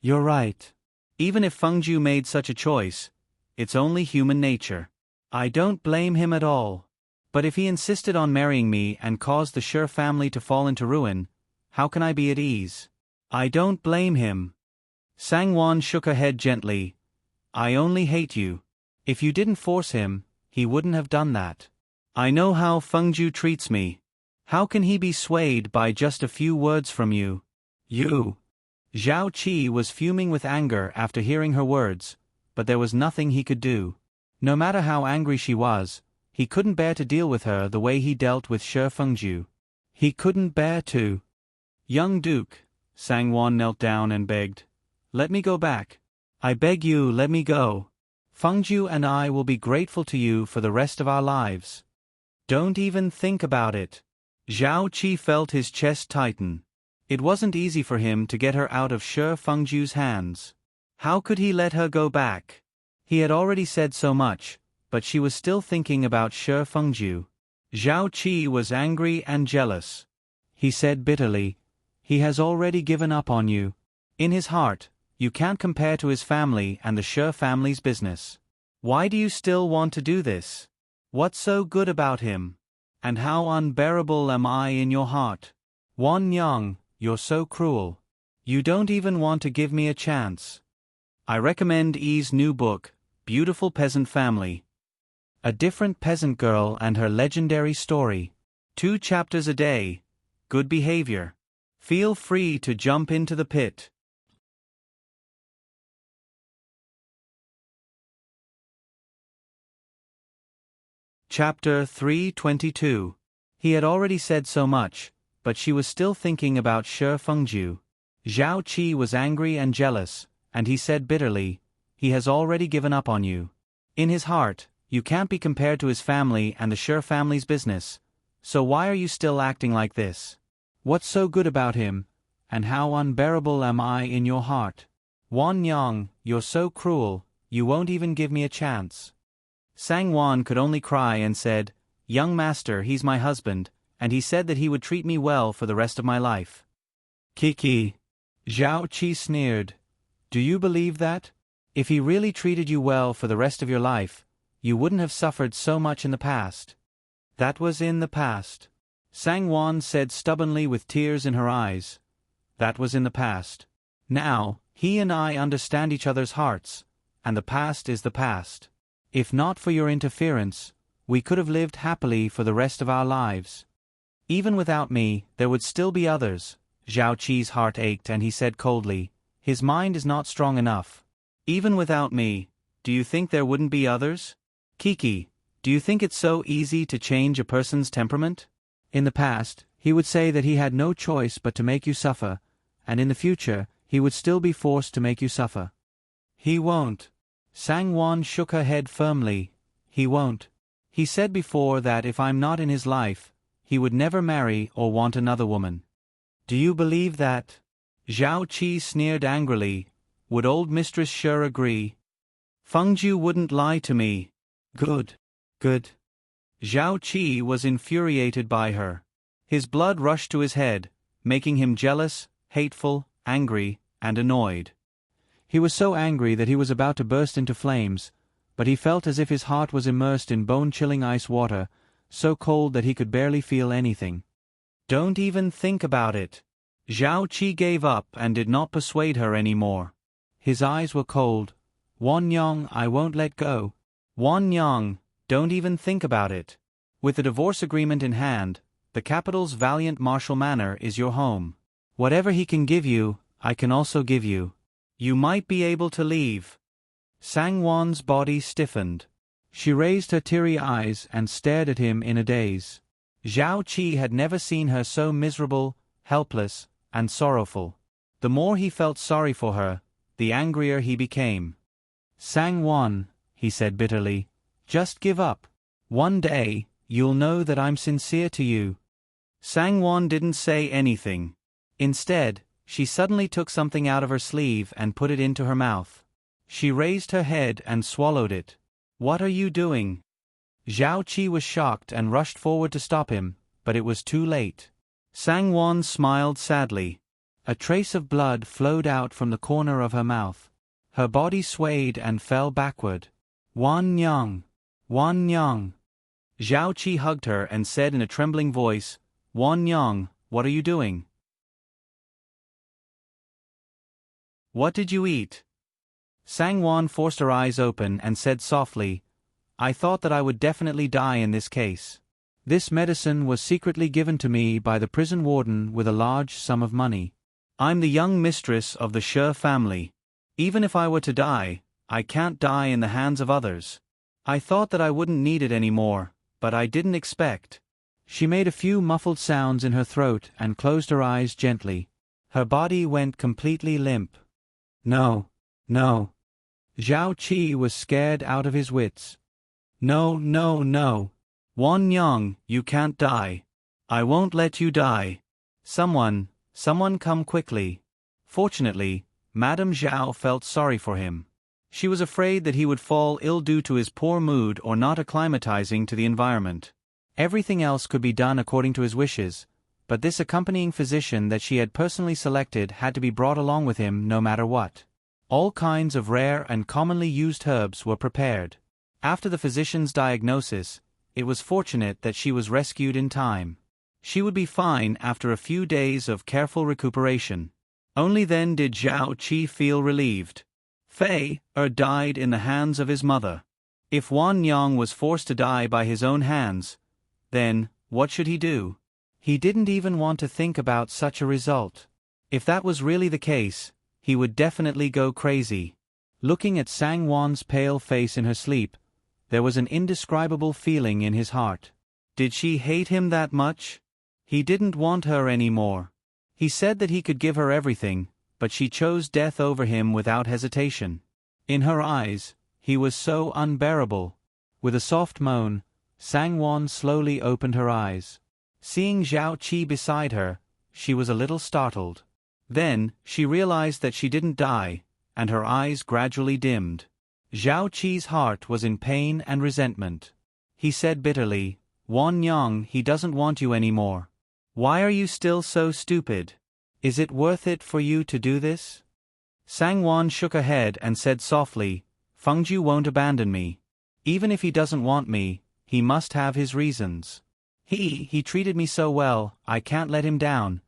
You're right. Even if Fengju made such a choice, it's only human nature. I don't blame him at all. But if he insisted on marrying me and caused the Shi family to fall into ruin, how can I be at ease? I don't blame him. Sangwon shook her head gently. I only hate you. If you didn't force him, he wouldn't have done that. I know how Fengju treats me. How can he be swayed by just a few words from you? You. Zhao Qi was fuming with anger after hearing her words, but there was nothing he could do. No matter how angry she was, he couldn't bear to deal with her the way he dealt with Shi Fengju. He couldn't bear to. Young Duke, Sangwon knelt down and begged. Let me go back. I beg you, let me go. Fengju and I will be grateful to you for the rest of our lives. Don't even think about it. Zhao Qi felt his chest tighten. It wasn't easy for him to get her out of Shi Fengju's hands. How could he let her go back? He had already said so much, but she was still thinking about Shi Fengju. Zhao Qi was angry and jealous. He said bitterly, he has already given up on you. In his heart, you can't compare to his family and the Shi family's business. Why do you still want to do this? What's so good about him? And how unbearable am I in your heart? Wan Yang, you're so cruel. You don't even want to give me a chance. I recommend Yi's new book, Beautiful Peasant Family. A different peasant girl and her legendary story. 2 chapters a day. Good behavior. Feel free to jump into the pit. Chapter 322. He had already said so much, but she was still thinking about Shi Fengju. Zhao Qi was angry and jealous, and he said bitterly, he has already given up on you. In his heart, you can't be compared to his family and the Shi family's business, so why are you still acting like this? What's so good about him, and how unbearable am I in your heart? Wan Yang, you're so cruel, you won't even give me a chance. Sangwon could only cry and said, young master, he's my husband, and he said that he would treat me well for the rest of my life. Kiki. Zhao Qi sneered. Do you believe that? If he really treated you well for the rest of your life, you wouldn't have suffered so much in the past. That was in the past. Sangwon said stubbornly with tears in her eyes. That was in the past. Now, he and I understand each other's hearts, and the past is the past. If not for your interference, we could have lived happily for the rest of our lives. Even without me, there would still be others. Zhao Qi's heart ached and he said coldly, his mind is not strong enough. Even without me, do you think there wouldn't be others? Kiki, do you think it's so easy to change a person's temperament? In the past, he would say that he had no choice but to make you suffer, and in the future, he would still be forced to make you suffer. He won't. Sangwon shook her head firmly. He won't. He said before that if I'm not in his life, he would never marry or want another woman. Do you believe that? Zhao Qi sneered angrily. Would old Mistress Shi agree? Fengju wouldn't lie to me. Good. Good. Zhao Qi was infuriated by her. His blood rushed to his head, making him jealous, hateful, angry, and annoyed. He was so angry that he was about to burst into flames, but he felt as if his heart was immersed in bone-chilling ice water, so cold that he could barely feel anything. Don't even think about it. Zhao Qi gave up and did not persuade her any more. His eyes were cold. Wan Yang, I won't let go. Wan Yang, don't even think about it. With the divorce agreement in hand, the capital's valiant martial manor is your home. Whatever he can give you, I can also give you. You might be able to leave. Sangwon's body stiffened. She raised her teary eyes and stared at him in a daze. Zhao Qi had never seen her so miserable, helpless, and sorrowful. The more he felt sorry for her, the angrier he became. Sangwon, he said bitterly, just give up. One day, you'll know that I'm sincere to you. Sangwon didn't say anything. Instead, she suddenly took something out of her sleeve and put it into her mouth. She raised her head and swallowed it. What are you doing? Zhao Qi was shocked and rushed forward to stop him, but it was too late. Sangwon smiled sadly. A trace of blood flowed out from the corner of her mouth. Her body swayed and fell backward. Wan Yang! Wan Yang! Zhao Qi hugged her and said in a trembling voice, Wan Yang, what are you doing? What did you eat? Sangwon forced her eyes open and said softly, I thought that I would definitely die in this case. This medicine was secretly given to me by the prison warden with a large sum of money. I'm the young mistress of the Shi family. Even if I were to die, I can't die in the hands of others. I thought that I wouldn't need it anymore, but I didn't expect. She made a few muffled sounds in her throat and closed her eyes gently. Her body went completely limp. No. No. Zhao Qi was scared out of his wits. No, no, no. Wan Yang, you can't die. I won't let you die. Someone come quickly. Fortunately, Madame Zhao felt sorry for him. She was afraid that he would fall ill due to his poor mood or not acclimatizing to the environment. Everything else could be done according to his wishes, but this accompanying physician that she had personally selected had to be brought along with him no matter what. All kinds of rare and commonly used herbs were prepared. After the physician's diagnosis, it was fortunate that she was rescued in time. She would be fine after a few days of careful recuperation. Only then did Zhao Qi feel relieved. Fei died in the hands of his mother. If Wan Yang was forced to die by his own hands, then, what should he do? He didn't even want to think about such a result. If that was really the case, he would definitely go crazy. Looking at Sangwon's pale face in her sleep, there was an indescribable feeling in his heart. Did she hate him that much? He didn't want her anymore. He said that he could give her everything, but she chose death over him without hesitation. In her eyes, he was so unbearable. With a soft moan, Sangwon slowly opened her eyes. Seeing Zhao Qi beside her, she was a little startled. Then, she realized that she didn't die, and her eyes gradually dimmed. Zhao Qi's heart was in pain and resentment. He said bitterly, Wan Yang, he doesn't want you anymore. Why are you still so stupid? Is it worth it for you to do this? Sangwon shook her head and said softly, Fengju won't abandon me. Even if he doesn't want me, he must have his reasons. He treated me so well, I can't let him down.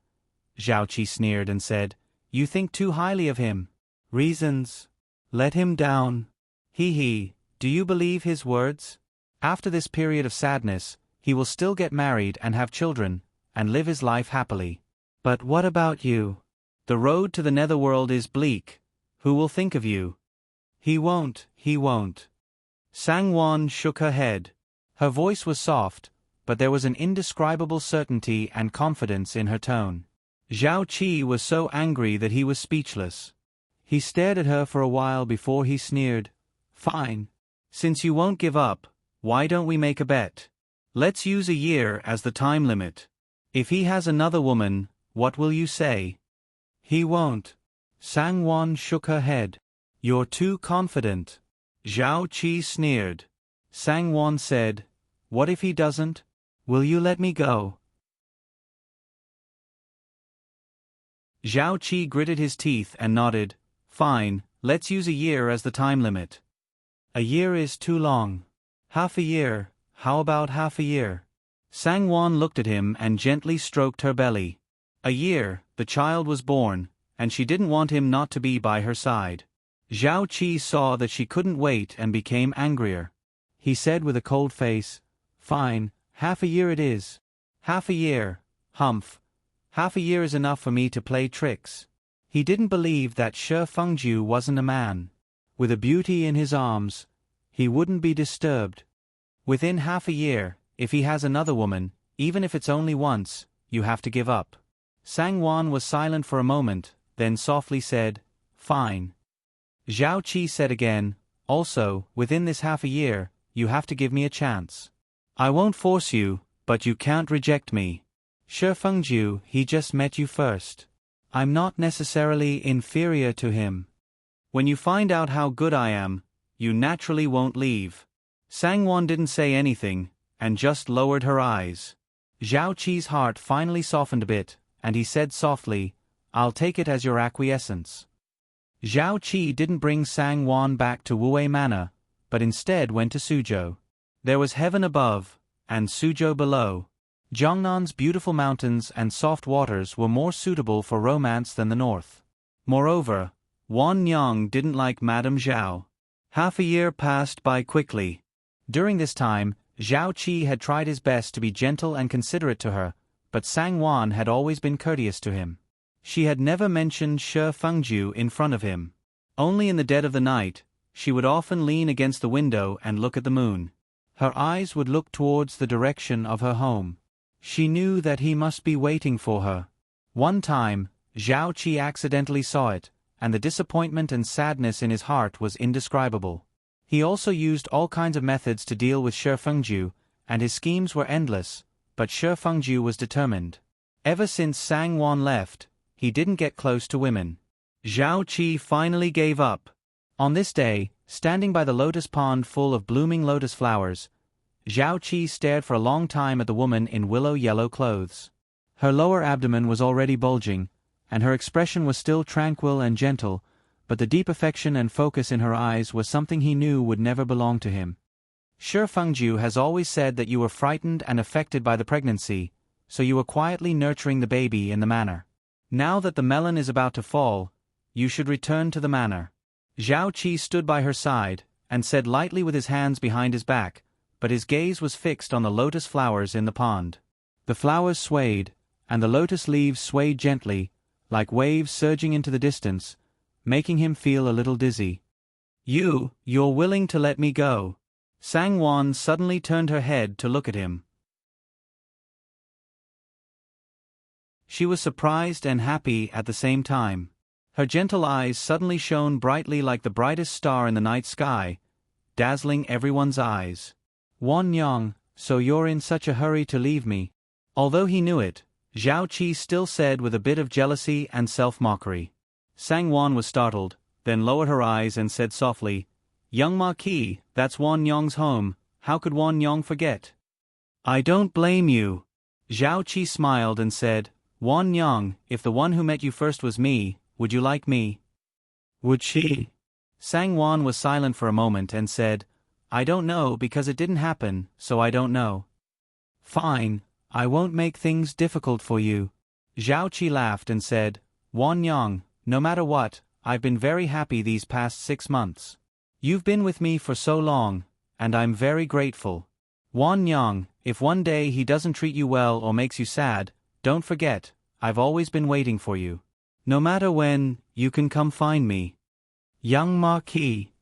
Zhao Qi sneered and said, You think too highly of him. Reasons? Let him down. Do you believe his words? After this period of sadness, he will still get married and have children, and live his life happily. But what about you? The road to the netherworld is bleak. Who will think of you? He won't. Sangwon shook her head. Her voice was soft, but there was an indescribable certainty and confidence in her tone. Zhao Qi was so angry that he was speechless. He stared at her for a while before he sneered. Fine. Since you won't give up, why don't we make a bet? Let's use a year as the time limit. If he has another woman, what will you say? He won't. Sangwon shook her head. You're too confident. Zhao Qi sneered. Sangwon said, What if he doesn't? Will you let me go? Zhao Qi gritted his teeth and nodded. Fine, let's use a year as the time limit. A year is too long. Half a year, how about half a year? Sangwon looked at him and gently stroked her belly. A year, the child was born, and she didn't want him not to be by her side. Zhao Qi saw that she couldn't wait and became angrier. He said with a cold face, Fine, half a year it is. Half a year, humph. Half a year is enough for me to play tricks. He didn't believe that Shi Fengju wasn't a man. With a beauty in his arms, he wouldn't be disturbed. Within half a year, if he has another woman, even if it's only once, you have to give up. Sangwon was silent for a moment, then softly said, Fine. Zhao Qi said again, Also, within this half a year, you have to give me a chance. I won't force you, but you can't reject me. Shi Fengju, he just met you first. I'm not necessarily inferior to him. When you find out how good I am, you naturally won't leave. Sangwon didn't say anything, and just lowered her eyes. Zhao Qi's heart finally softened a bit, and he said softly, "I'll take it as your acquiescence." Zhao Qi didn't bring Sang Wan back to Wuwei Manor, but instead went to Suzhou. There was heaven above, and Suzhou below. Jiangnan's beautiful mountains and soft waters were more suitable for romance than the north. Moreover, Wan Yang didn't like Madame Zhao. Half a year passed by quickly. During this time, Zhao Qi had tried his best to be gentle and considerate to her, but Sang Wan had always been courteous to him. She had never mentioned Shi Fengju in front of him. Only in the dead of the night, she would often lean against the window and look at the moon. Her eyes would look towards the direction of her home. She knew that he must be waiting for her. One time, Zhao Qi accidentally saw it, and the disappointment and sadness in his heart was indescribable. He also used all kinds of methods to deal with Shi Fengju, and his schemes were endless, but Shi Fengju was determined. Ever since Sang Wan left, he didn't get close to women. Zhao Qi finally gave up. On this day, standing by the lotus pond full of blooming lotus flowers, Zhao Qi stared for a long time at the woman in willow-yellow clothes. Her lower abdomen was already bulging, and her expression was still tranquil and gentle, but the deep affection and focus in her eyes was something he knew would never belong to him. Shi Fengju has always said that you were frightened and affected by the pregnancy, so you were quietly nurturing the baby in the manor. Now that the melon is about to fall, you should return to the manor. Zhao Qi stood by her side, and said lightly with his hands behind his back, but his gaze was fixed on the lotus flowers in the pond. The flowers swayed, and the lotus leaves swayed gently, like waves surging into the distance, making him feel a little dizzy. You're willing to let me go." Sang Wan suddenly turned her head to look at him. She was surprised and happy at the same time. Her gentle eyes suddenly shone brightly like the brightest star in the night sky, dazzling everyone's eyes. "Wan Yang, so you're in such a hurry to leave me." Although he knew it, Zhao Qi still said with a bit of jealousy and self-mockery. Sang Wan was startled, then lowered her eyes and said softly, "Young Marquis, that's Wan Yang's home, how could Wan Yang forget?" "I don't blame you." Zhao Qi smiled and said, "Wan Yang, if the one who met you first was me, would you like me?" "Would she?" Sang Wan was silent for a moment and said, "I don't know because it didn't happen, so I don't know." "Fine, I won't make things difficult for you." Zhao Qi laughed and said, "Wan Yang, no matter what, I've been very happy these past 6 months. You've been with me for so long, and I'm very grateful. Wan Yang, if one day he doesn't treat you well or makes you sad, don't forget, I've always been waiting for you. No matter when, you can come find me." Young Marquis.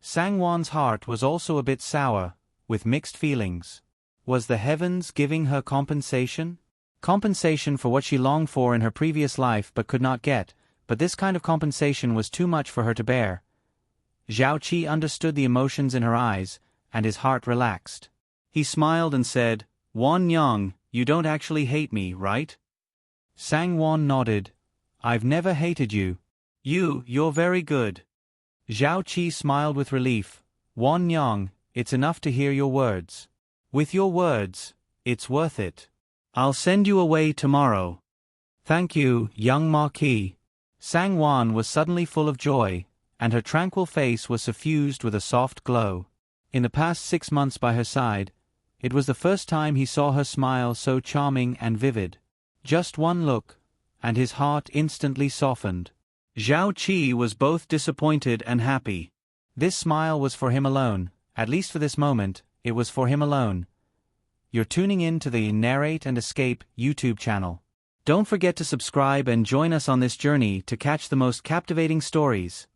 Sang Wan's heart was also a bit sour, with mixed feelings. Was the heavens giving her compensation? Compensation for what she longed for in her previous life but could not get, but this kind of compensation was too much for her to bear. Zhao Qi understood the emotions in her eyes, and his heart relaxed. He smiled and said, "Wan Yang, you don't actually hate me, right?" Sang Wan nodded. "I've never hated you. You're very good." Zhao Qi smiled with relief. "Wan Yang, it's enough to hear your words. With your words, it's worth it. I'll send you away tomorrow." "Thank you, young Marquis." Sang Wan was suddenly full of joy, and her tranquil face was suffused with a soft glow. In the past 6 months by her side, it was the first time he saw her smile so charming and vivid. Just one look, and his heart instantly softened. Zhao Qi was both disappointed and happy. This smile was for him alone, at least for this moment, it was for him alone. You're tuning in to the Narrate and Escape YouTube channel. Don't forget to subscribe and join us on this journey to catch the most captivating stories.